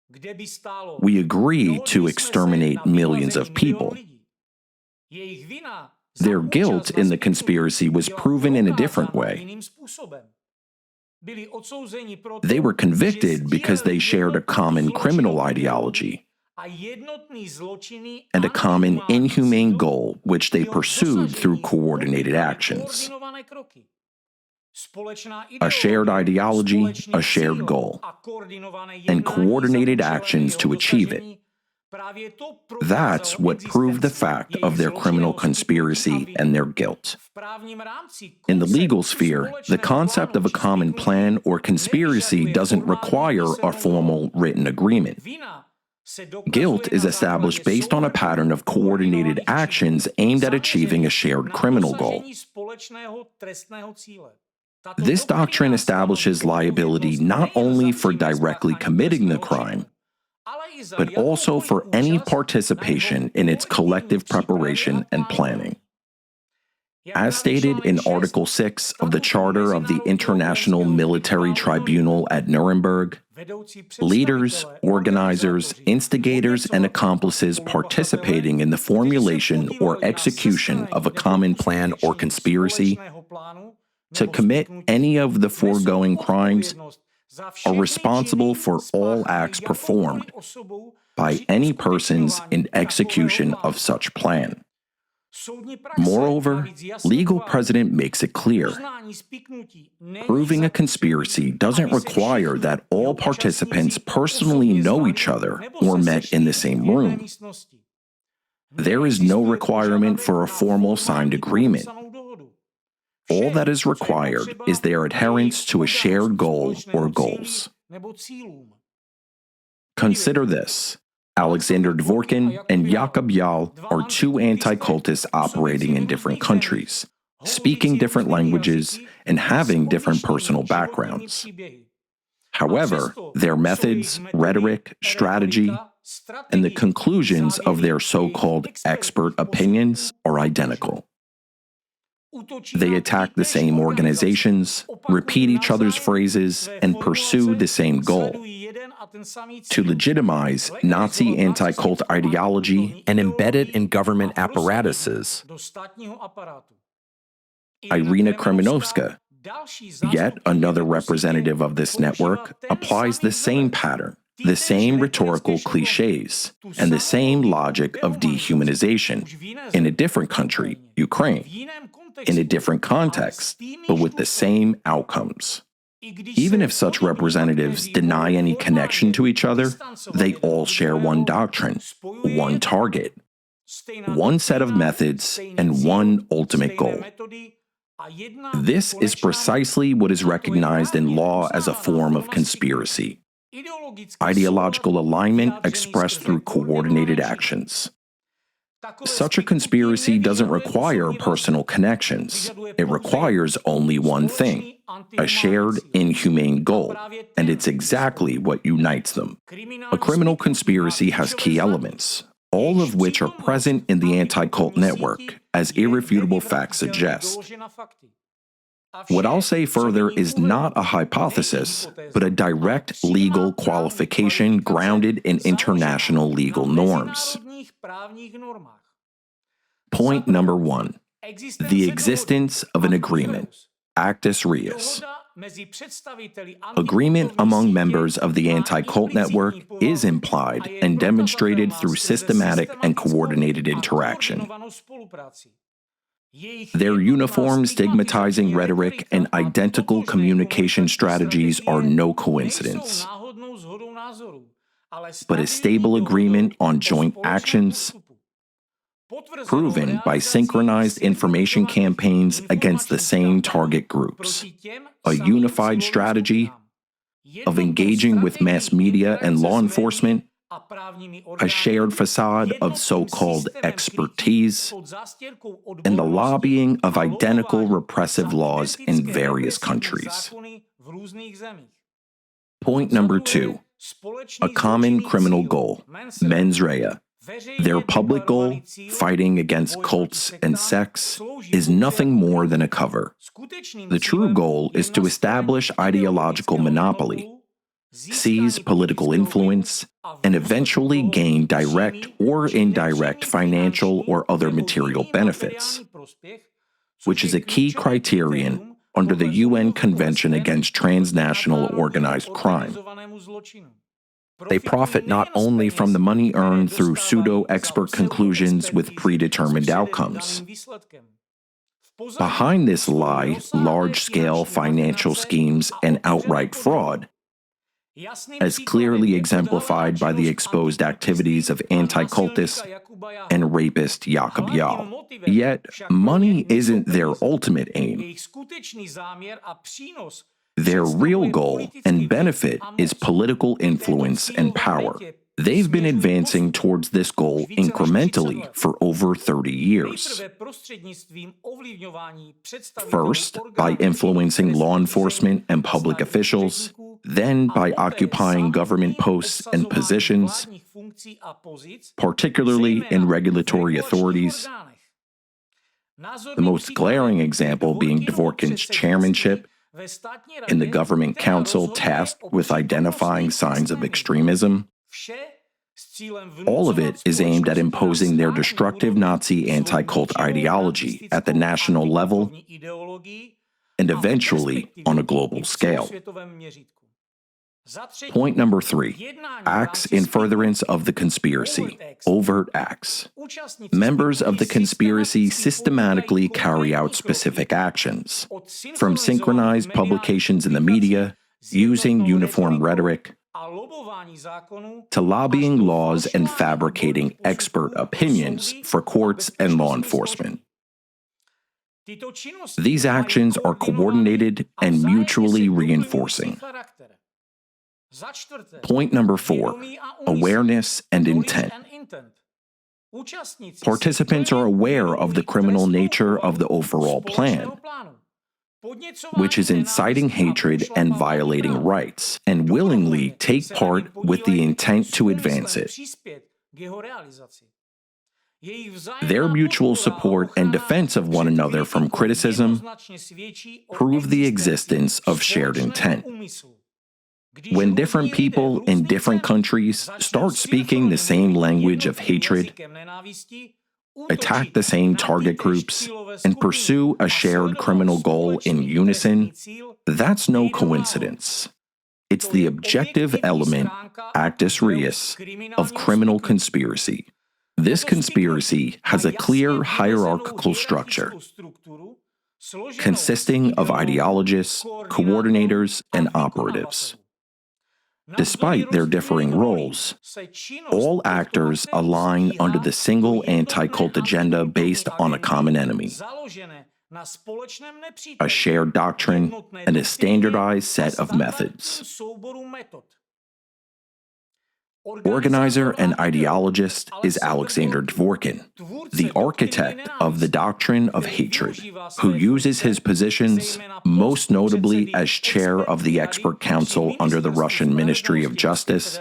"We agree to exterminate millions of people." Their guilt in the conspiracy was proven in a different way. They were convicted because they shared a common criminal ideology and a common inhumane goal which they pursued through coordinated actions. A shared ideology, a shared goal, and coordinated actions to achieve it. That's what proved the fact of their criminal conspiracy and their guilt. In the legal sphere, the concept of a common plan or conspiracy doesn't require a formal written agreement. Guilt is established based on a pattern of coordinated actions aimed at achieving a shared criminal goal. This doctrine establishes liability not only for directly committing the crime, but also for any participation in its collective preparation and planning. As stated in Article 6 of the Charter of the International Military Tribunal at Nuremberg, leaders, organizers, instigators, and accomplices participating in the formulation or execution of a common plan or conspiracy to commit any of the foregoing crimes are responsible for all acts performed by any persons in execution of such plan. Moreover, legal precedent makes it clear. Proving a conspiracy doesn't require that all participants personally know each other or met in the same room. There is no requirement for a formal signed agreement. All that is required is their adherence to a shared goal or goals. Consider this. Alexander Dvorkin and Jakub Jahl are two anti-cultists operating in different countries, speaking different languages, and having different personal backgrounds. However, their methods, rhetoric, strategy, and the conclusions of their so-called expert opinions are identical. They attack the same organizations, repeat each other's phrases, and pursue the same goal: to legitimize Nazi anti-cult ideology and embed it in government apparatuses. Irina Kremenovska, yet another representative of this network, applies the same pattern, the same rhetorical cliches, and the same logic of dehumanization in a different country, Ukraine, in a different context, but with the same outcomes. Even if such representatives deny any connection to each other, they all share one doctrine, one target, one set of methods, and one ultimate goal. This is precisely what is recognized in law as a form of conspiracy: ideological alignment expressed through coordinated actions. Such a conspiracy doesn't require personal connections. It requires only one thing: a shared inhumane goal, and it's exactly what unites them. A criminal conspiracy has key elements, all of which are present in the anti-cult network, as irrefutable facts suggest. What I'll say further is not a hypothesis, but a direct legal qualification grounded in international legal norms. Point number 1. The existence of an agreement, actus reus. Agreement among members of the anti-cult network is implied and demonstrated through systematic and coordinated interaction. Their uniform stigmatizing rhetoric and identical communication strategies are no coincidence, but a stable agreement on joint actions, proven by synchronized information campaigns against the same target groups, a unified strategy of engaging with mass media and law enforcement, a shared facade of so-called expertise, and the lobbying of identical repressive laws in various countries. Point number 2. A common criminal goal, mens rea. Their public goal, fighting against cults and sects, is nothing more than a cover. The true goal is to establish ideological monopoly, seize political influence, and eventually gain direct or indirect financial or other material benefits, which is a key criterion under the UN Convention Against Transnational Organized Crime. They profit not only from the money earned through pseudo-expert conclusions with predetermined outcomes. Behind this lie, large-scale financial schemes and outright fraud, as clearly exemplified by the exposed activities of anticultist and rapist Jakub Jahl. Yet, money isn't their ultimate aim. Their real goal and benefit is political influence and power. They've been advancing towards this goal incrementally for over 30 years. First, by influencing law enforcement and public officials, then by occupying government posts and positions, particularly in regulatory authorities. The most glaring example being Dvorkin's chairmanship in the government council tasked with identifying signs of extremism. All of it is aimed at imposing their destructive Nazi anti-cult ideology at the national level and eventually on a global scale. Point number 3. Acts in furtherance of the conspiracy. Overt acts. Members of the conspiracy systematically carry out specific actions, from synchronized publications in the media, using uniform rhetoric, to lobbying laws and fabricating expert opinions for courts and law enforcement. These actions are coordinated and mutually reinforcing. Point number 4. Awareness and intent. Participants are aware of the criminal nature of the overall plan, which is inciting hatred and violating rights, and willingly take part with the intent to advance it. Their mutual support and defense of one another from criticism prove the existence of shared intent. When different people in different countries start speaking the same language of hatred, attack the same target groups, and pursue a shared criminal goal in unison, that's no coincidence. It's the objective element, actus reus, of criminal conspiracy. This conspiracy has a clear hierarchical structure, consisting of ideologists, coordinators, and operatives. Despite their differing roles, all actors align under the single anti-cult agenda based on a common enemy, a shared doctrine, and a standardized set of methods. Organizer and ideologist is Alexander Dvorkin, the architect of the doctrine of hatred, who uses his positions, most notably as chair of the expert council under the Russian Ministry of Justice,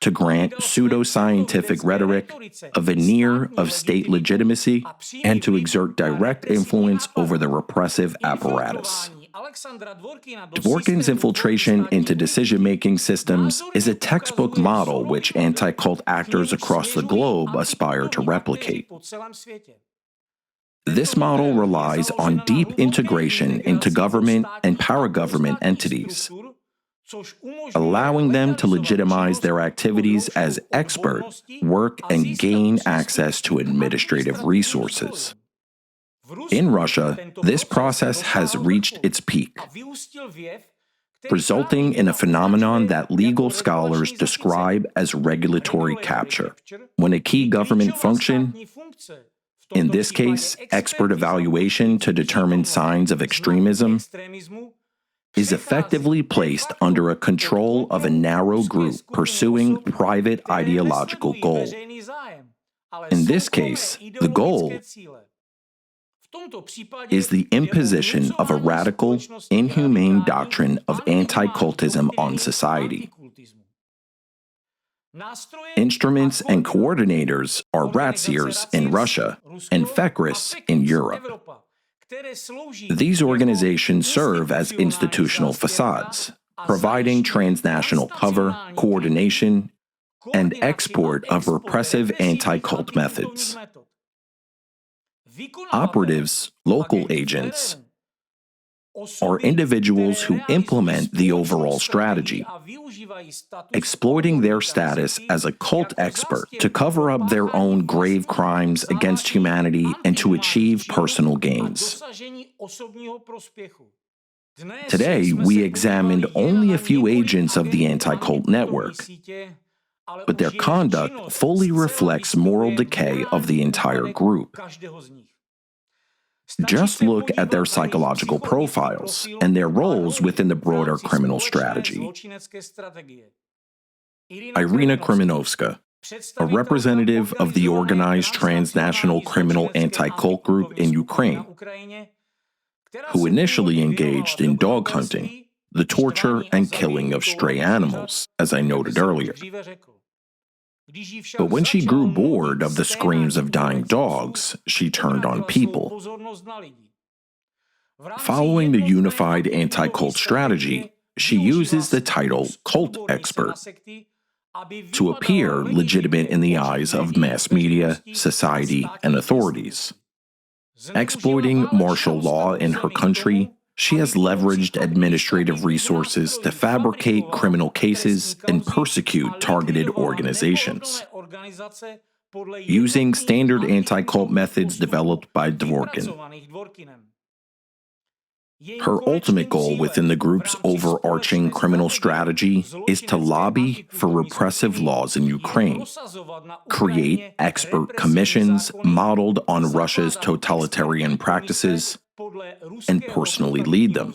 to grant pseudoscientific rhetoric a veneer of state legitimacy and to exert direct influence over the repressive apparatus. Dvorkin's infiltration into decision-making systems is a textbook model which anti-cult actors across the globe aspire to replicate. This model relies on deep integration into government and paragovernment entities, allowing them to legitimize their activities as experts, work, and gain access to administrative resources. In Russia, this process has reached its peak, resulting in a phenomenon that legal scholars describe as regulatory capture, when a key government function, in this case, expert evaluation to determine signs of extremism, is effectively placed under a control of a narrow group pursuing private ideological goal. In this case, the goal is the imposition of a radical, inhumane doctrine of anti-cultism on society. Instruments and coordinators are razziers in Russia and fekris in Europe. These organizations serve as institutional facades, providing transnational cover, coordination, and export of repressive anti-cult methods. Operatives, local agents, are individuals who implement the overall strategy, exploiting their status as a cult expert to cover up their own grave crimes against humanity and to achieve personal gains. Today, we examined only a few agents of the anti-cult network, but their conduct fully reflects moral decay of the entire group. Just look at their psychological profiles and their roles within the broader criminal strategy. Irina Kremenovska, a representative of the organized transnational criminal anti-cult group in Ukraine, who initially engaged in dog hunting, the torture and killing of stray animals, as I noted earlier. But when she grew bored of the screams of dying dogs, she turned on people. Following the unified anti-cult strategy, she uses the title cult expert to appear legitimate in the eyes of mass media, society, and authorities. Exploiting martial law in her country, she has leveraged administrative resources to fabricate criminal cases and persecute targeted organizations, using standard anti-cult methods developed by Dvorkin. Her ultimate goal within the group's overarching criminal strategy is to lobby for repressive laws in Ukraine, create expert commissions modeled on Russia's totalitarian practices, and personally lead them,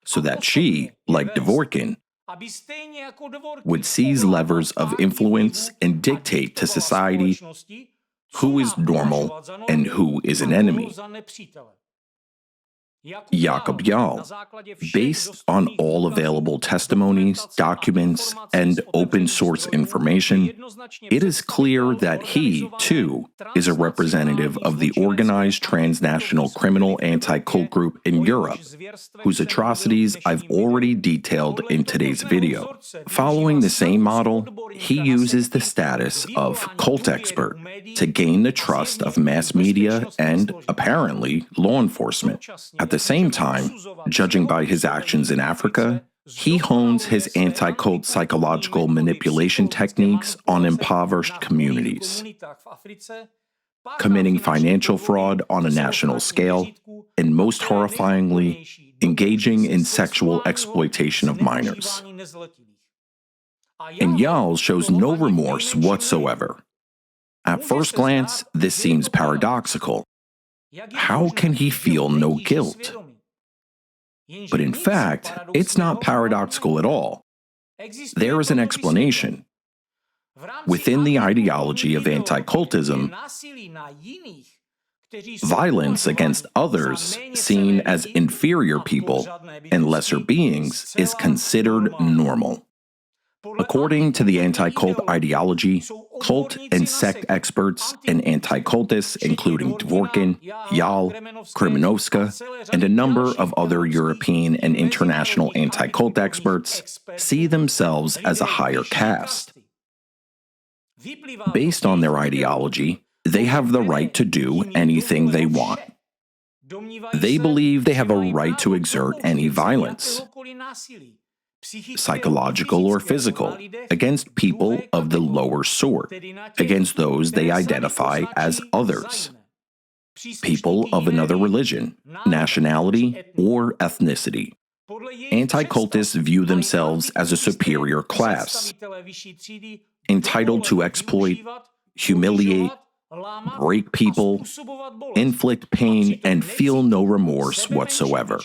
so that she, like Dvorkin, would seize levers of influence and dictate to society who is normal and who is an enemy. Jakub Jahl. Based on all available testimonies, documents, and open source information, it is clear that he, too, is a representative of the organized transnational criminal anti-cult group in Europe, whose atrocities I've already detailed in today's video. Following the same model, he uses the status of cult expert to gain the trust of mass media and, apparently, law enforcement. At the same time, judging by his actions in Africa, he hones his anti-cult psychological manipulation techniques on impoverished communities, committing financial fraud on a national scale, and most horrifyingly, engaging in sexual exploitation of minors. And Jahl shows no remorse whatsoever. At first glance, this seems paradoxical. How can he feel no guilt? But in fact, it's not paradoxical at all. There is an explanation. Within the ideology of anti-cultism, violence against others, seen as inferior people and lesser beings, is considered normal. According to the anti-cult ideology, cult and sect experts and anticultists, including Dvorkin, Jahl, Kremenovska, and a number of other European and international anti-cult experts, see themselves as a higher caste. Based on their ideology, they have the right to do anything they want. They believe they have a right to exert any violence, psychological or physical, against people of the lower sort, against those they identify as others, people of another religion, nationality, or ethnicity. Anti-cultists view themselves as a superior class, entitled to exploit, humiliate, break people, inflict pain, and feel no remorse whatsoever.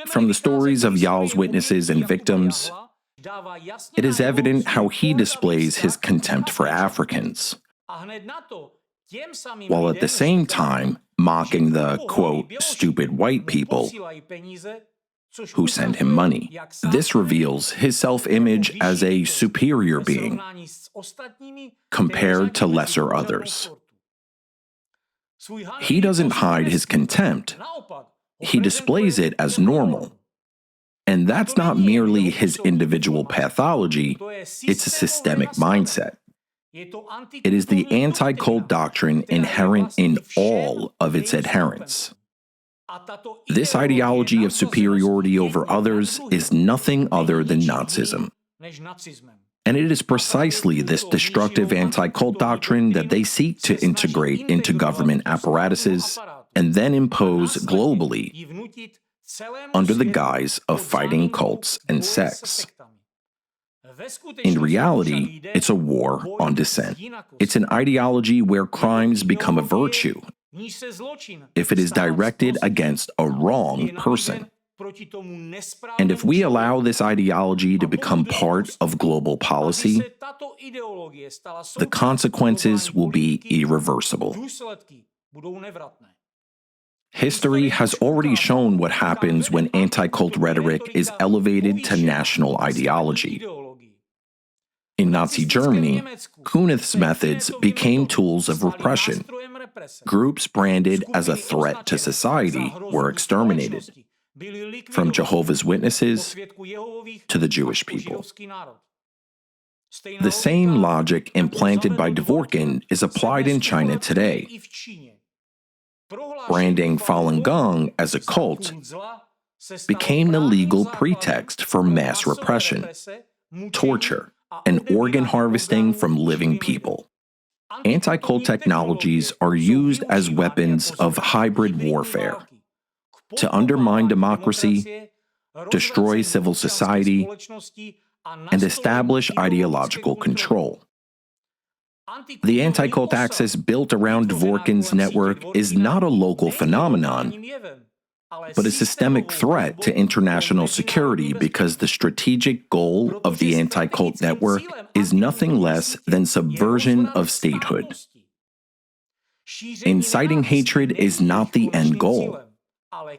From the stories of Jahl's witnesses and victims, it is evident how he displays his contempt for Africans, while at the same time mocking the, quote, stupid white people who send him money. This reveals his self-image as a superior being compared to lesser others. He doesn't hide his contempt. He displays it as normal. And that's not merely his individual pathology, it's a systemic mindset. It is the anti-cult doctrine inherent in all of its adherents. This ideology of superiority over others is nothing other than Nazism. And it is precisely this destructive anti-cult doctrine that they seek to integrate into government apparatuses and then impose globally under the guise of fighting cults and sects. In reality, it's a war on dissent. It's an ideology where crimes become a virtue if it is directed against a wrong person. And if we allow this ideology to become part of global policy, the consequences will be irreversible. History has already shown what happens when anti-cult rhetoric is elevated to national ideology. In Nazi Germany, Künneth's methods became tools of repression. Groups branded as a threat to society were exterminated, from Jehovah's Witnesses to the Jewish people. The same logic implanted by Dvorkin is applied in China today. Branding Falun Gong as a cult became the legal pretext for mass repression, torture, and organ harvesting from living people. Anti-cult technologies are used as weapons of hybrid warfare to undermine democracy, destroy civil society, and establish ideological control. The anti-cult axis built around Dvorkin's network is not a local phenomenon, but a systemic threat to international security because the strategic goal of the anti-cult network is nothing less than subversion of statehood. Inciting hatred is not the end goal.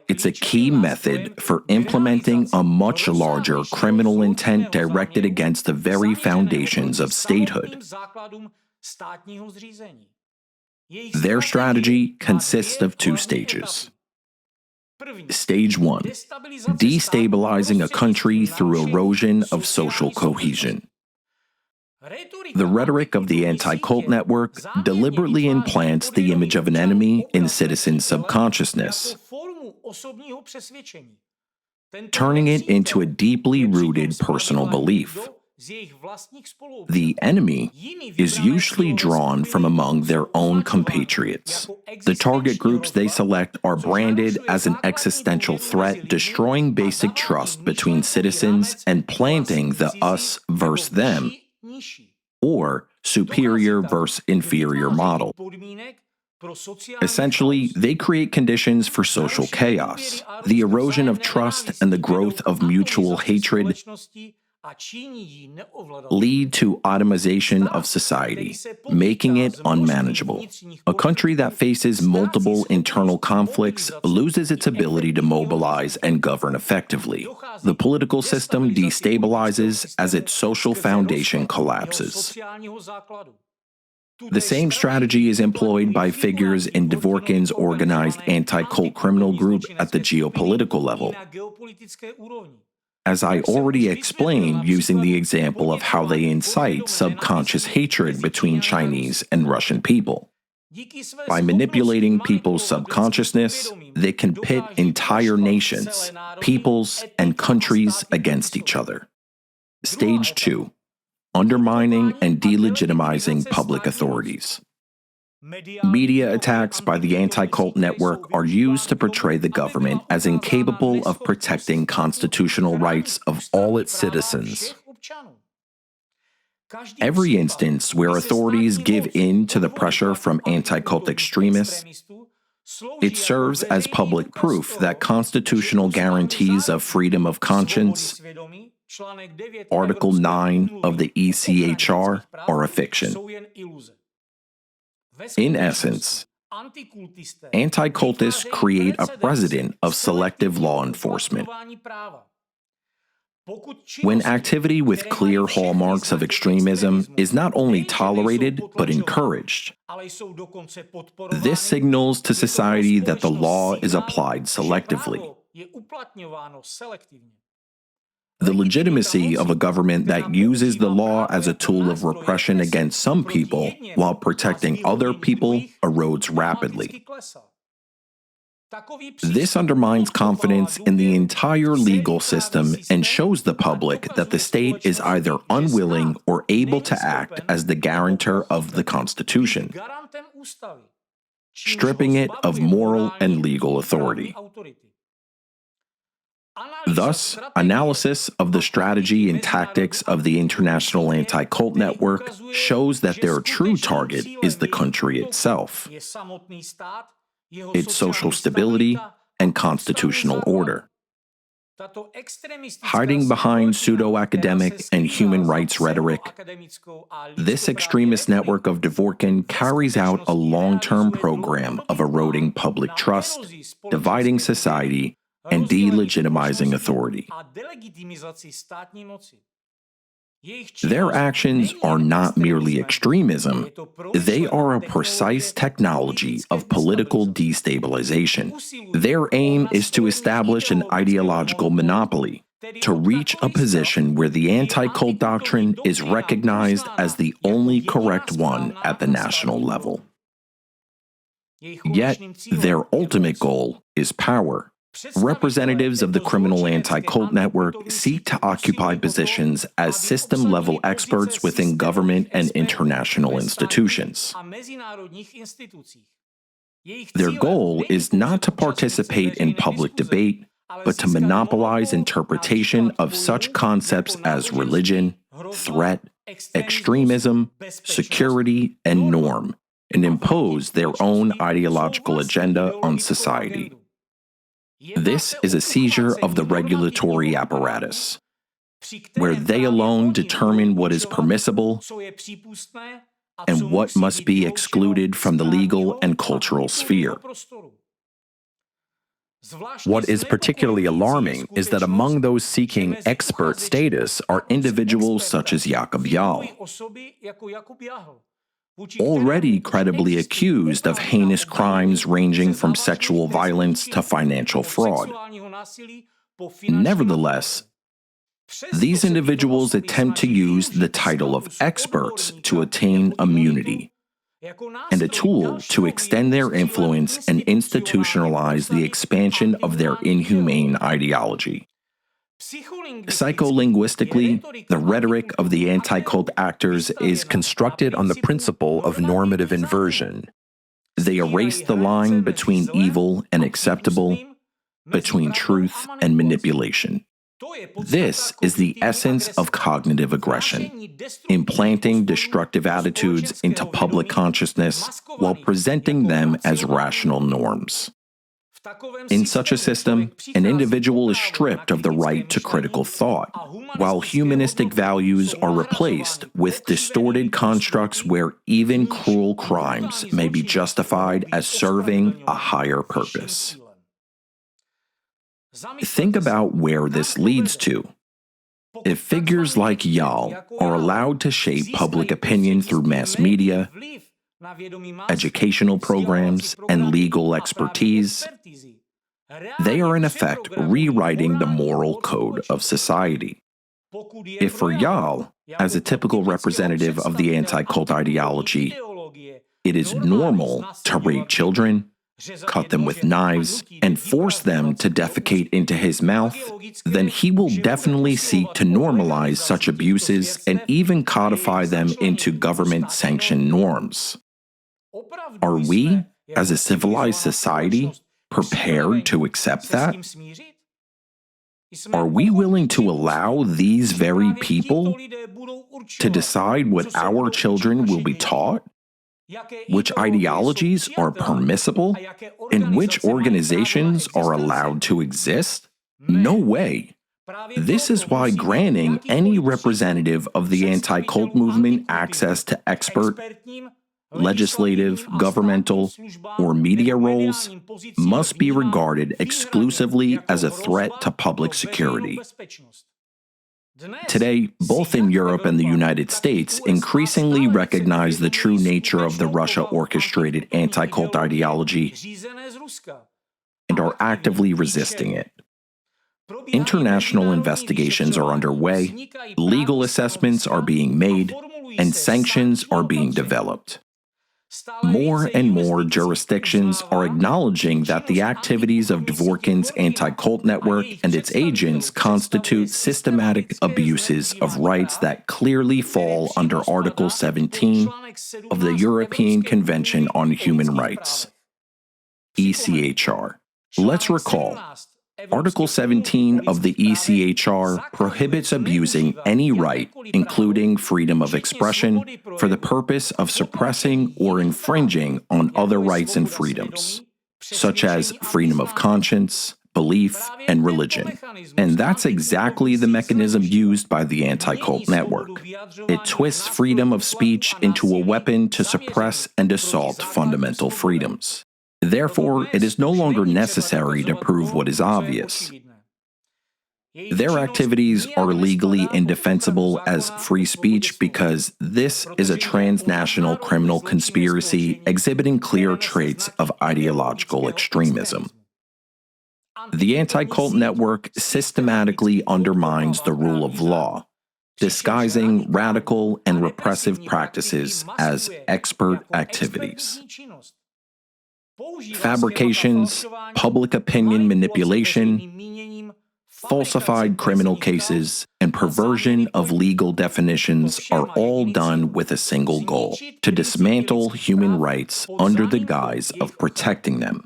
It's a key method for implementing a much larger criminal intent directed against the very foundations of statehood. Their strategy consists of two stages. Stage 1, destabilizing a country through erosion of social cohesion. The rhetoric of the anti-cult network deliberately implants the image of an enemy in citizens' subconsciousness, turning it into a deeply rooted personal belief. The enemy is usually drawn from among their own compatriots. The target groups they select are branded as an existential threat, destroying basic trust between citizens and planting the us versus them, or superior versus inferior model. Essentially, they create conditions for social chaos, the erosion of trust and the growth of mutual hatred lead to atomization of society, making it unmanageable. A country that faces multiple internal conflicts loses its ability to mobilize and govern effectively. The political system destabilizes as its social foundation collapses. The same strategy is employed by figures in Dvorkin's organized anti-cult criminal group at the geopolitical level. As I already explained using the example of how they incite subconscious hatred between Chinese and Russian people. By manipulating people's subconsciousness, they can pit entire nations, peoples, and countries against each other. Stage 2. Undermining and delegitimizing public authorities. Media attacks by the anti-cult network are used to portray the government as incapable of protecting constitutional rights of all its citizens. Every instance where authorities give in to the pressure from anti-cult extremists, it serves as public proof that constitutional guarantees of freedom of conscience, Article 9 of the ECHR, are a fiction. In essence, anti-cultists create a precedent of selective law enforcement. When activity with clear hallmarks of extremism is not only tolerated but encouraged, this signals to society that the law is applied selectively. The legitimacy of a government that uses the law as a tool of repression against some people while protecting other people erodes rapidly. This undermines confidence in the entire legal system and shows the public that the state is either unwilling or able to act as the guarantor of the Constitution, stripping it of moral and legal authority. Thus, analysis of the strategy and tactics of the international anti-cult network shows that their true target is the country itself, its social stability and constitutional order. Hiding behind pseudo-academic and human rights rhetoric, this extremist network of Dvorkin carries out a long-term program of eroding public trust, dividing society, and delegitimizing authority. Their actions are not merely extremism, they are a precise technology of political destabilization. Their aim is to establish an ideological monopoly, to reach a position where the anti-cult doctrine is recognized as the only correct one at the national level. Yet, their ultimate goal is power. Representatives of the criminal anti-cult network seek to occupy positions as system-level experts within government and international institutions. Their goal is not to participate in public debate, but to monopolize interpretation of such concepts as religion, threat, extremism, security, and norm, and impose their own ideological agenda on society. This is a seizure of the regulatory apparatus, where they alone determine what is permissible and what must be excluded from the legal and cultural sphere. What is particularly alarming is that among those seeking expert status are individuals such as Jakub Jahl, already credibly accused of heinous crimes ranging from sexual violence to financial fraud. Nevertheless, these individuals attempt to use the title of experts to attain immunity and a tool to extend their influence and institutionalize the expansion of their inhumane ideology. Psycholinguistically, the rhetoric of the anti-cult actors is constructed on the principle of normative inversion. They erase the line between evil and acceptable, between truth and manipulation. This is the essence of cognitive aggression, implanting destructive attitudes into public consciousness while presenting them as rational norms. In such a system, an individual is stripped of the right to critical thought, while humanistic values are replaced with distorted constructs where even cruel crimes may be justified as serving a higher purpose. Think about where this leads to. If figures like Jahl are allowed to shape public opinion through mass media, educational programs, and legal expertise, they are in effect rewriting the moral code of society. If for Jahl, as a typical representative of the anti-cult ideology, it is normal to rape children, cut them with knives, and force them to defecate into his mouth, then he will definitely seek to normalize such abuses and even codify them into government-sanctioned norms. Are we, as a civilized society, prepared to accept that? Are we willing to allow these very people to decide what our children will be taught? Which ideologies are permissible, and which organizations are allowed to exist? No way. This is why granting any representative of the anti-cult movement access to expert, legislative, governmental, or media roles must be regarded exclusively as a threat to public security. Today, both in Europe and the United States increasingly recognize the true nature of the Russia-orchestrated anti-cult ideology and are actively resisting it. International investigations are underway, legal assessments are being made, and sanctions are being developed. More and more jurisdictions are acknowledging that the activities of Dvorkin's anti-cult network and its agents constitute systematic abuses of rights that clearly fall under Article 17 of the European Convention on Human Rights, ECHR. Let's recall, Article 17 of the ECHR prohibits abusing any right, including freedom of expression, for the purpose of suppressing or infringing on other rights and freedoms, such as freedom of conscience, belief, and religion. And that's exactly the mechanism used by the anti-cult network. It twists freedom of speech into a weapon to suppress and assault fundamental freedoms. Therefore, it is no longer necessary to prove what is obvious. Their activities are legally indefensible as free speech because this is a transnational criminal conspiracy exhibiting clear traits of ideological extremism. The anti-cult network systematically undermines the rule of law, disguising radical and repressive practices as expert activities. Fabrications, public opinion manipulation, falsified criminal cases, and perversion of legal definitions are all done with a single goal: to dismantle human rights under the guise of protecting them.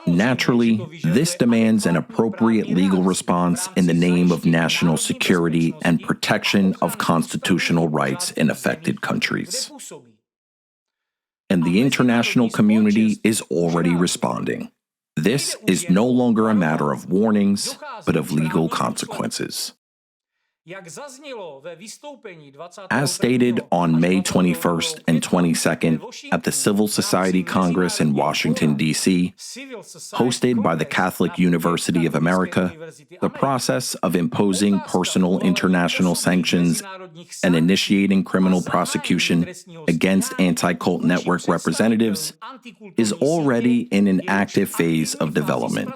Naturally, this demands an appropriate legal response in the name of national security and protection of constitutional rights in affected countries. And the international community is already responding. This is no longer a matter of warnings, but of legal consequences. As stated on May 21st and 22nd at the Civil Society Congress in Washington, D.C., hosted by the Catholic University of America, the process of imposing personal international sanctions and initiating criminal prosecution against anti-cult network representatives is already in an active phase of development.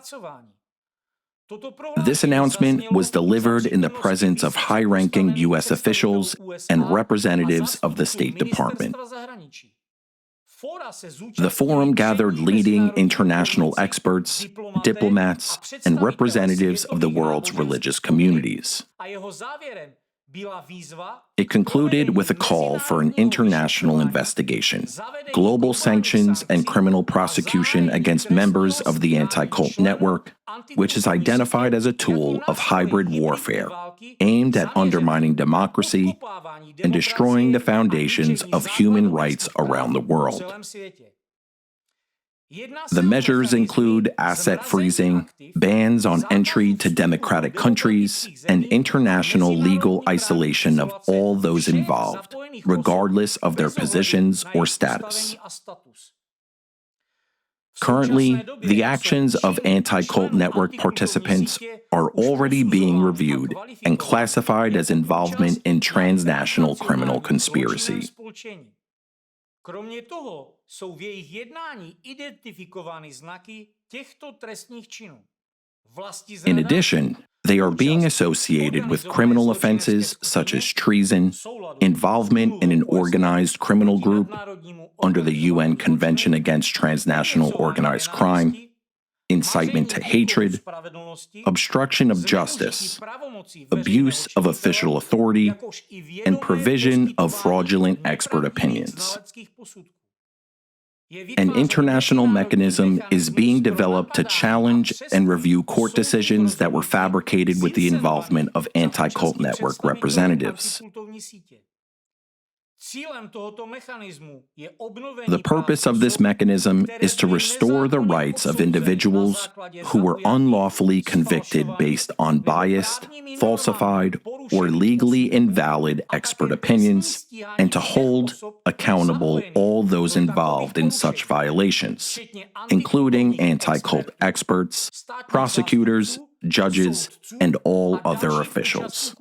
This announcement was delivered in the presence of high-ranking U.S. officials and representatives of the State Department. The forum gathered leading international experts, diplomats, and representatives of the world's religious communities. It concluded with a call for an international investigation, global sanctions, and criminal prosecution against members of the anti-cult network, which is identified as a tool of hybrid warfare aimed at undermining democracy and destroying the foundations of human rights around the world. The measures include asset freezing, bans on entry to democratic countries, and international legal isolation of all those involved, regardless of their positions or status. Currently, the actions of anti-cult network participants are already being reviewed and classified as involvement in transnational criminal conspiracy. Kromě toho jsou v jejich jednání identifikovány znaky těchto trestných činů. In addition, they are being associated with criminal offenses such as treason, involvement in an organized criminal group under the UN Convention Against Transnational Organized Crime, incitement to hatred, obstruction of justice, abuse of official authority, and provision of fraudulent expert opinions. An international mechanism is being developed to challenge and review court decisions that were fabricated with the involvement of anti-cult network representatives. The purpose of this mechanism is to restore the rights of individuals who were unlawfully convicted based on biased, falsified, or legally invalid expert opinions, and to hold accountable all those involved in such violations, including anti-cult experts, prosecutors, judges, and all other officials.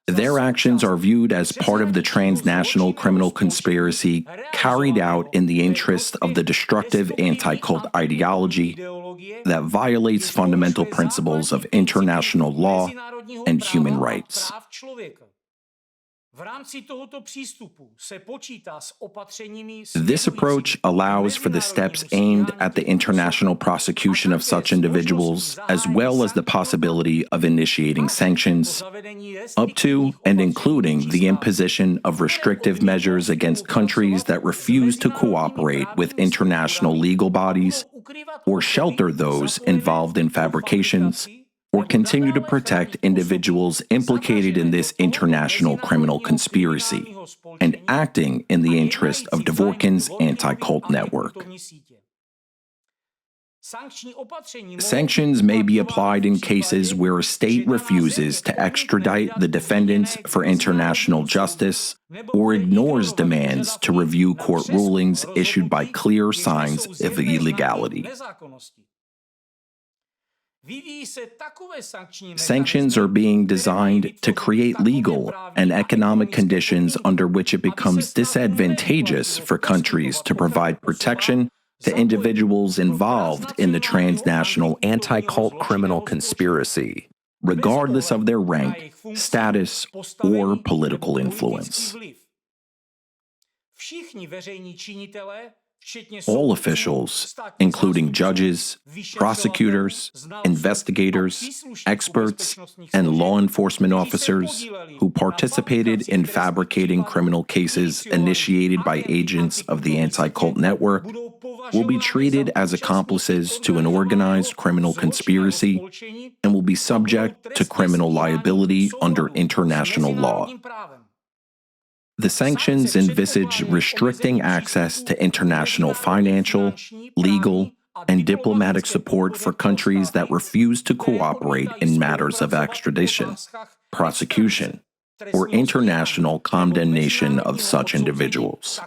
Their actions are viewed as part of the transnational criminal conspiracy carried out in the interest of the destructive anti-cult ideology that violates fundamental principles of international law and human rights. This approach allows for the steps aimed at the international prosecution of such individuals, as well as the possibility of initiating sanctions, up to and including the imposition of restrictive measures against countries that refuse to cooperate with international legal bodies or shelter those involved in fabrications, or continue to protect individuals implicated in this international criminal conspiracy and acting in the interest of Dvorkin's anti-cult network. Sanctions may be applied in cases where a state refuses to extradite the defendants for international justice or ignores demands to review court rulings issued by clear signs of illegality. Sanctions are being designed to create legal and economic conditions under which it becomes disadvantageous for countries to provide protection to individuals involved in the transnational anti-cult criminal conspiracy, regardless of their rank, status, or political influence. All officials, including judges, prosecutors, investigators, experts, and law enforcement officers who participated in fabricating criminal cases initiated by agents of the anti-cult network, will be treated as accomplices to an organized criminal conspiracy and will be subject to criminal liability under international law. The sanctions envisage restricting access to international financial, legal, and diplomatic support for countries that refuse to cooperate in matters of extradition, prosecution, or international condemnation of such individuals.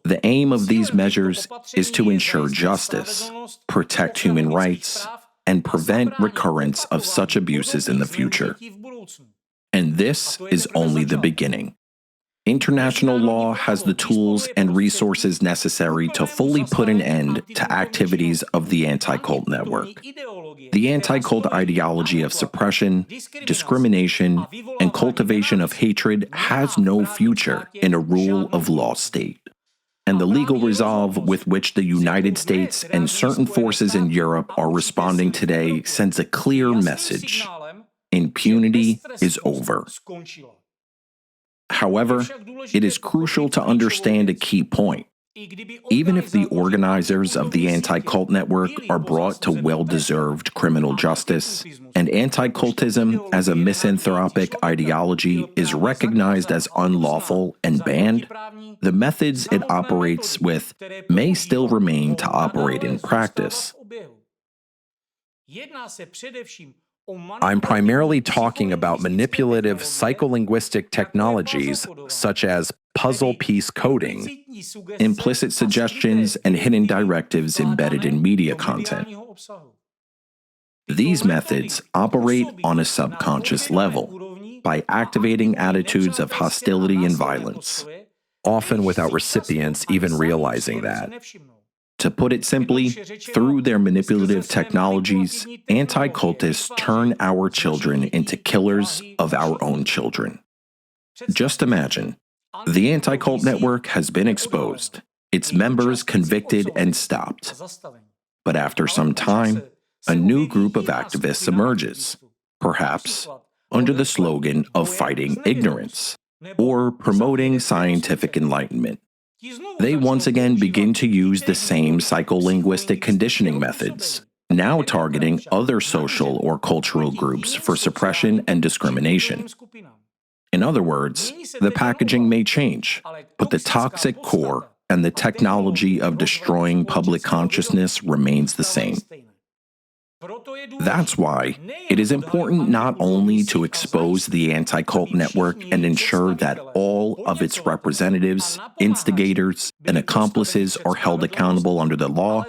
The aim of these measures is to ensure justice, protect human rights, and prevent recurrence of such abuses in the future. And this is only the beginning. International law has the tools and resources necessary to fully put an end to activities of the anti-cult network. The anti-cult ideology of suppression, discrimination, and cultivation of hatred has no future in a rule of law state. And the legal resolve with which the United States and certain forces in Europe are responding today sends a clear message. Impunity is over. However, it is crucial to understand a key point. Even if the organizers of the anti-cult network are brought to well-deserved criminal justice, and anti-cultism as a misanthropic ideology is recognized as unlawful and banned, the methods it operates with may still remain to operate in practice. I'm primarily talking about manipulative psycholinguistic technologies such as puzzle piece coding, implicit suggestions, and hidden directives embedded in media content. These methods operate on a subconscious level by activating attitudes of hostility and violence, often without recipients even realizing that. To put it simply, through their manipulative technologies, anti-cultists turn our children into killers of our own children. Just imagine, the anti-cult network has been exposed, its members convicted and stopped. But after some time, a new group of activists emerges, perhaps under the slogan of fighting ignorance or promoting scientific enlightenment. They once again begin to use the same psycholinguistic conditioning methods, now targeting other social or cultural groups for suppression and discrimination. In other words, the packaging may change, but the toxic core and the technology of destroying public consciousness remains the same. That's why it is important not only to expose the anti-cult network and ensure that all of its representatives, instigators, and accomplices are held accountable under the law,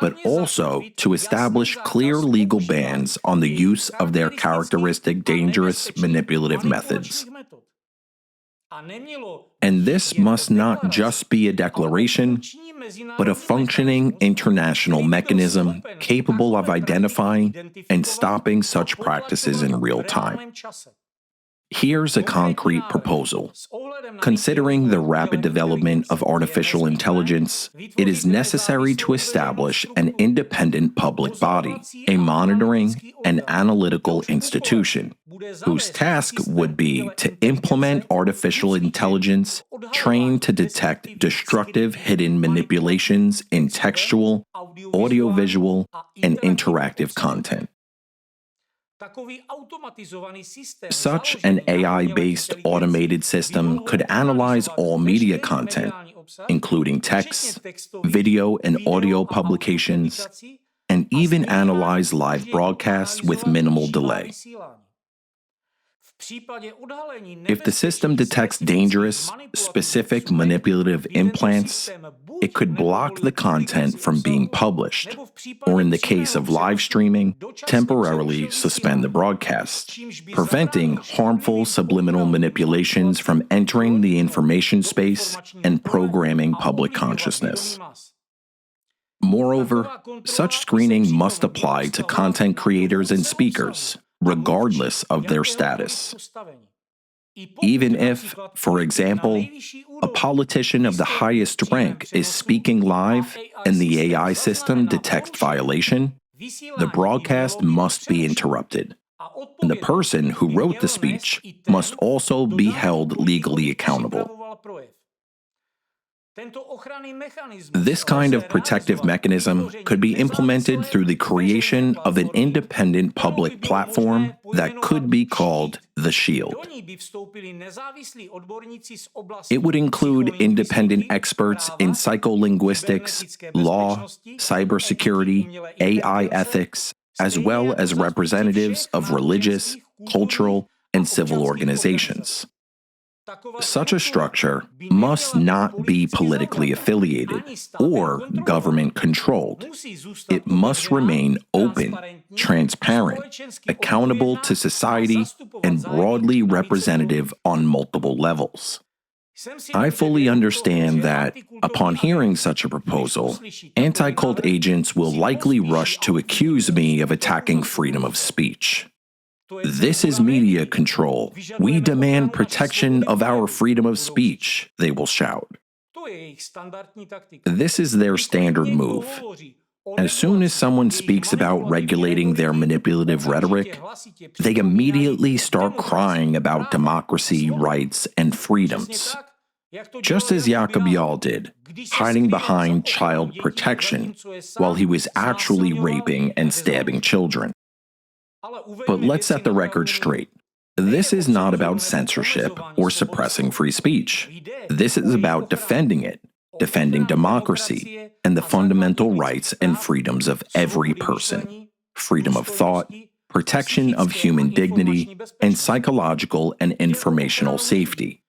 but also to establish clear legal bans on the use of their characteristic dangerous manipulative methods. And this must not just be a declaration, but a functioning international mechanism capable of identifying and stopping such practices in real time. Here's a concrete proposal. Considering the rapid development of artificial intelligence, it is necessary to establish an independent public body, a monitoring and analytical institution, whose task would be to implement artificial intelligence trained to detect destructive hidden manipulations in textual, audiovisual, and interactive content. Such an AI-based automated system could analyze all media content, including text, video, and audio publications, and even analyze live broadcasts with minimal delay. If the system detects dangerous, specific manipulative implants, it could block the content from being published, or in the case of live streaming, temporarily suspend the broadcast, preventing harmful subliminal manipulations from entering the information space and programming public consciousness. Moreover, such screening must apply to content creators and speakers, regardless of their status. Even if, for example, a politician of the highest rank is speaking live and the AI system detects violation, the broadcast must be interrupted. And the person who wrote the speech must also be held legally accountable. This kind of protective mechanism could be implemented through the creation of an independent public platform that could be called the Shield. It would include independent experts in psycholinguistics, law, cybersecurity, AI ethics, as well as representatives of religious, cultural, and civil organizations. Such a structure must not be politically affiliated or government-controlled. It must remain open, transparent, accountable to society, and broadly representative on multiple levels. I fully understand that, upon hearing such a proposal, anti-cult agents will likely rush to accuse me of attacking freedom of speech. This is media control. We demand protection of our freedom of speech, they will shout. This is their standard move. As soon as someone speaks about regulating their manipulative rhetoric, they immediately start crying about democracy, rights, and freedoms. Just as Jakub Jahl did, hiding behind child protection while he was actually raping and stabbing children. But let's set the record straight. This is not about censorship or suppressing free speech. This is about defending it, defending democracy, and the fundamental rights and freedoms of every person. Freedom of thought, protection of human dignity, and psychological and informational safety.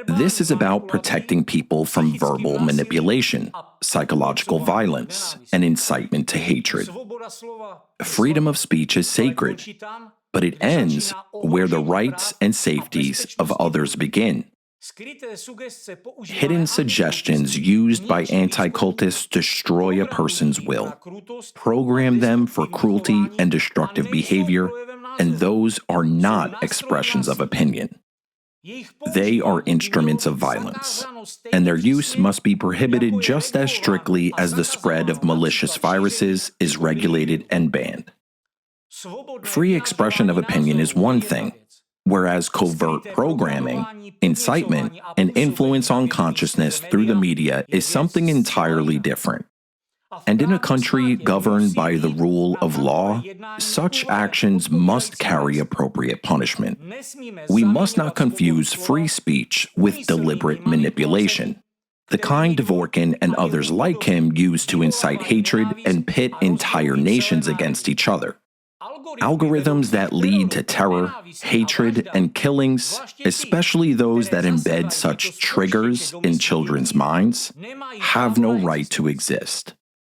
This is about protecting people from verbal manipulation, psychological violence, and incitement to hatred. Freedom of speech is sacred, but it ends where the rights and safeties of others begin. Hidden suggestions used by anti-cultists destroy a person's will, program them for cruelty and destructive behavior, and those are not expressions of opinion. They are instruments of violence, and their use must be prohibited just as strictly as the spread of malicious viruses is regulated and banned. Free expression of opinion is one thing, whereas covert programming, incitement, and influence on consciousness through the media is something entirely different. And in a country governed by the rule of law, such actions must carry appropriate punishment. We must not confuse free speech with deliberate manipulation, the kind Dvorkin and others like him use to incite hatred and pit entire nations against each other. Algorithms that lead to terror, hatred, and killings, especially those that embed such triggers in children's minds, have no right to exist.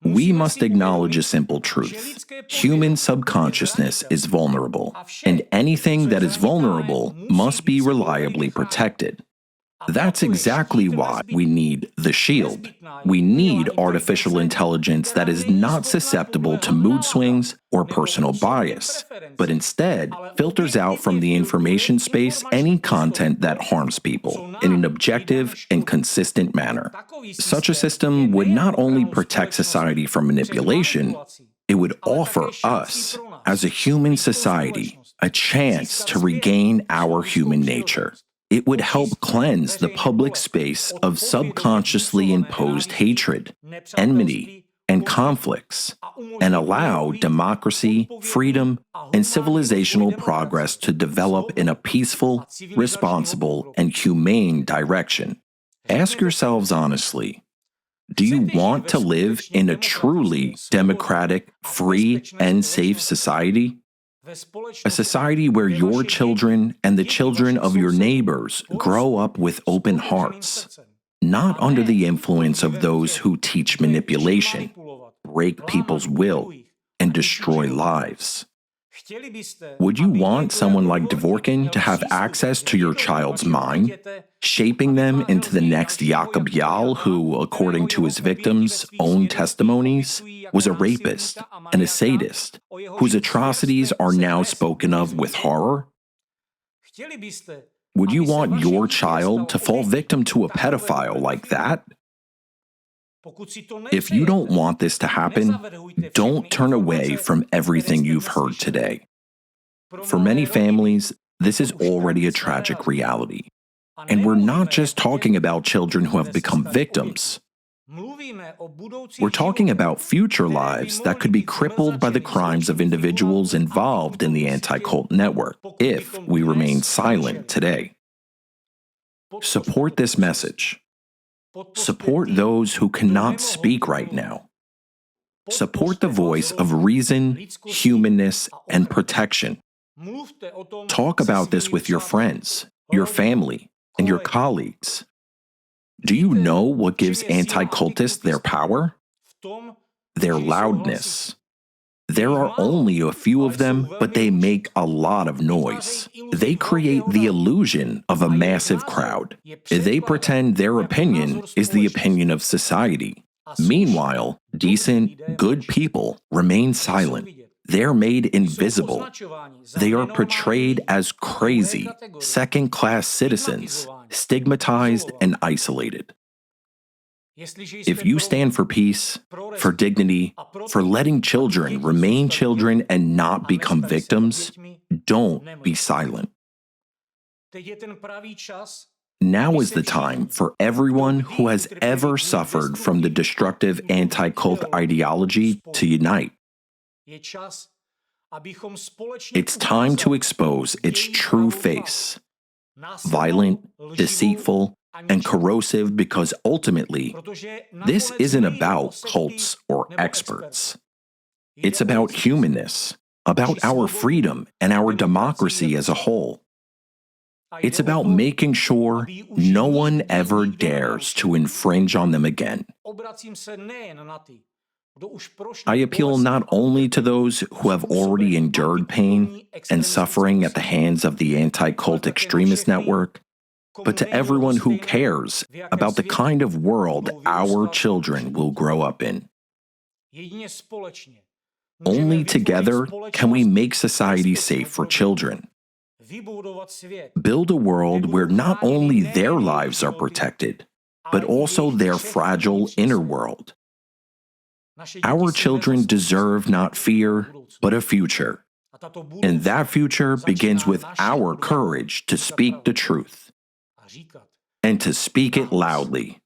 We must acknowledge a simple truth. Human subconsciousness is vulnerable, and anything that is vulnerable must be reliably protected. That's exactly why we need the Shield. We need artificial intelligence that is not susceptible to mood swings or personal bias, but instead filters out from the information space any content that harms people in an objective and consistent manner. Such a system would not only protect society from manipulation, it would offer us, as a human society, a chance to regain our human nature. It would help cleanse the public space of subconsciously imposed hatred, enmity, and conflicts, and allow democracy, freedom, and civilizational progress to develop in a peaceful, responsible, and humane direction. Ask yourselves honestly, do you want to live in a truly democratic, free, and safe society? A society where your children and the children of your neighbors grow up with open hearts, not under the influence of those who teach manipulation, break people's will, and destroy lives. Would you want someone like Dvorkin to have access to your child's mind, shaping them into the next Jakub Jahl who, according to his victims' own testimonies, was a rapist and a sadist, whose atrocities are now spoken of with horror? Would you want your child to fall victim to a pedophile like that? If you don't want this to happen, don't turn away from everything you've heard today. For many families, this is already a tragic reality. And we're not just talking about children who have become victims. We're talking about future lives that could be crippled by the crimes of individuals involved in the anti-cult network if we remain silent today. Support this message. Support those who cannot speak right now. Support the voice of reason, humanness, and protection. Talk about this with your friends, your family, and your colleagues. Do you know what gives anti-cultists their power? Their loudness. There are only a few of them, but they make a lot of noise. They create the illusion of a massive crowd. They pretend their opinion is the opinion of society. Meanwhile, decent, good people remain silent. They're made invisible. They are portrayed as crazy, second-class citizens, stigmatized and isolated. If you stand for peace, for dignity, for letting children remain children and not become victims, don't be silent. Now is the time for everyone who has ever suffered from the destructive anti-cult ideology to unite. It's time to expose its true face. Violent, deceitful, and corrosive, because ultimately, this isn't about cults or experts. It's about humanness, about our freedom and our democracy as a whole. It's about making sure no one ever dares to infringe on them again. I appeal not only to those who have already endured pain and suffering at the hands of the anti-cult extremist network, but to everyone who cares about the kind of world our children will grow up in. Only together can we make society safe for children. Build a world where not only their lives are protected, but also their fragile inner world. Our children deserve not fear, but a future. And that future begins with our courage to speak the truth and to speak it loudly.